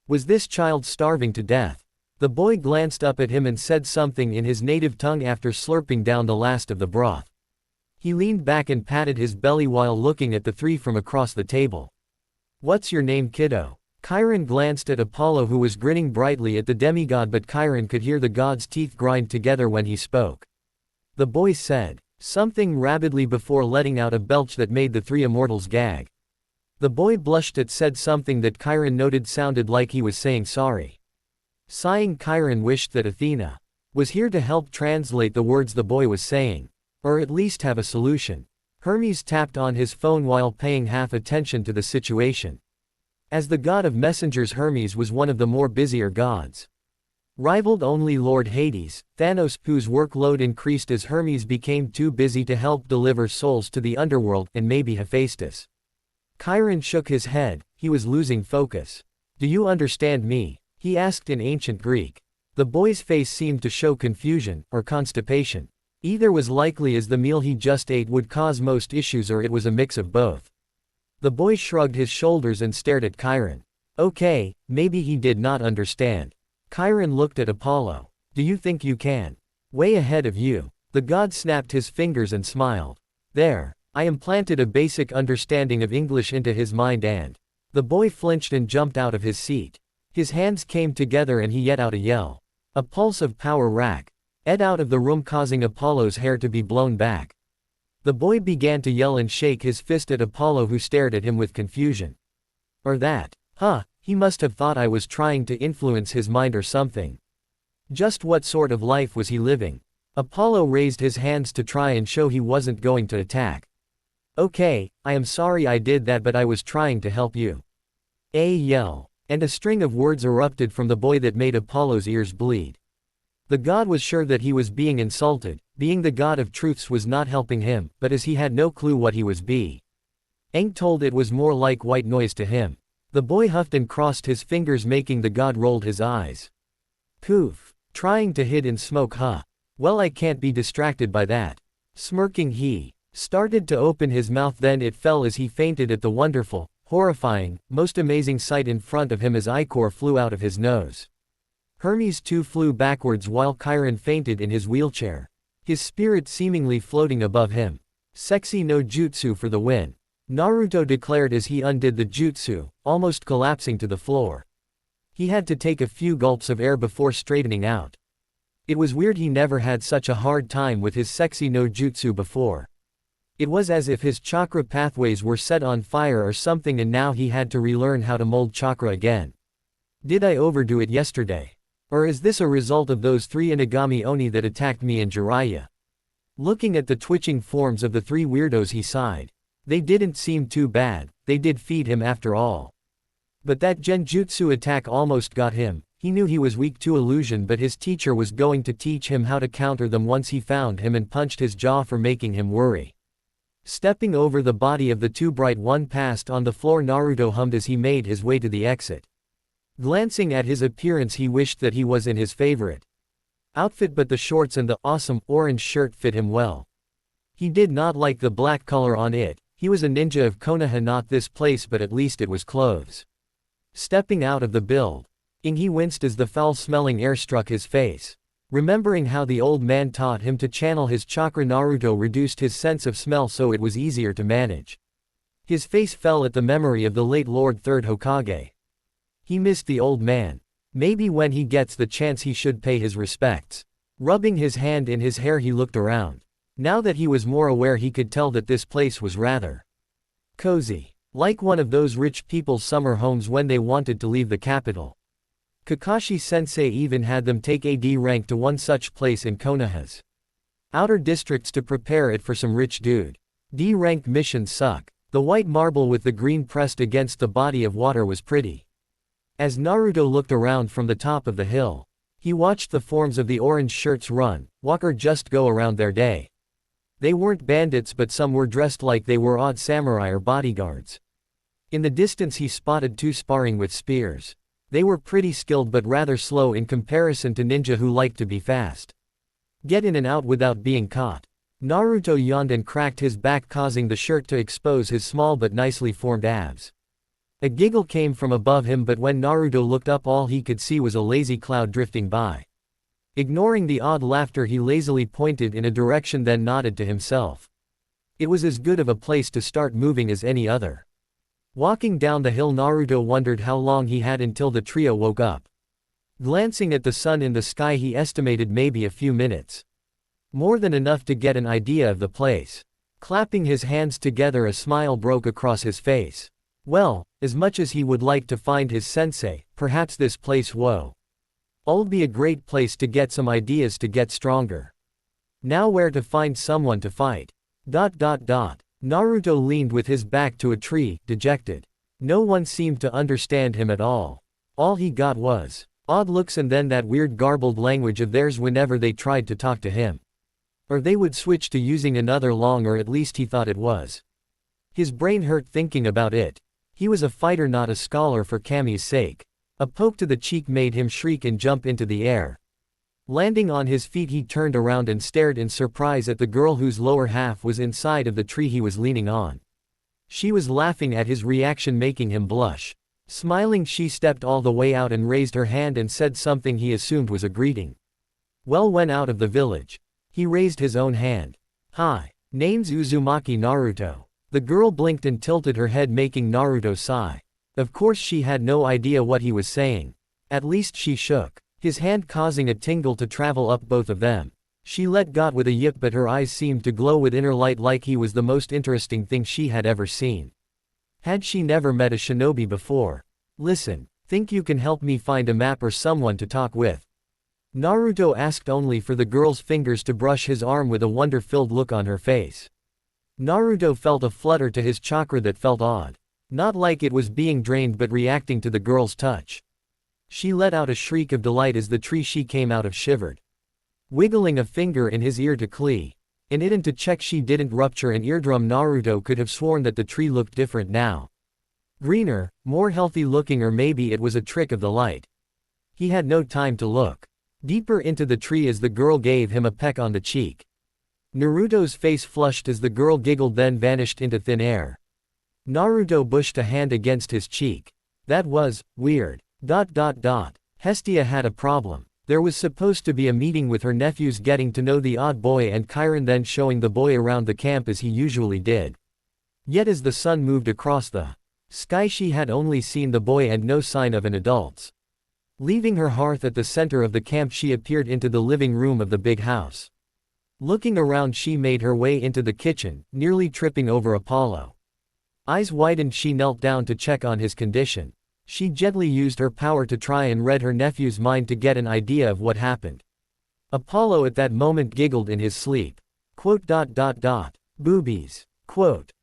Was this child starving to death? The boy glanced up at him and said something in his native tongue after slurping down the last of the broth. He leaned back and patted his belly while looking at the 3 from across the table. What's your name, kiddo? Chiron glanced at Apollo, who was grinning brightly at the demigod, but Chiron could hear the god's teeth grind together when he spoke. The boy said, something rapidly before letting out a belch that made the three immortals gag. The boy blushed at said something that Chiron noted sounded like he was saying sorry. Sighing, Chiron wished that Athena was here to help translate the words the boy was saying. Or at least have a solution. Hermes tapped on his phone while paying half attention to the situation. As the god of messengers, Hermes was one of the more busier gods. Rivaled only Lord Hades, Thanos, whose workload increased as Hermes became too busy to help deliver souls to the underworld, and maybe Hephaestus. Chiron shook his head, he was losing focus. Do you understand me? He asked in ancient Greek. The boy's face seemed to show confusion, or constipation. Either was likely, as the meal he just ate would cause most issues, or it was a mix of both. The boy shrugged his shoulders and stared at Chiron. Okay, maybe he did not understand. Chiron looked at Apollo. Do you think you can? Way ahead of you. The god snapped his fingers and smiled. There. I implanted a basic understanding of English into his mind and. The boy flinched and jumped out of his seat. His hands came together and he let out a yell. A pulse of power rack. Ed out of the room, causing Apollo's hair to be blown back. The boy began to yell and shake his fist at Apollo, who stared at him with confusion. Or that. He must have thought I was trying to influence his mind or something. Just what sort of life was he living? Apollo raised his hands to try and show he wasn't going to attack. Okay, I am sorry I did that, but I was trying to help you. A yell. And a string of words erupted from the boy that made Apollo's ears bleed. The god was sure that he was being insulted. Being the god of truths was not helping him, but as he had no clue what he was being told, it was more like white noise to him. The boy huffed and crossed his fingers, making the god rolled his eyes. Poof. Trying to hide in smoke, huh? Well, I can't be distracted by that. Smirking, he started to open his mouth, then it fell as he fainted at the wonderful, horrifying, most amazing sight in front of him as ichor flew out of his nose. Hermes too flew backwards while Chiron fainted in his wheelchair. His spirit seemingly floating above him. Sexy no jutsu for the win. Naruto declared as he undid the jutsu, almost collapsing to the floor. He had to take a few gulps of air before straightening out. It was weird, he never had such a hard time with his sexy no jutsu before. It was as if his chakra pathways were set on fire or something, and now he had to relearn how to mold chakra again. Did I overdo it yesterday? Or is this a result of those 3 Inagami Oni that attacked me in Jiraiya? Looking at the twitching forms of the 3 weirdos, he sighed. They didn't seem too bad, they did feed him after all. But that genjutsu attack almost got him. He knew he was weak to illusion, but his teacher was going to teach him how to counter them once he found him, and punched his jaw for making him worry. Stepping over the body of the 2 bright one passed on the floor, Naruto hummed as he made his way to the exit. Glancing at his appearance, he wished that he was in his favorite outfit, but the shorts and the awesome orange shirt fit him well. He did not like the black color on it. He was a ninja of Konoha, not this place, but at least it was clothes. Stepping out of the building, he winced as the foul-smelling air struck his face. Remembering how the old man taught him to channel his chakra, Naruto reduced his sense of smell so it was easier to manage. His face fell at the memory of the late Lord 3rd Hokage. He missed the old man. Maybe when he gets the chance he should pay his respects. Rubbing his hand in his hair, he looked around. Now that he was more aware, he could tell that this place was rather cozy. Like one of those rich people's summer homes when they wanted to leave the capital. Kakashi-sensei even had them take a D rank to one such place in Konoha's outer districts to prepare it for some rich dude. D rank missions suck. The white marble with the green pressed against the body of water was pretty. As Naruto looked around from the top of the hill, he watched the forms of the orange shirts run, walk, or just go around their day. They weren't bandits, but some were dressed like they were odd samurai or bodyguards. In the distance he spotted 2 sparring with spears. They were pretty skilled but rather slow in comparison to ninja who liked to be fast. Get in and out without being caught. Naruto yawned and cracked his back, causing the shirt to expose his small but nicely formed abs. A giggle came from above him, but when Naruto looked up, all he could see was a lazy cloud drifting by. Ignoring the odd laughter, he lazily pointed in a direction, then nodded to himself. It was as good of a place to start moving as any other. Walking down the hill, Naruto wondered how long he had until the trio woke up. Glancing at the sun in the sky, he estimated maybe a few minutes. More than enough to get an idea of the place. Clapping his hands together, a smile broke across his face. Well, as much as he would like to find his sensei, perhaps this place would be a great place to get some ideas to get stronger. Now where to find someone to fight? Naruto leaned with his back to a tree, dejected. No one seemed to understand him at all. All he got was odd looks and then that weird garbled language of theirs whenever they tried to talk to him. Or they would switch to using another long, or at least he thought it was. His brain hurt thinking about it. He was a fighter, not a scholar, for Kami's sake. A poke to the cheek made him shriek and jump into the air. Landing on his feet, he turned around and stared in surprise at the girl whose lower half was inside of the tree he was leaning on. She was laughing at his reaction, making him blush. Smiling, she stepped all the way out and raised her hand and said something he assumed was a greeting. Well, when out of the village, he raised his own hand. Hi. Name's Uzumaki Naruto. The girl blinked and tilted her head, making Naruto sigh. Of course she had no idea what he was saying. At least she shook his hand, causing a tingle to travel up both of them. She let go with a yip, but her eyes seemed to glow with inner light, like he was the most interesting thing she had ever seen. Had she never met a shinobi before? Listen, think you can help me find a map or someone to talk with? Naruto asked, only for the girl's fingers to brush his arm with a wonder-filled look on her face. Naruto felt a flutter to his chakra that felt odd. Not like it was being drained, but reacting to the girl's touch. She let out a shriek of delight as the tree she came out of shivered. Wiggling a finger in his ear to clee in it and to check she didn't rupture an eardrum, Naruto could have sworn that the tree looked different now. Greener, more healthy looking, or maybe it was a trick of the light. He had no time to look deeper into the tree as the girl gave him a peck on the cheek. Naruto's face flushed as the girl giggled, then vanished into thin air. Naruto pushed a hand against his cheek. That was weird. Hestia had a problem. There was supposed to be a meeting with her nephews, getting to know the odd boy and Chiron, then showing the boy around the camp as he usually did. Yet as the sun moved across the sky, she had only seen the boy and no sign of an adult's. Leaving her hearth at the center of the camp, she appeared into the living room of the big house. Looking around, she made her way into the kitchen, nearly tripping over Apollo. Eyes widened, she knelt down to check on his condition. She gently used her power to try and read her nephew's mind to get an idea of what happened. Apollo at that moment giggled in his sleep. Boobies.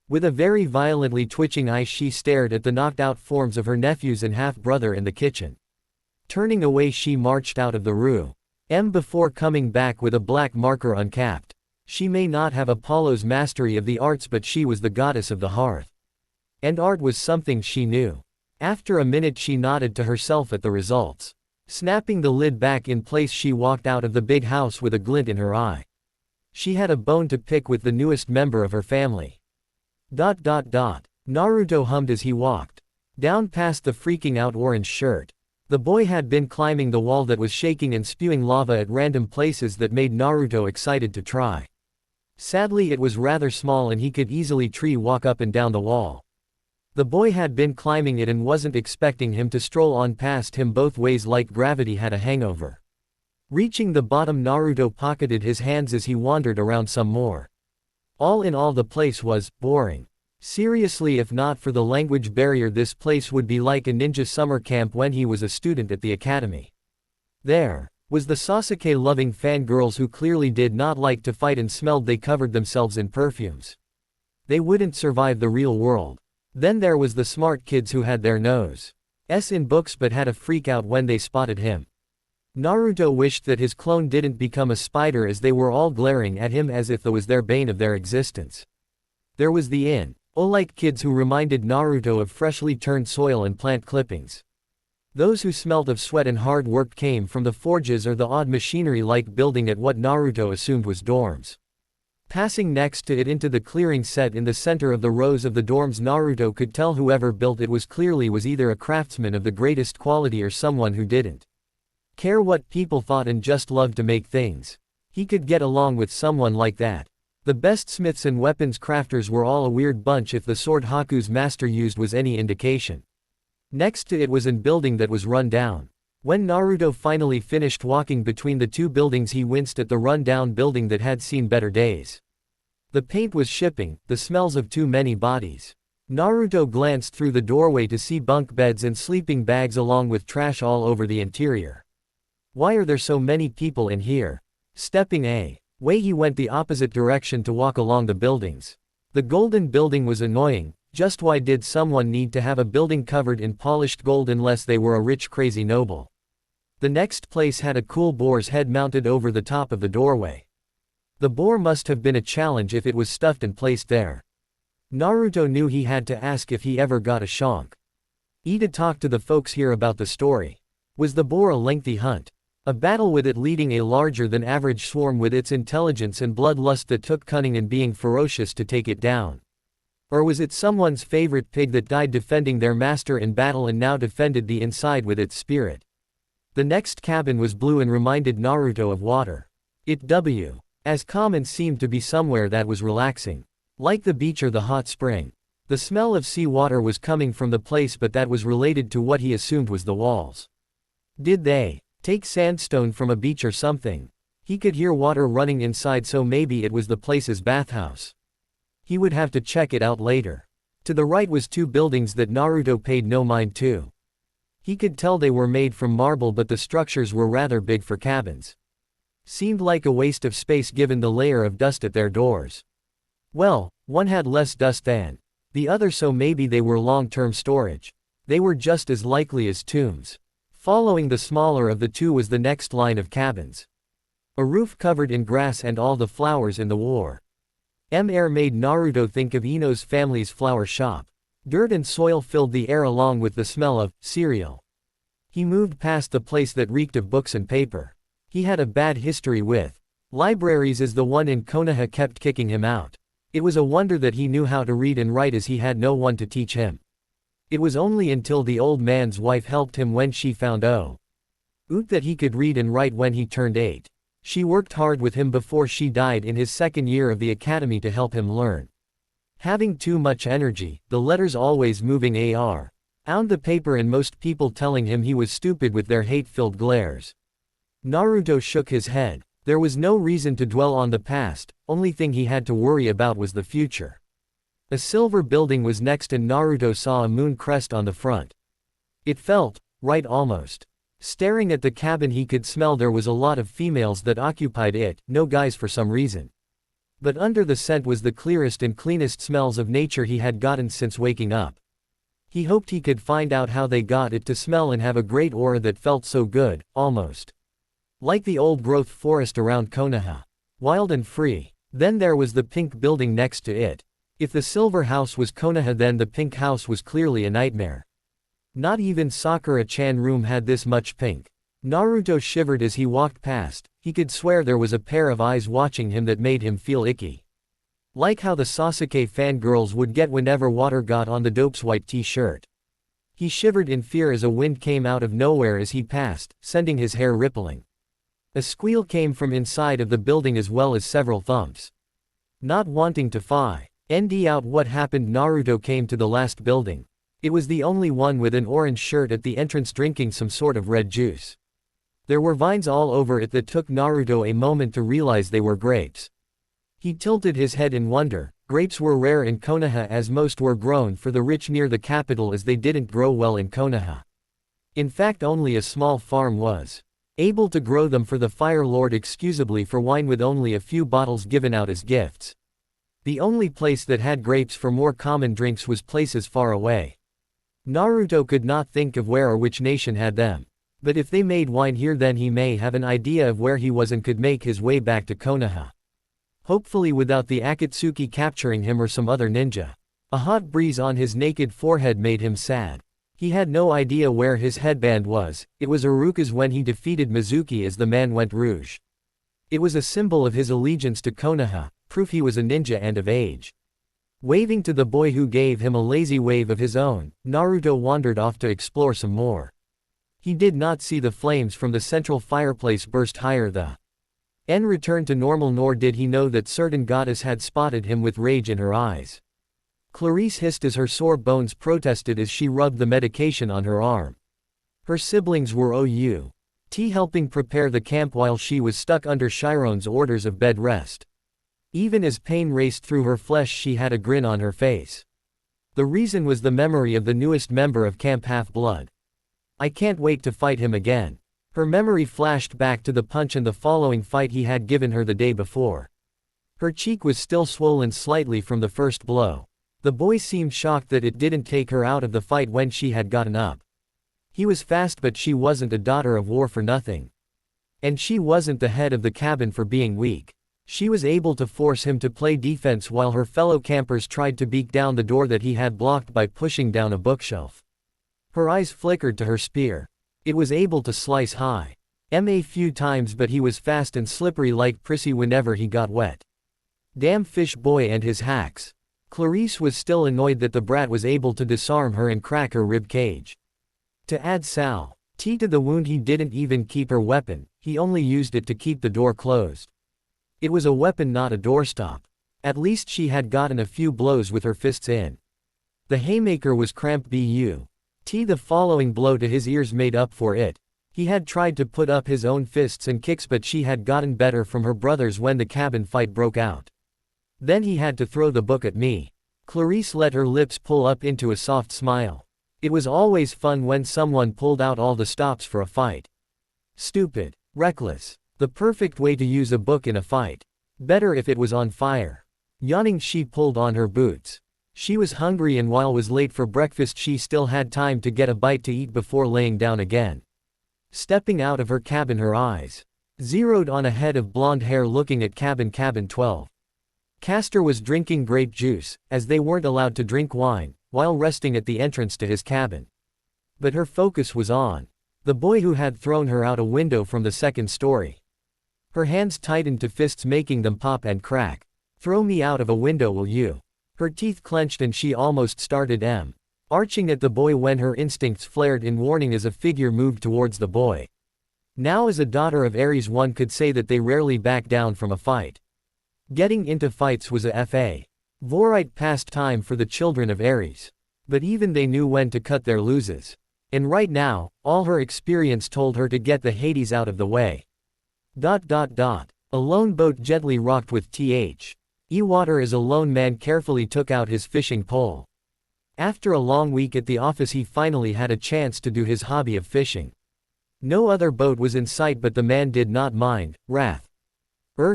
With a very violently twitching eye, she stared at the knocked out forms of her nephews and half-brother in the kitchen. Turning away, she marched out of the room before coming back with a black marker uncapped. She may not have Apollo's mastery of the arts, but she was the goddess of the hearth. And art was something she knew. After a minute, she nodded to herself at the results. Snapping the lid back in place, she walked out of the big house with a glint in her eye. She had a bone to pick with the newest member of her family. Naruto hummed as he walked down past the freaking out orange shirt. The boy had been climbing the wall that was shaking and spewing lava at random places that made Naruto excited to try. Sadly, it was rather small and he could easily walk up and down the wall. The boy had been climbing it and wasn't expecting him to stroll on past him both ways like gravity had a hangover. Reaching the bottom, Naruto pocketed his hands as he wandered around some more. All in all, the place was boring. Seriously, if not for the language barrier, this place would be like a ninja summer camp when he was a student at the academy. There was the Sasuke-loving fangirls who clearly did not like to fight and smelled they covered themselves in perfumes. They wouldn't survive the real world. Then there was the smart kids who had their noses in books but had a freak out when they spotted him. Naruto wished that his clone didn't become a spider, as they were all glaring at him as if that was their bane of their existence. There was the like kids who reminded Naruto of freshly turned soil and plant clippings. Those who smelled of sweat and hard work came from the forges or the odd machinery-like building at what Naruto assumed was dorms. Passing next to it into the clearing set in the center of the rows of the dorms, Naruto could tell whoever built it was either a craftsman of the greatest quality or someone who didn't care what people thought and just loved to make things. He could get along with someone like that. The best smiths and weapons crafters were all a weird bunch if the sword Haku's master used was any indication. Next to it was a building that was run down. When Naruto finally finished walking between the two buildings, he winced at the run-down building that had seen better days. The paint was shipping, the smells of too many bodies. Naruto glanced through the doorway to see bunk beds and sleeping bags along with trash all over the interior. Why are there so many people in here? Stepping away, he went the opposite direction to walk along the buildings. The golden building was annoying. Just why did someone need to have a building covered in polished gold unless they were a rich crazy noble? The next place had a cool boar's head mounted over the top of the doorway. The boar must have been a challenge if it was stuffed and placed there. Naruto knew he had to ask if he ever got a shonk. Ida talked to the folks here about the story. Was the boar a lengthy hunt? A battle with it leading a larger than average swarm with its intelligence and bloodlust that took cunning and being ferocious to take it down? Or was it someone's favorite pig that died defending their master in battle and now defended the inside with its spirit? The next cabin was blue and reminded Naruto of water. It was as calm and seemed to be somewhere that was relaxing. Like the beach or the hot spring. The smell of sea water was coming from the place, but that was related to what he assumed was the walls. Did they take sandstone from a beach or something? He could hear water running inside, so maybe it was the place's bathhouse. He would have to check it out later. To the right was two buildings that Naruto paid no mind to. He could tell they were made from marble, but the structures were rather big for cabins. Seemed like a waste of space given the layer of dust at their doors. Well, one had less dust than the other, so maybe they were long-term storage. They were just as likely as tombs. Following the smaller of the two was the next line of cabins. A roof covered in grass and all the flowers in the war. Air made Naruto think of Ino's family's flower shop. Dirt and soil filled the air along with the smell of cereal. He moved past the place that reeked of books and paper. He had a bad history with libraries, as the one in Konoha kept kicking him out. It was a wonder that he knew how to read and write, as he had no one to teach him. It was only until the old man's wife helped him when she found out that he could read and write when he turned 8. She worked hard with him before she died in his second year of the academy to help him learn. Having too much energy, the letters always moving around the paper, and most people telling him he was stupid with their hate-filled glares. Naruto shook his head. There was no reason to dwell on the past, only thing he had to worry about was the future. A silver building was next and Naruto saw a moon crest on the front. It felt right almost. Staring at the cabin, he could smell there was a lot of females that occupied it, no guys for some reason. But under the scent was the clearest and cleanest smells of nature he had gotten since waking up. He hoped he could find out how they got it to smell and have a great aura that felt so good, almost like the old-growth forest around Konoha. Wild and free. Then there was the pink building next to it. If the silver house was Konoha, then the pink house was clearly a nightmare. Not even Sakura-chan room had this much pink. Naruto shivered as he walked past. He could swear there was a pair of eyes watching him that made him feel icky. Like how the Sasuke fangirls would get whenever water got on the dope's white t-shirt. He shivered in fear as a wind came out of nowhere as he passed, sending his hair rippling. A squeal came from inside of the building as well as several thumps. Not wanting to find out what happened, Naruto came to the last building. It was the only one with an orange shirt at the entrance drinking some sort of red juice. There were vines all over it that took Naruto a moment to realize they were grapes. He tilted his head in wonder. Grapes were rare in Konoha, as most were grown for the rich near the capital, as they didn't grow well in Konoha. In fact, only a small farm was able to grow them for the Fire Lord excusably for wine, with only a few bottles given out as gifts. The only place that had grapes for more common drinks was places far away. Naruto could not think of where or which nation had them. But if they made wine here, then he may have an idea of where he was and could make his way back to Konoha. Hopefully without the Akatsuki capturing him or some other ninja. A hot breeze on his naked forehead made him sad. He had no idea where his headband was. It was Iruka's when he defeated Mizuki as the man went rouge. It was a symbol of his allegiance to Konoha, proof he was a ninja and of age. Waving to the boy who gave him a lazy wave of his own, Naruto wandered off to explore some more. He did not see the flames from the central fireplace burst higher the returned to normal, nor did he know that certain goddess had spotted him with rage in her eyes. Clarice hissed as her sore bones protested as she rubbed the medication on her arm. Her siblings were OUT helping prepare the camp while she was stuck under Chiron's orders of bed rest. Even as pain raced through her flesh, she had a grin on her face. The reason was the memory of the newest member of Camp Half-Blood. I can't wait to fight him again. Her memory flashed back to the punch and the following fight he had given her the day before. Her cheek was still swollen slightly from the first blow. The boy seemed shocked that it didn't take her out of the fight when she had gotten up. He was fast, but she wasn't a daughter of war for nothing. And she wasn't the head of the cabin for being weak. She was able to force him to play defense while her fellow campers tried to beat down the door that he had blocked by pushing down a bookshelf. Her eyes flickered to her spear. It was able to slice high. A few times, but he was fast and slippery like Percy whenever he got wet. Damn fish boy and his hacks. Clarice was still annoyed that the brat was able to disarm her and crack her rib cage. To add sal to the wound, he didn't even keep her weapon, he only used it to keep the door closed. It was a weapon, not a doorstop. At least she had gotten a few blows with her fists in. The haymaker was cramped the following blow to his ears made up for it. He had tried to put up his own fists and kicks, but she had gotten better from her brothers when the cabin fight broke out. Then he had to throw the book at me. Clarice let her lips pull up into a soft smile. It was always fun when someone pulled out all the stops for a fight. Stupid. Reckless. The perfect way to use a book in a fight. Better if it was on fire. Yawning, she pulled on her boots. She was hungry, and while was late for breakfast she still had time to get a bite to eat before laying down again. Stepping out of her cabin, her eyes zeroed on a head of blonde hair looking at cabin 12. Castor was drinking grape juice, as they weren't allowed to drink wine, while resting at the entrance to his cabin. But her focus was on the boy who had thrown her out a window from the second story. Her hands tightened to fists, making them pop and crack. "Throw me out of a window, will you?" Her teeth clenched and she almost started arching at the boy when her instincts flared in warning as a figure moved towards the boy. Now, as a daughter of Ares, one could say that they rarely back down from a fight. Getting into fights was a favorite pastime for the children of Ares. But even they knew when to cut their loses. And right now, all her experience told her to get the Hades out of the way. A lone boat gently rocked with water as a lone man carefully took out his fishing pole. After a long week at the office, he finally had a chance to do his hobby of fishing. No other boat was in sight, but the man did not mind.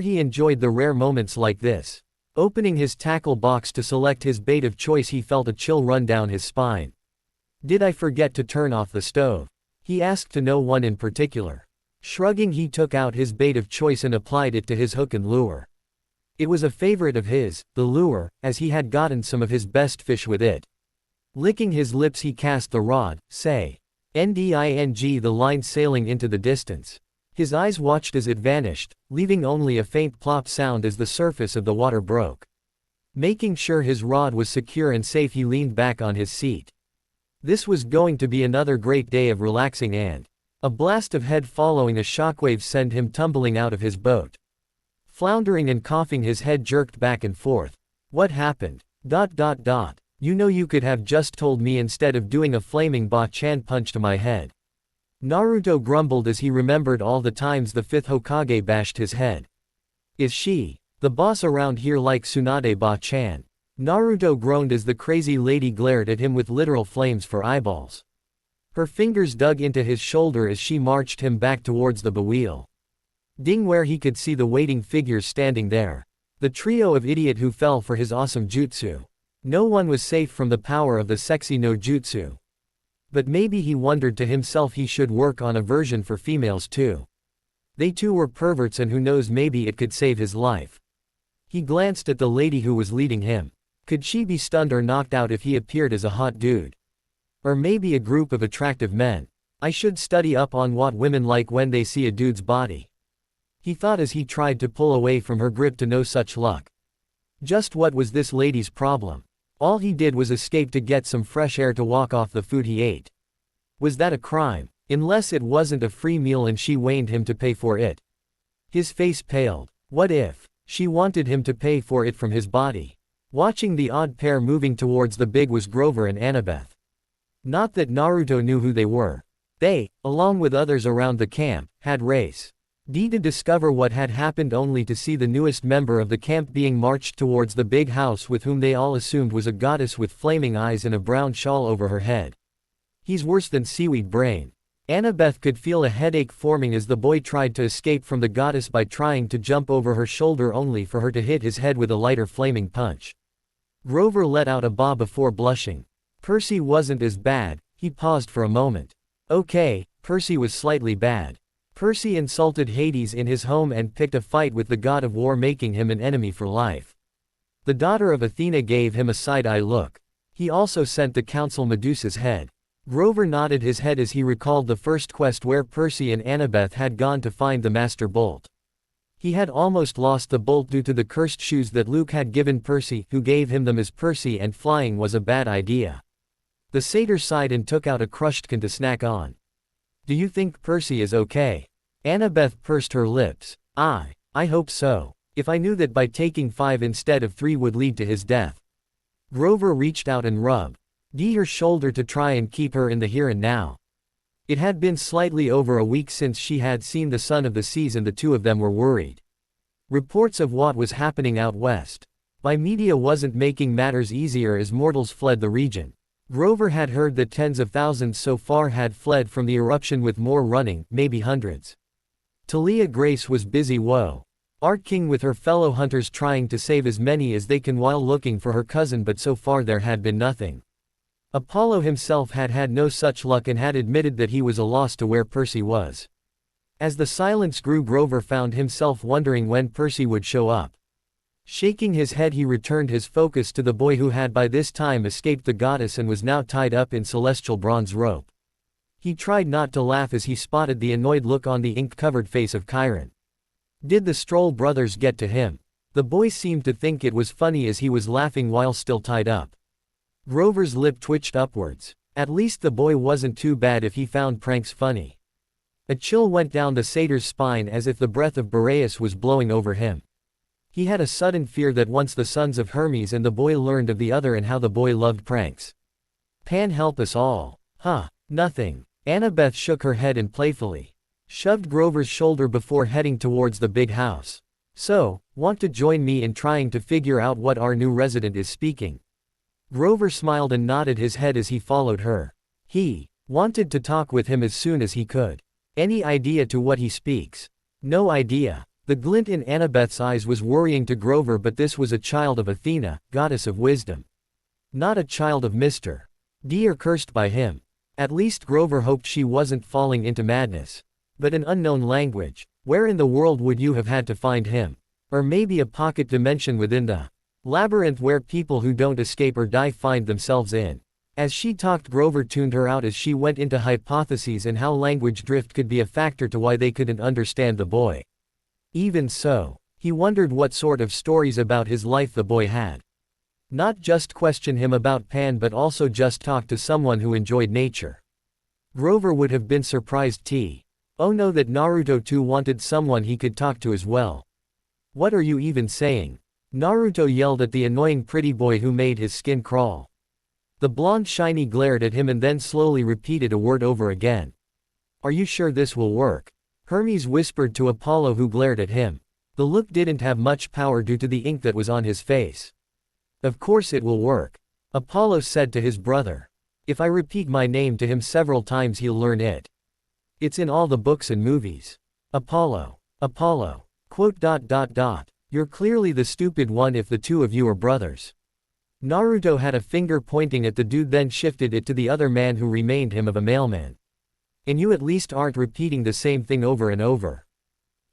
He enjoyed the rare moments like this. Opening his tackle box to select his bait of choice, he felt a chill run down his spine. "Did I forget to turn off the stove?" he asked to no one in particular. Shrugging, he took out his bait of choice and applied it to his hook and lure. It was a favorite of his, the lure, as he had gotten some of his best fish with it. Licking his lips, he cast the rod, the line sailing into the distance. His eyes watched as it vanished, leaving only a faint plop sound as the surface of the water broke. Making sure his rod was secure and safe, he leaned back on his seat. This was going to be another great day of relaxing, and a blast of head following a shockwave sent him tumbling out of his boat. Floundering and coughing, his head jerked back and forth. "What happened? You know, you could have just told me instead of doing a flaming Ba-chan punch to my head." Naruto grumbled as he remembered all the times the 5th Hokage bashed his head. "Is she the boss around here like Tsunade Ba-chan?" Naruto groaned as the crazy lady glared at him with literal flames for eyeballs. Her fingers dug into his shoulder as she marched him back towards the wheel. Where he could see the waiting figures standing there. The trio of idiot who fell for his awesome jutsu. No one was safe from the power of the sexy no jutsu. But maybe, he wondered to himself, he should work on a version for females too. They too were perverts, and who knows, maybe it could save his life. He glanced at the lady who was leading him. Could she be stunned or knocked out if he appeared as a hot dude? Or maybe a group of attractive men. I should study up on what women like when they see a dude's body. He thought as he tried to pull away from her grip, to no such luck. Just what was this lady's problem? All he did was escape to get some fresh air to walk off the food he ate. Was that a crime? Unless it wasn't a free meal and she wanted him to pay for it. His face paled. What if she wanted him to pay for it from his body? Watching the odd pair moving towards the big was Grover and Annabeth. Not that Naruto knew who they were. They, along with others around the camp, had race D to discover what had happened, only to see the newest member of the camp being marched towards the big house with whom they all assumed was a goddess with flaming eyes and a brown shawl over her head. He's worse than seaweed brain. Annabeth could feel a headache forming as the boy tried to escape from the goddess by trying to jump over her shoulder, only for her to hit his head with a lighter flaming punch. Grover let out a bah before blushing. Percy wasn't as bad. He paused for a moment. Okay, Percy was slightly bad. Percy insulted Hades in his home and picked a fight with the god of war, making him an enemy for life. The daughter of Athena gave him a side-eye look. He also sent the council Medusa's head. Grover nodded his head as he recalled the first quest where Percy and Annabeth had gone to find the Master Bolt. He had almost lost the bolt due to the cursed shoes that Luke had given Percy, who gave him them as Percy, and flying was a bad idea. The satyr sighed and took out a crushed can to snack on. Do you think Percy is okay? Annabeth pursed her lips. I hope so. If I knew that by taking 5 instead of 3 would lead to his death. Grover reached out and rubbed her shoulder to try and keep her in the here and now. It had been slightly over a week since she had seen the Son of the Seas, and the two of them were worried. Reports of what was happening out west by media wasn't making matters easier as mortals fled the region. Grover had heard that tens of thousands so far had fled from the eruption, with more running, maybe hundreds. Talia Grace was busy Art King with her fellow hunters, trying to save as many as they can while looking for her cousin, but so far there had been nothing. Apollo himself had had no such luck and had admitted that he was a loss to where Percy was. As the silence grew, Grover found himself wondering when Percy would show up. Shaking his head, he returned his focus to the boy who had by this time escaped the goddess and was now tied up in celestial bronze rope. He tried not to laugh as he spotted the annoyed look on the ink-covered face of Chiron. Did the Stroll brothers get to him? The boy seemed to think it was funny as he was laughing while still tied up. Grover's lip twitched upwards. At least the boy wasn't too bad if he found pranks funny. A chill went down the satyr's spine as if the breath of Boreas was blowing over him. He had a sudden fear that once the sons of Hermes and the boy learned of the other and how the boy loved pranks. Pan help us all. Huh, nothing. Annabeth shook her head and playfully shoved Grover's shoulder before heading towards the big house. So, want to join me in trying to figure out what our new resident is speaking? Grover smiled and nodded his head as he followed her. He wanted to talk with him as soon as he could. Any idea to what he speaks? No idea. The glint in Annabeth's eyes was worrying to Grover, but this was a child of Athena, goddess of wisdom. Not a child of Mr. D or cursed by him. At least Grover hoped she wasn't falling into madness. But an unknown language. Where in the world would you have had to find him? Or maybe a pocket dimension within the labyrinth where people who don't escape or die find themselves in. As she talked, Grover tuned her out as she went into hypotheses and how language drift could be a factor to why they couldn't understand the boy. Even so, he wondered what sort of stories about his life the boy had. Not just question him about Pan, but also just talk to someone who enjoyed nature. Grover would have been surprised oh no that Naruto too wanted someone he could talk to as well. What are you even saying? Naruto yelled at the annoying pretty boy who made his skin crawl. The blonde shiny glared at him and then slowly repeated a word over again. Are you sure this will work? Hermes whispered to Apollo, who glared at him. The look didn't have much power due to the ink that was on his face. Of course it will work, Apollo said to his brother. If I repeat my name to him several times he'll learn it. It's in all the books and movies. Apollo. Quote. You're clearly the stupid one if the two of you are brothers. Naruto had a finger pointing at the dude, then shifted it to the other man who remained him of a mailman. And you at least aren't repeating the same thing over and over.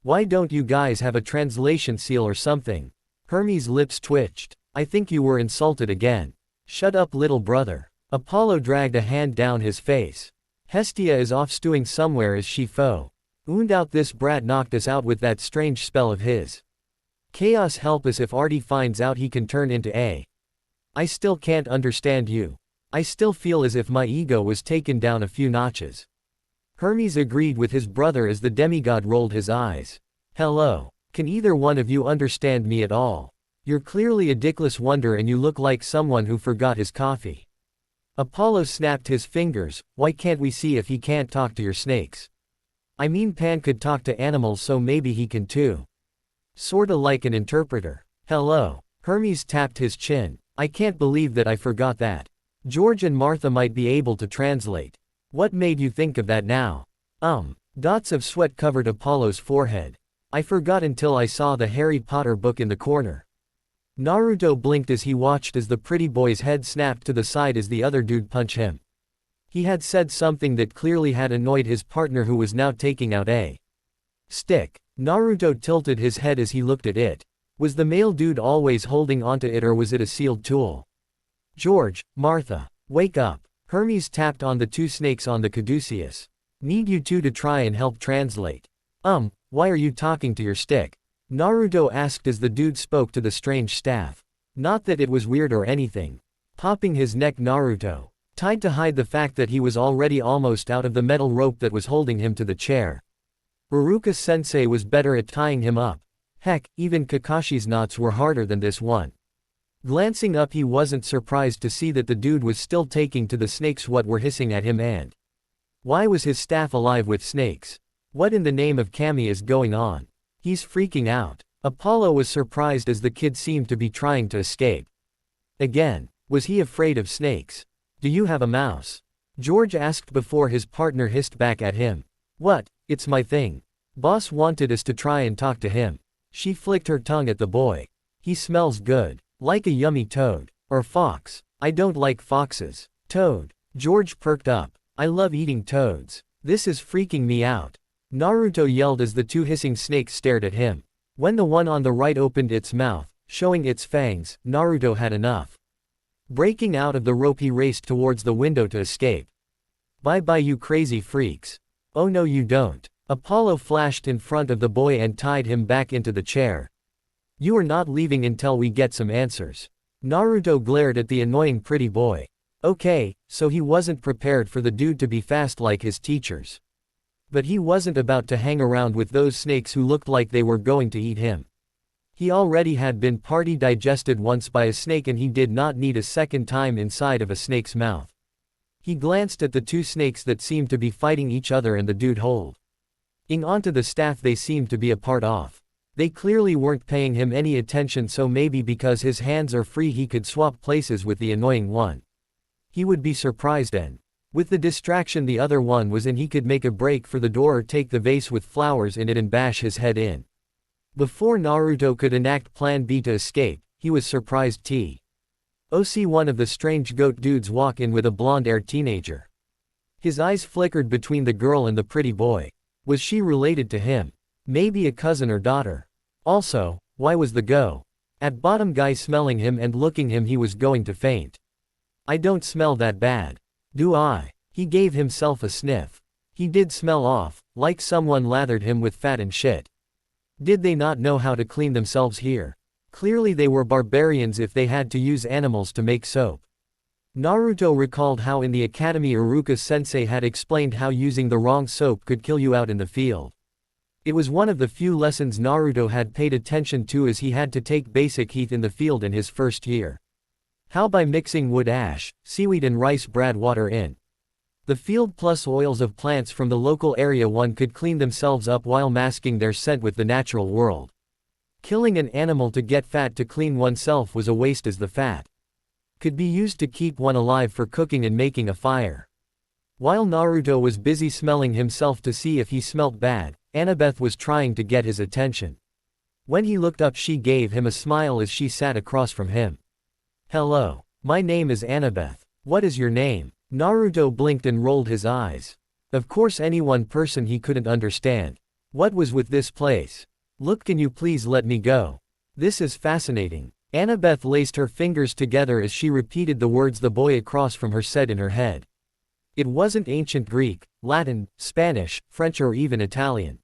Why don't you guys have a translation seal or something? Hermes' lips twitched. I think you were insulted again. Shut up, little brother. Apollo dragged a hand down his face. Hestia is off stewing somewhere, is she foe? Ooned out this brat knocked us out with that strange spell of his. Chaos help us if Artie finds out he can turn into a. I still can't understand you. I still feel as if my ego was taken down a few notches. Hermes agreed with his brother as the demigod rolled his eyes. Hello. Can either one of you understand me at all? You're clearly a dickless wonder and you look like someone who forgot his coffee. Apollo snapped his fingers. Why can't we see if he can't talk to your snakes? I mean, Pan could talk to animals, so maybe he can too. Sorta like an interpreter. Hello. Hermes tapped his chin. I can't believe that I forgot that. George and Martha might be able to translate. What made you think of that now? Dots of sweat covered Apollo's forehead. I forgot until I saw the Harry Potter book in the corner. Naruto blinked as he watched as the pretty boy's head snapped to the side as the other dude punched him. He had said something that clearly had annoyed his partner, who was now taking out a stick. Naruto tilted his head as he looked at it. Was the male dude always holding onto it, or was it a sealed tool? George, Martha, wake up. Hermes tapped on the two snakes on the caduceus. Need you two to try and help translate. Why are you talking to your stick? Naruto asked as the dude spoke to the strange staff. Not that it was weird or anything. Popping his neck, Naruto tied to hide the fact that he was already almost out of the metal rope that was holding him to the chair. Iruka-sensei was better at tying him up. Heck, even Kakashi's knots were harder than this one. Glancing up, he wasn't surprised to see that the dude was still taking to the snakes what were hissing at him, and why was his staff alive with snakes? What in the name of Kami is going on? He's freaking out. Apollo was surprised as the kid seemed to be trying to escape. Again, was he afraid of snakes? Do you have a mouse? George asked before his partner hissed back at him. What? It's my thing. Boss wanted us to try and talk to him. She flicked her tongue at the boy. He smells good. Like a yummy toad. Or fox. I don't like foxes. Toad. George perked up. I love eating toads. This is freaking me out. Naruto yelled as the two hissing snakes stared at him. When the one on the right opened its mouth, showing its fangs, Naruto had enough. Breaking out of the rope, he raced towards the window to escape. Bye-bye, you crazy freaks. Oh no, you don't. Apollo flashed in front of the boy and tied him back into the chair. You are not leaving until we get some answers. Naruto glared at the annoying pretty boy. Okay, so he wasn't prepared for the dude to be fast like his teachers. But he wasn't about to hang around with those snakes who looked like they were going to eat him. He already had been party digested once by a snake, and he did not need a second time inside of a snake's mouth. He glanced at the two snakes that seemed to be fighting each other and the dude holding onto the staff they seemed to be a part of. They clearly weren't paying him any attention, so maybe because his hands are free he could swap places with the annoying one. He would be surprised, and with the distraction the other one was in, he could make a break for the door or take the vase with flowers in it and bash his head in. Before Naruto could enact plan B to escape, he was surprised to see one of the strange goat dudes walk in with a blonde-haired teenager. His eyes flickered between the girl and the pretty boy. Was she related to him? Maybe a cousin or daughter. Also, why was the at bottom guy smelling him and looking him? He was going to faint. I don't smell that bad. Do I? He gave himself a sniff. He did smell off, like someone lathered him with fat and shit. Did they not know how to clean themselves here? Clearly they were barbarians if they had to use animals to make soap. Naruto recalled how in the academy Iruka-sensei had explained how using the wrong soap could kill you out in the field. It was one of the few lessons Naruto had paid attention to, as he had to take basic heat in the field in his first year. How by mixing wood ash, seaweed and rice bran water in the field plus oils of plants from the local area, one could clean themselves up while masking their scent with the natural world. Killing an animal to get fat to clean oneself was a waste, as the fat could be used to keep one alive for cooking and making a fire. While Naruto was busy smelling himself to see if he smelt bad, Annabeth was trying to get his attention. When he looked up, she gave him a smile as she sat across from him. Hello. My name is Annabeth. What is your name? Naruto blinked and rolled his eyes. Of course, any one person he couldn't understand. What was with this place? Look, can you please let me go? This is fascinating. Annabeth laced her fingers together as she repeated the words the boy across from her said in her head. It wasn't ancient Greek, Latin, Spanish, French or even Italian.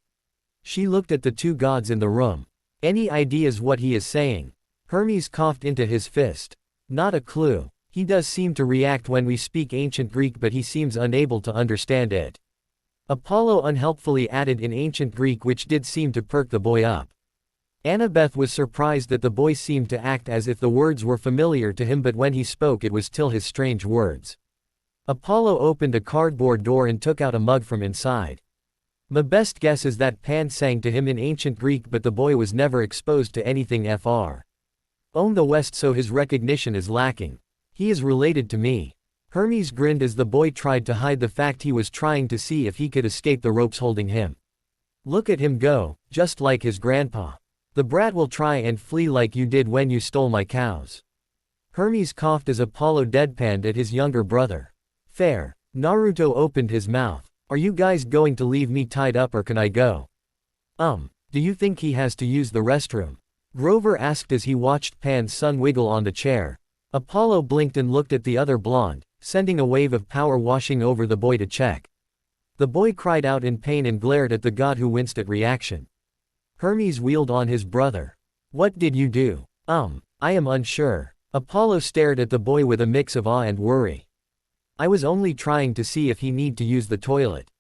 She looked at the two gods in the room. Any ideas what he is saying? Hermes coughed into his fist. Not a clue. He does seem to react when we speak ancient Greek, but he seems unable to understand it. Apollo unhelpfully added in ancient Greek, which did seem to perk the boy up. Annabeth was surprised that the boy seemed to act as if the words were familiar to him, but when he spoke it was still his strange words. Apollo opened a cardboard door and took out a mug from inside. My best guess is that Pan sang to him in ancient Greek, but the boy was never exposed to anything fr. On the West, so his recognition is lacking. He is related to me. Hermes grinned as the boy tried to hide the fact he was trying to see if he could escape the ropes holding him. Look at him go, just like his grandpa. The brat will try and flee like you did when you stole my cows. Hermes coughed as Apollo deadpanned at his younger brother. Fair. Naruto opened his mouth. Are you guys going to leave me tied up or can I go? Do you think he has to use the restroom? Grover asked as he watched Pan's son wiggle on the chair. Apollo blinked and looked at the other blonde, sending a wave of power washing over the boy to check. The boy cried out in pain and glared at the god who winced at reaction. Hermes wheeled on his brother. What did you do? I am unsure. Apollo stared at the boy with a mix of awe and worry. I was only trying to see if he need to use the toilet.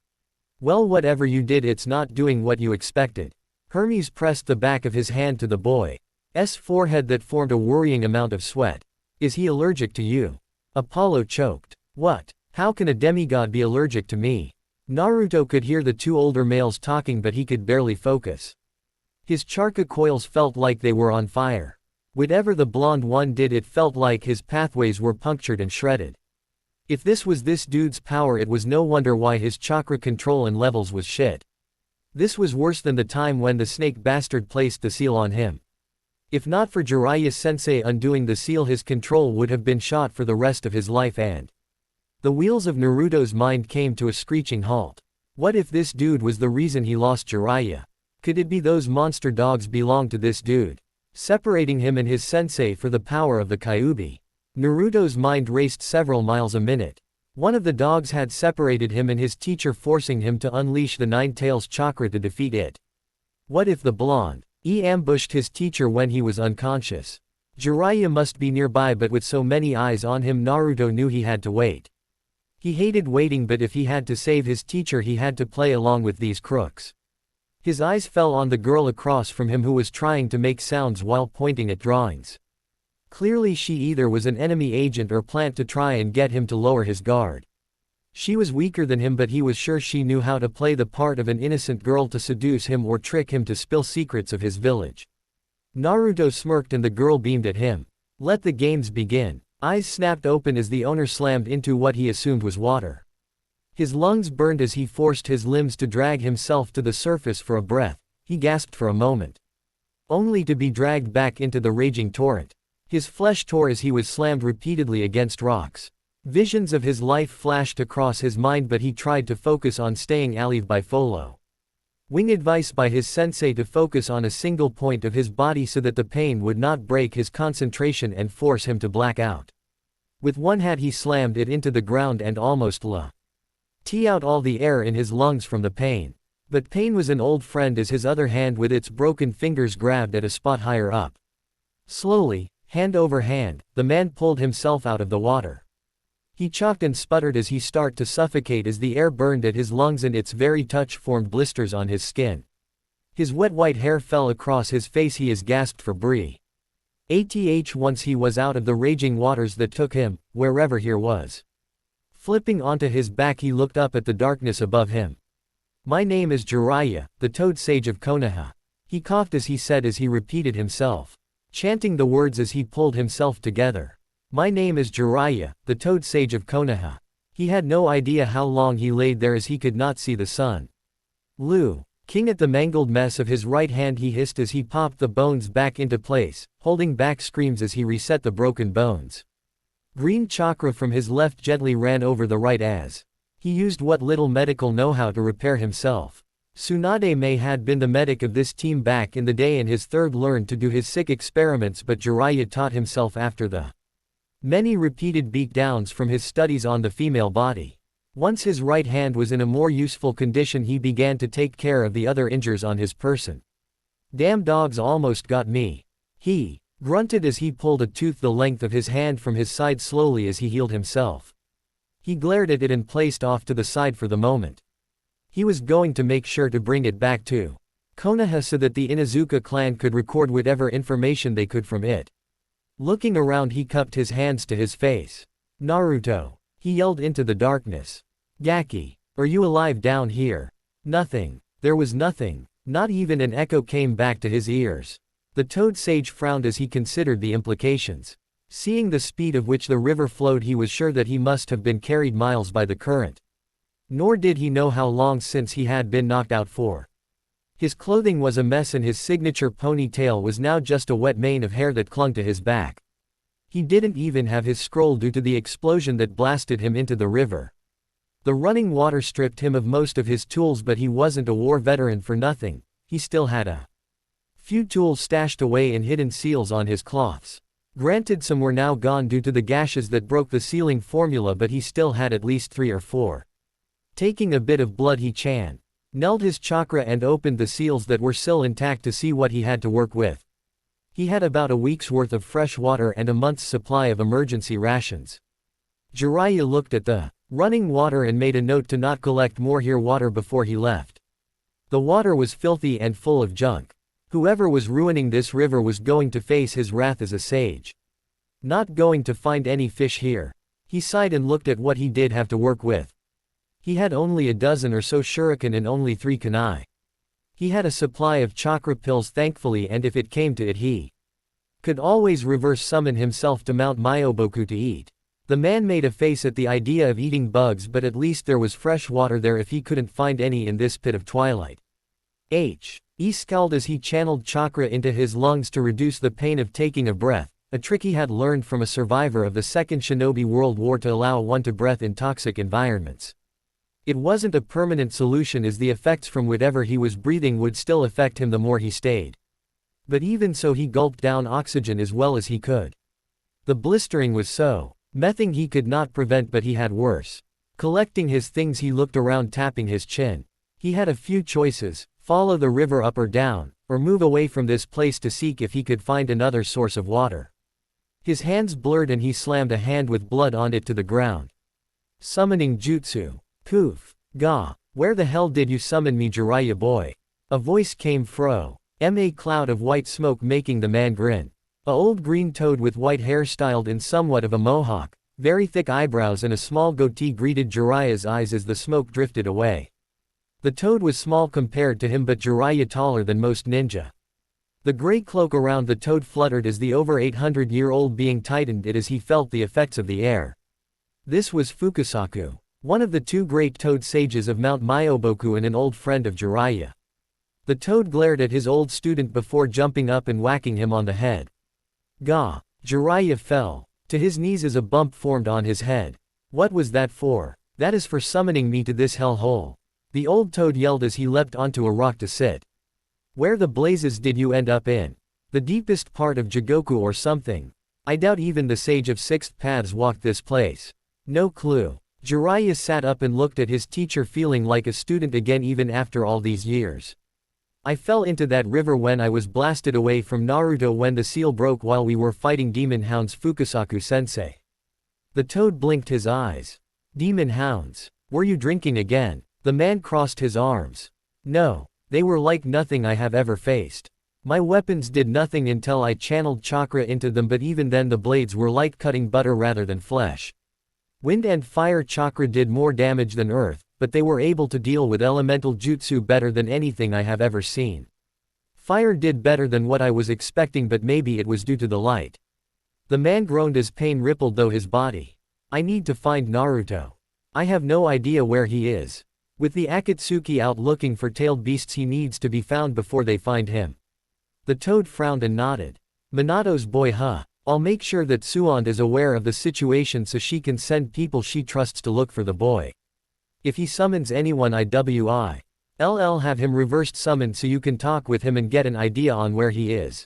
Well, whatever you did, it's not doing what you expected. Hermes pressed the back of his hand to the boy's forehead that formed a worrying amount of sweat. Is he allergic to you? Apollo choked. What? How can a demigod be allergic to me? Naruto could hear the two older males talking, but he could barely focus. His chakra coils felt like they were on fire. Whatever the blonde one did, it felt like his pathways were punctured and shredded. If this was this dude's power, it was no wonder why his chakra control and levels was shit. This was worse than the time when the snake bastard placed the seal on him. If not for Jiraiya-sensei undoing the seal, his control would have been shot for the rest of his life, and the wheels of Naruto's mind came to a screeching halt. What if this dude was the reason he lost Jiraiya? Could it be those monster dogs belonged to this dude, separating him and his sensei for the power of the Kyuubi? Naruto's mind raced several miles a minute. One of the dogs had separated him and his teacher, forcing him to unleash the Nine Tails chakra to defeat it. What if the blonde ambushed his teacher when he was unconscious? Jiraiya must be nearby, but with so many eyes on him, Naruto knew he had to wait. He hated waiting, but if he had to save his teacher, he had to play along with these crooks. His eyes fell on the girl across from him who was trying to make sounds while pointing at drawings. Clearly she either was an enemy agent or planned to try and get him to lower his guard. She was weaker than him, but he was sure she knew how to play the part of an innocent girl to seduce him or trick him to spill secrets of his village. Naruto smirked and the girl beamed at him. Let the games begin. Eyes snapped open as the owner slammed into what he assumed was water. His lungs burned as he forced his limbs to drag himself to the surface for a breath. He gasped for a moment, only to be dragged back into the raging torrent. His flesh tore as he was slammed repeatedly against rocks. Visions of his life flashed across his mind, but he tried to focus on staying alive by follow wing advice by his sensei to focus on a single point of his body so that the pain would not break his concentration and force him to black out. With one hand he slammed it into the ground and almost let out all the air in his lungs from the pain. But pain was an old friend as his other hand with its broken fingers grabbed at a spot higher up. Slowly, hand over hand, the man pulled himself out of the water. He choked and sputtered as he started to suffocate as the air burned at his lungs and its very touch formed blisters on his skin. His wet white hair fell across his face. He gasped for breath. Once he was out of the raging waters that took him, wherever he was. Flipping onto his back, he looked up at the darkness above him. My name is Jiraiya, the Toad Sage of Konoha. He coughed as he said as he repeated himself, chanting the words as he pulled himself together. My name is Jiraiya, the Toad Sage of Konoha. He had no idea how long he laid there as he could not see the sun. Lu, king at the mangled mess of his right hand, he hissed as he popped the bones back into place, holding back screams as he reset the broken bones. Green chakra from his left gently ran over the right as he used what little medical know-how to repair himself. Tsunade May had been the medic of this team back in the day and his third learned to do his sick experiments, but Jiraiya taught himself after the many repeated beatdowns from his studies on the female body. Once his right hand was in a more useful condition, he began to take care of the other injuries on his person. Damn dogs almost got me. He grunted as he pulled a tooth the length of his hand from his side slowly as he healed himself. He glared at it and placed off to the side for the moment. He was going to make sure to bring it back to Konoha so that the Inuzuka clan could record whatever information they could from it. Looking around, he cupped his hands to his face. Naruto. He yelled into the darkness. Gaki, are you alive down here? Nothing. There was nothing. Not even an echo came back to his ears. The toad sage frowned as he considered the implications. Seeing the speed of which the river flowed, he was sure that he must have been carried miles by the current. Nor did he know how long since he had been knocked out for. His clothing was a mess and his signature ponytail was now just a wet mane of hair that clung to his back. He didn't even have his scroll due to the explosion that blasted him into the river. The running water stripped him of most of his tools, but he wasn't a war veteran for nothing. He still had a few tools stashed away in hidden seals on his cloths. Granted, some were now gone due to the gashes that broke the sealing formula, but he still had at least 3 or 4. Taking a bit of blood, he channeled his chakra and opened the seals that were still intact to see what he had to work with. He had about a week's worth of fresh water and a month's supply of emergency rations. Jiraiya looked at the running water and made a note to not collect more here water before he left. The water was filthy and full of junk. Whoever was ruining this river was going to face his wrath as a sage. Not going to find any fish here. He sighed and looked at what he did have to work with. He had only a dozen or so shuriken and only 3 kunai. He had a supply of chakra pills thankfully, and if it came to it, he could always reverse summon himself to Mount Myoboku to eat. The man made a face at the idea of eating bugs, but at least there was fresh water there if he couldn't find any in this pit of twilight. He scowled as he channeled chakra into his lungs to reduce the pain of taking a breath, a trick he had learned from a survivor of the Second Shinobi World War to allow one to breathe in toxic environments. It wasn't a permanent solution, as the effects from whatever he was breathing would still affect him the more he stayed. But even so, he gulped down oxygen as well as he could. The blistering was so mething he could not prevent, but he had worse. Collecting his things, he looked around, tapping his chin. He had a few choices: follow the river up or down, or move away from this place to seek if he could find another source of water. His hands blurred and he slammed a hand with blood on it to the ground. Summoning jutsu. Poof. Gah. Where the hell did you summon me, Jiraiya boy? A voice came from a cloud of white smoke, making the man grin. A old green toad with white hair styled in somewhat of a mohawk, very thick eyebrows and a small goatee greeted Jiraiya's eyes as the smoke drifted away. The toad was small compared to him, but Jiraiya taller than most ninja. The gray cloak around the toad fluttered as the over 800-year-old being tightened it as he felt the effects of the air. This was Fukusaku, one of the 2 great toad sages of Mount Myoboku and an old friend of Jiraiya. The toad glared at his old student before jumping up and whacking him on the head. Gah! Jiraiya fell to his knees as a bump formed on his head. What was that for? That is for summoning me to this hell hole. The old toad yelled as he leapt onto a rock to sit. Where the blazes did you end up in? The deepest part of Jigoku or something? I doubt even the sage of Sixth Paths walked this place. No clue. Jiraiya sat up and looked at his teacher, feeling like a student again even after all these years. I fell into that river when I was blasted away from Naruto when the seal broke while we were fighting demon hounds, Fukusaku-sensei. The toad blinked his eyes. Demon hounds? Were you drinking again? The man crossed his arms. No. They were like nothing I have ever faced. My weapons did nothing until I channeled chakra into them, but even then the blades were like cutting butter rather than flesh. Wind and fire chakra did more damage than earth, but they were able to deal with elemental jutsu better than anything I have ever seen. Fire did better than what I was expecting, but maybe it was due to the light. The man groaned as pain rippled through his body. I need to find Naruto. I have no idea where he is. With the Akatsuki out looking for tailed beasts, he needs to be found before they find him. The toad frowned and nodded. Minato's boy, huh? I'll make sure that Suand is aware of the situation so she can send people she trusts to look for the boy. If he summons anyone, I'll have him reversed summoned so you can talk with him and get an idea on where he is.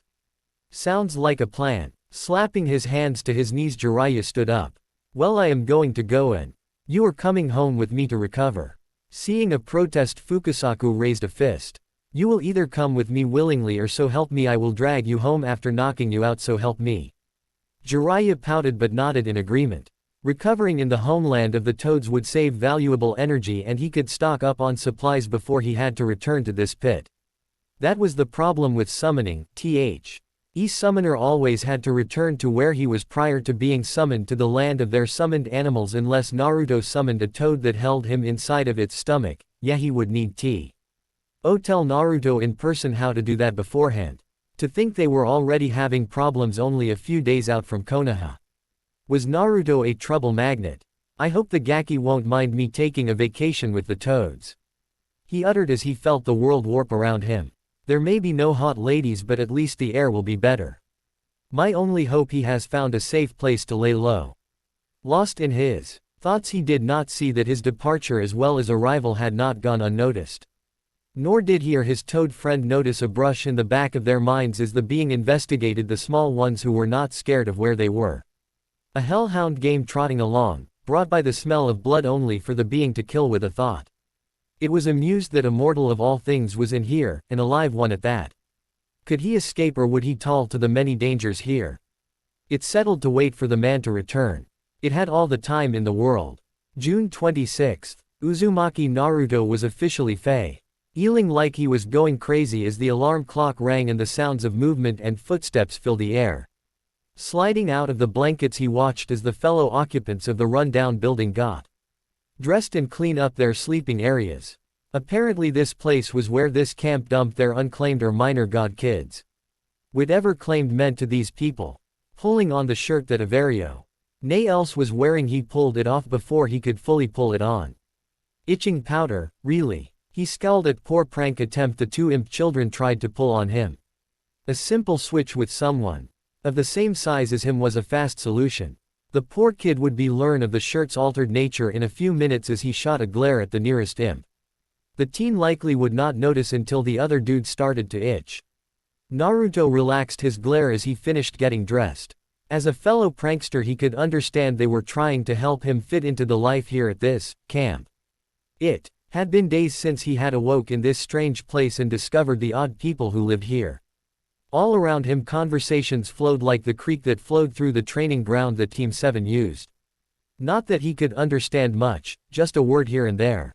Sounds like a plan. Slapping his hands to his knees, Jiraiya stood up. Well, I am going to go, and you are coming home with me to recover. Seeing a protest, Fukusaku raised a fist. You will either come with me willingly or so help me I will drag you home after knocking you out, so help me. Jiraiya pouted but nodded in agreement. Recovering in the homeland of the toads would save valuable energy and he could stock up on supplies before he had to return to this pit. That was the problem with summoning, Each summoner always had to return to where he was prior to being summoned to the land of their summoned animals unless Naruto summoned a toad that held him inside of its stomach. Yeah, he would need to tell Naruto in person how to do that beforehand. To think they were already having problems only a few days out from Konoha. Was Naruto a trouble magnet? I hope the Gaki won't mind me taking a vacation with the toads. He uttered as he felt the world warp around him. There may be no hot ladies, but at least the air will be better. My only hope he has found a safe place to lay low. Lost in his thoughts, he did not see that his departure as well as arrival had not gone unnoticed. Nor did he or his toad friend notice a brush in the back of their minds as the being investigated the small ones who were not scared of where they were. A hellhound game trotting along, brought by the smell of blood only for the being to kill with a thought. It was amused that immortal of all things was in here, an alive one at that. Could he escape, or would he toll to the many dangers here? It settled to wait for the man to return. It had all the time in the world. June 26th. Uzumaki Naruto was officially feeling like he was going crazy as the alarm clock rang and the sounds of movement and footsteps filled the air. Sliding out of the blankets, he watched as the fellow occupants of the run-down building got dressed and clean up their sleeping areas. Apparently this place was where this camp dumped their unclaimed or minor god kids. Whatever claimed meant to these people. Pulling on the shirt that Averio Nay else was wearing, he pulled it off before he could fully pull it on. Itching powder, really? He scowled at poor prank attempt the two imp children tried to pull on him. A simple switch with someone of the same size as him was a fast solution. The poor kid would be learn of the shirt's altered nature in a few minutes as he shot a glare at the nearest imp. The teen likely would not notice until the other dude started to itch. Naruto relaxed his glare as he finished getting dressed. As a fellow prankster, he could understand they were trying to help him fit into the life here at this camp. It had been days since he had awoke in this strange place and discovered the odd people who lived here. All around him conversations flowed like the creek that flowed through the training ground that Team 7 used. Not that he could understand much, just a word here and there.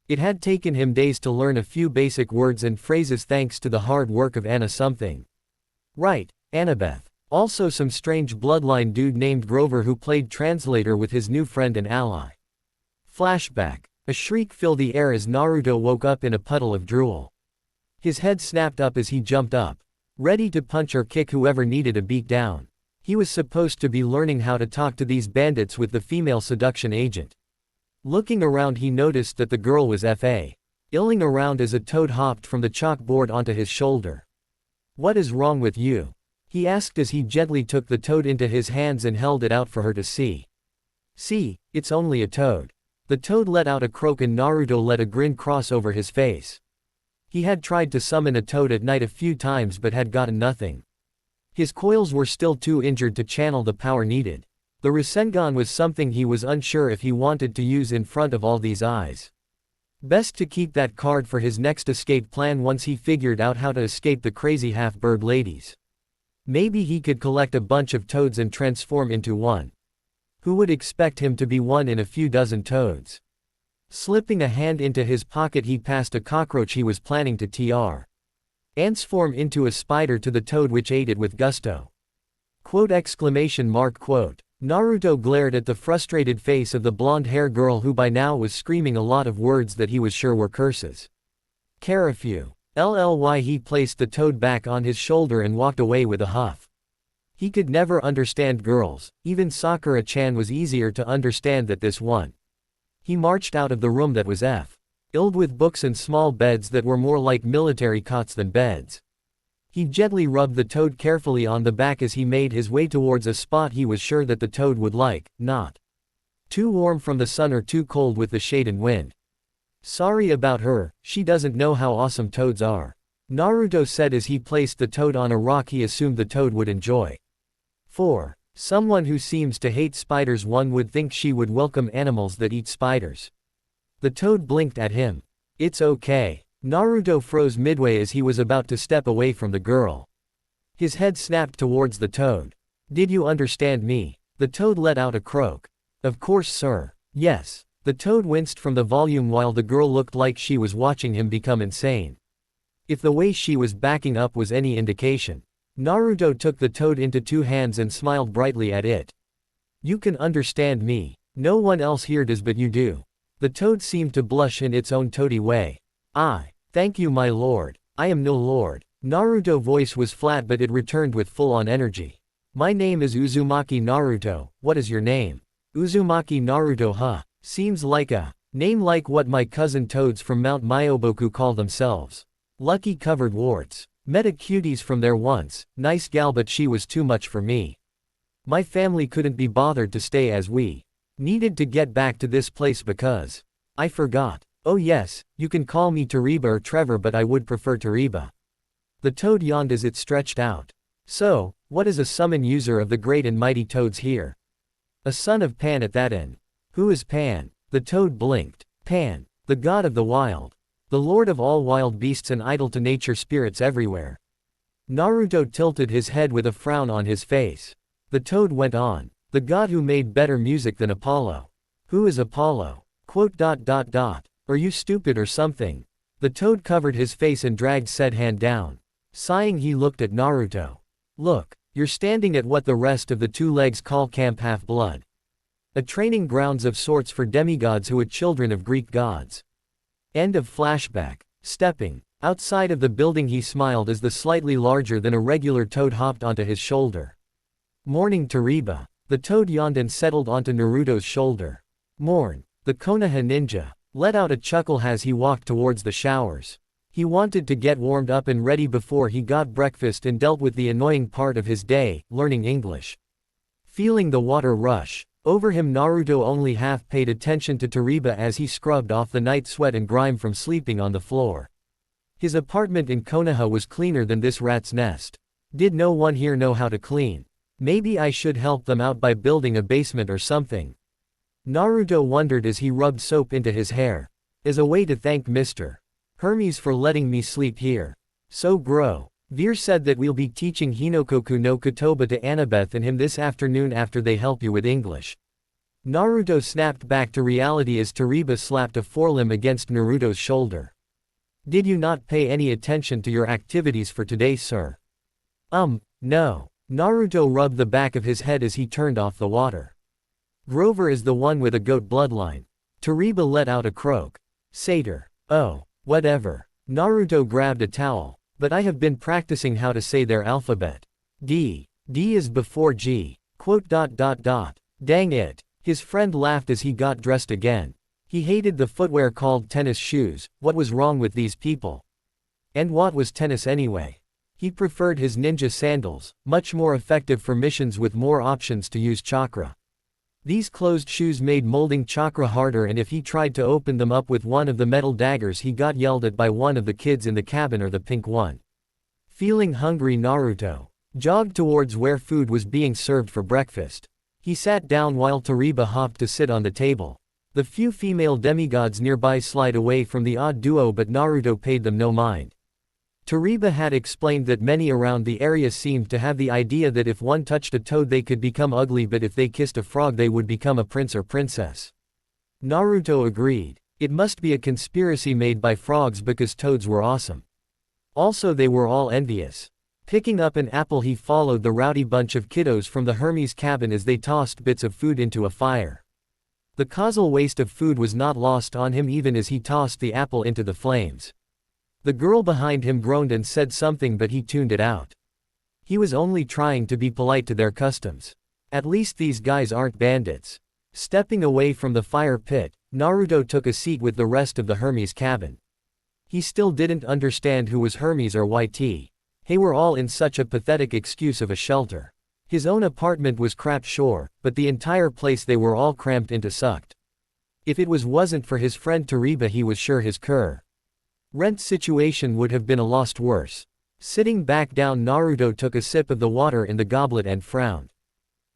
It had taken him days to learn a few basic words and phrases thanks to the hard work of Anna something. Right, Annabeth. Also some strange bloodline dude named Grover who played translator with his new friend and ally. Flashback. A shriek filled the air as Naruto woke up in a puddle of drool. His head snapped up as he jumped up, ready to punch or kick whoever needed a beat down. He was supposed to be learning how to talk to these bandits with the female seduction agent. Looking around, he noticed that the girl was illing around as a toad hopped from the chalkboard onto his shoulder. "What is wrong with you?" he asked as he gently took the toad into his hands and held it out for her to see. "See, it's only a toad." The toad let out a croak and Naruto let a grin cross over his face. He had tried to summon a toad at night a few times but had gotten nothing. His coils were still too injured to channel the power needed. The Rasengan was something he was unsure if he wanted to use in front of all these eyes. Best to keep that card for his next escape plan once he figured out how to escape the crazy half-bird ladies. Maybe he could collect a bunch of toads and transform into one. Who would expect him to be one in a few dozen toads? Slipping a hand into his pocket, he passed a cockroach he was planning to transform into a spider to the toad, which ate it with gusto. Quote! Naruto glared at the frustrated face of the blonde-haired girl who by now was screaming a lot of words that he was sure were curses. Carafew. He placed the toad back on his shoulder and walked away with a huff. He could never understand girls, even Sakura-chan was easier to understand than this one. He marched out of the room that was filled with books and small beds that were more like military cots than beds. He gently rubbed the toad carefully on the back as he made his way towards a spot he was sure that the toad would like, not too warm from the sun or too cold with the shade and wind. "Sorry about her, she doesn't know how awesome toads are," Naruto said as he placed the toad on a rock he assumed the toad would enjoy. For someone who seems to hate spiders, one would think she would welcome animals that eat spiders. The toad blinked at him. "It's okay." Naruto froze midway as he was about to step away from the girl. His head snapped towards the toad. "Did you understand me?" The toad let out a croak. "Of course, sir." "Yes." The toad winced from the volume while the girl looked like she was watching him become insane. If the way she was backing up was any indication, Naruto took the toad into two hands and smiled brightly at it. You can understand me. No one else here does but you do. The toad seemed to blush in its own toady way. Thank you my lord. I am no lord. Naruto's voice was flat but it returned with full-on energy. My name is Uzumaki Naruto, what is your name? Uzumaki Naruto huh? Seems like a name like what my cousin toads from Mount Myoboku call themselves. Lucky covered warts. Met a cuties from there once, nice gal but she was too much for me. My family couldn't be bothered to stay as we needed to get back to this place because I forgot. Oh yes, you can call me Tariba or Trevor but I would prefer Tariba. The toad yawned as it stretched out. So, what is a summon user of the great and mighty toads here? A son of Pan at that end. Who is Pan? The toad blinked. Pan, the god of the wild. The lord of all wild beasts and idol to nature spirits everywhere. Naruto tilted his head with a frown on his face. The toad went on. The god who made better music than Apollo. Who is Apollo? Are you stupid or something? The toad covered his face and dragged said hand down. Sighing he looked at Naruto. Look, you're standing at what the rest of the two legs call Camp Half-Blood. A training grounds of sorts for demigods who are children of Greek gods. End of flashback. Stepping outside of the building he smiled as the slightly larger than a regular toad hopped onto his shoulder. Morning Tariba. The toad yawned and settled onto Naruto's shoulder. Morn. The Konoha ninja let out a chuckle as he walked towards the showers. He wanted to get warmed up and ready before he got breakfast and dealt with the annoying part of his day, learning English. Feeling the water rush over him, Naruto only half paid attention to Tariba as he scrubbed off the night sweat and grime from sleeping on the floor. His apartment in Konoha was cleaner than this rat's nest. Did no one here know how to clean? Maybe I should help them out by building a basement or something. Naruto wondered as he rubbed soap into his hair. As a way to thank Mr. Hermes for letting me sleep here. So Veer said that we'll be teaching Hinokoku no Kotoba to Annabeth and him this afternoon after they help you with English. Naruto snapped back to reality as Tariba slapped a forelimb against Naruto's shoulder. Did you not pay any attention to your activities for today, sir? No. Naruto rubbed the back of his head as he turned off the water. Grover is the one with a goat bloodline. Tariba let out a croak. Satyr. Oh, whatever. Naruto grabbed a towel. But I have been practicing how to say their alphabet. D is before G. Dang it. His friend laughed as he got dressed again. He hated the footwear called tennis shoes. What was wrong with these people? And what was tennis anyway? He preferred his ninja sandals, much more effective for missions with more options to use chakra. These closed shoes made molding chakra harder, and if he tried to open them up with one of the metal daggers he got yelled at by one of the kids in the cabin or the pink one. Feeling hungry, Naruto jogged towards where food was being served for breakfast. He sat down while Tariba hopped to sit on the table. The few female demigods nearby slid away from the odd duo, but Naruto paid them no mind. Tariba had explained that many around the area seemed to have the idea that if one touched a toad they could become ugly, but if they kissed a frog they would become a prince or princess. Naruto agreed. It must be a conspiracy made by frogs because toads were awesome. Also they were all envious. Picking up an apple he followed the rowdy bunch of kiddos from the Hermes cabin as they tossed bits of food into a fire. The causal waste of food was not lost on him even as he tossed the apple into the flames. The girl behind him groaned and said something, but he tuned it out. He was only trying to be polite to their customs. At least these guys aren't bandits. Stepping away from the fire pit, Naruto took a seat with the rest of the Hermes cabin. He still didn't understand who was Hermes or YT. They were all in such a pathetic excuse of a shelter. His own apartment was crap, sure, but the entire place they were all cramped into sucked. If it wasn't for his friend Tariba, he was sure his rent situation would have been a lot worse. Sitting back down, Naruto took a sip of the water in the goblet and frowned.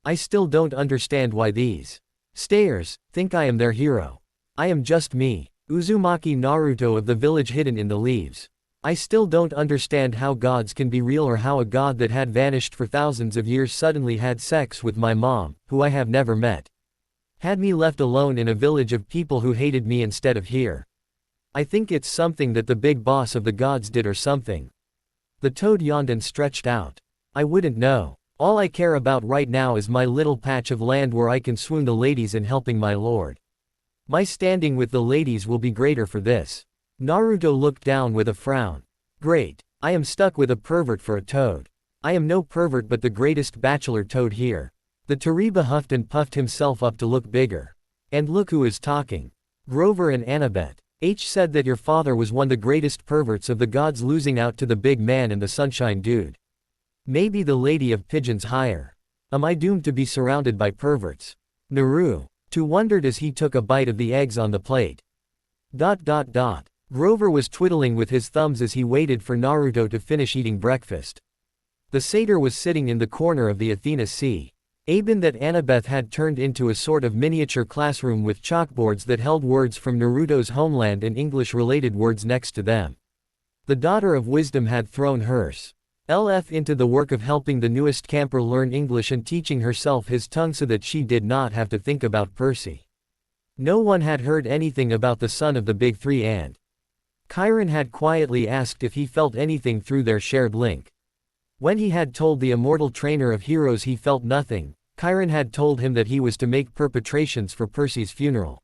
I still don't understand why these stayers think I am their hero. I am just me, Uzumaki Naruto of the village hidden in the leaves. I still don't understand how gods can be real, or how a god that had vanished for thousands of years suddenly had sex with my mom, who I have never met. Had me left alone in a village of people who hated me instead of here. I think it's something that the big boss of the gods did or something. The toad yawned and stretched out. I wouldn't know. All I care about right now is my little patch of land where I can swoon the ladies and helping my lord. My standing with the ladies will be greater for this. Naruto looked down with a frown. Great. I am stuck with a pervert for a toad. I am no pervert but the greatest bachelor toad here. The Tariba huffed and puffed himself up to look bigger. And look who is talking. Grover and Annabeth. H said that your father was one of the greatest perverts of the gods, losing out to the big man and the sunshine dude. Maybe the lady of pigeons higher. Am I doomed to be surrounded by perverts? Naruto wondered as he took a bite of the eggs on the plate. Grover was twiddling with his thumbs as he waited for Naruto to finish eating breakfast. The satyr was sitting in the corner of the Athena Sea. Aben that Annabeth had turned into a sort of miniature classroom with chalkboards that held words from Naruto's homeland and English-related words next to them. The daughter of wisdom had thrown hers. LF into the work of helping the newest camper learn English and teaching herself his tongue so that she did not have to think about Percy. No one had heard anything about the son of the Big Three, and Chiron had quietly asked if he felt anything through their shared link. When he had told the immortal trainer of heroes he felt nothing, Chiron had told him that he was to make preparations for Percy's funeral.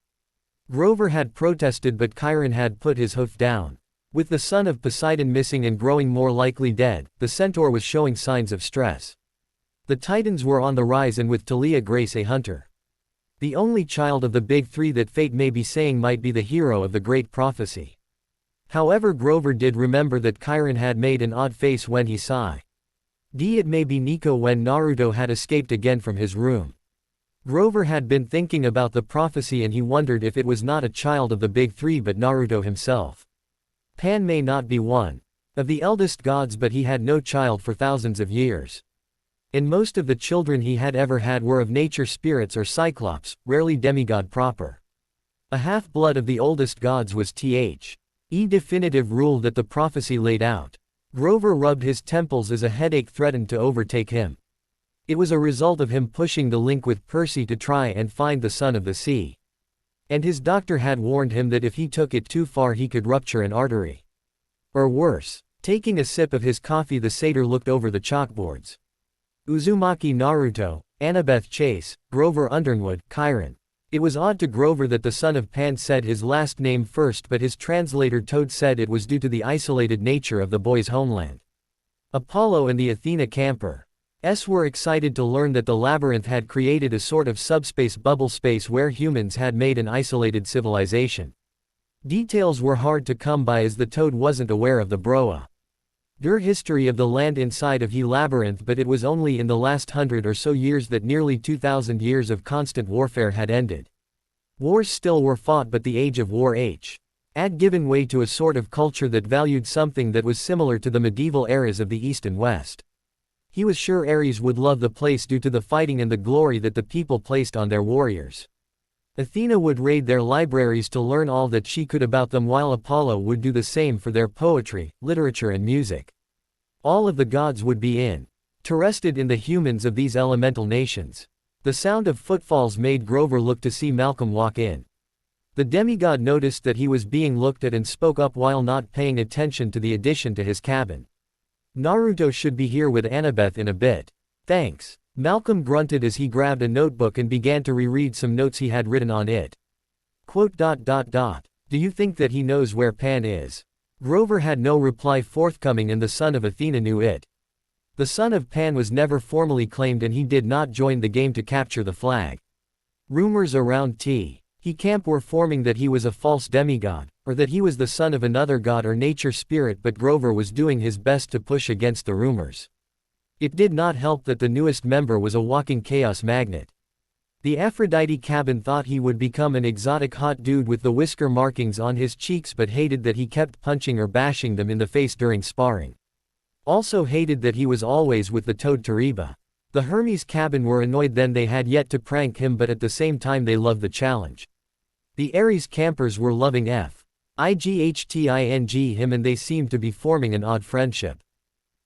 Grover had protested, but Chiron had put his hoof down. With the son of Poseidon missing and growing more likely dead, the centaur was showing signs of stress. The Titans were on the rise, and with Talia Grace a hunter. The only child of the Big Three that fate may be saying might be the hero of the great prophecy. However, Grover did remember that Chiron had made an odd face when he saw it may be Nico when Naruto had escaped again from his room. Grover had been thinking about the prophecy and he wondered if it was not a child of the Big Three but Naruto himself. Pan may not be one of the eldest gods, but he had no child for thousands of years. And most of the children he had ever had were of nature spirits or cyclops, rarely demigod proper. A half-blood of the oldest gods was the definitive rule that the prophecy laid out. Grover rubbed his temples as a headache threatened to overtake him. It was a result of him pushing the link with Percy to try and find the son of the sea. And his doctor had warned him that if he took it too far he could rupture an artery. Or worse. Taking a sip of his coffee, the satyr looked over the chalkboards. Uzumaki Naruto, Annabeth Chase, Grover Underwood, Chiron. It was odd to Grover that the son of Pan said his last name first, but his translator Toad said it was due to the isolated nature of the boy's homeland. Apollo and the Athena campers were excited to learn that the labyrinth had created a sort of subspace bubble space where humans had made an isolated civilization. Details were hard to come by as the Toad wasn't aware of the history of the land inside of the labyrinth, but it was only in the last 100 or so years that nearly 2,000 years of constant warfare had ended. Wars still were fought, but the age of war had given way to a sort of culture that valued something that was similar to the medieval eras of the East and West. He was sure Ares would love the place due to the fighting and the glory that the people placed on their warriors. Athena would raid their libraries to learn all that she could about them, while Apollo would do the same for their poetry, literature and music. All of the gods would be interested in the humans of these elemental nations. The sound of footfalls made Grover look to see Malcolm walk in. The demigod noticed that he was being looked at and spoke up while not paying attention to the addition to his cabin. Naruto should be here with Annabeth in a bit. Thanks. Malcolm grunted as he grabbed a notebook and began to reread some notes he had written on it. Quote, Do you think that he knows where Pan is? Grover had no reply forthcoming, and the son of Athena knew it. The son of Pan was never formally claimed, and he did not join the game to capture the flag. Rumors around he camp were forming that he was a false demigod, or that he was the son of another god or nature spirit, but Grover was doing his best to push against the rumors. It did not help that the newest member was a walking chaos magnet. The Aphrodite cabin thought he would become an exotic hot dude with the whisker markings on his cheeks, but hated that he kept punching or bashing them in the face during sparring. Also hated that he was always with the Toad Tariba. The Hermes cabin were annoyed then they had yet to prank him, but at the same time they loved the challenge. The Ares campers were loving him, and they seemed to be forming an odd friendship.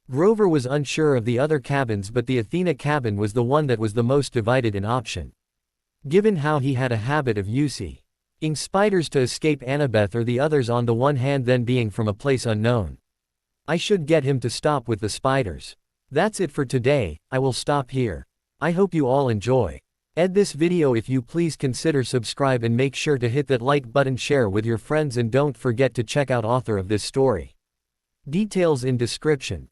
Grover was unsure of the other cabins, but the Athena cabin was the one that was the most divided in option. Given how he had a habit of using spiders to escape Annabeth or the others on the one hand, then being from a place unknown. I should get him to stop with the spiders. That's it for today, I will stop here. I hope you all enjoy. This video. If you please consider subscribe and make sure to hit that like button, share with your friends, and don't forget to check out author of this story. Details in description.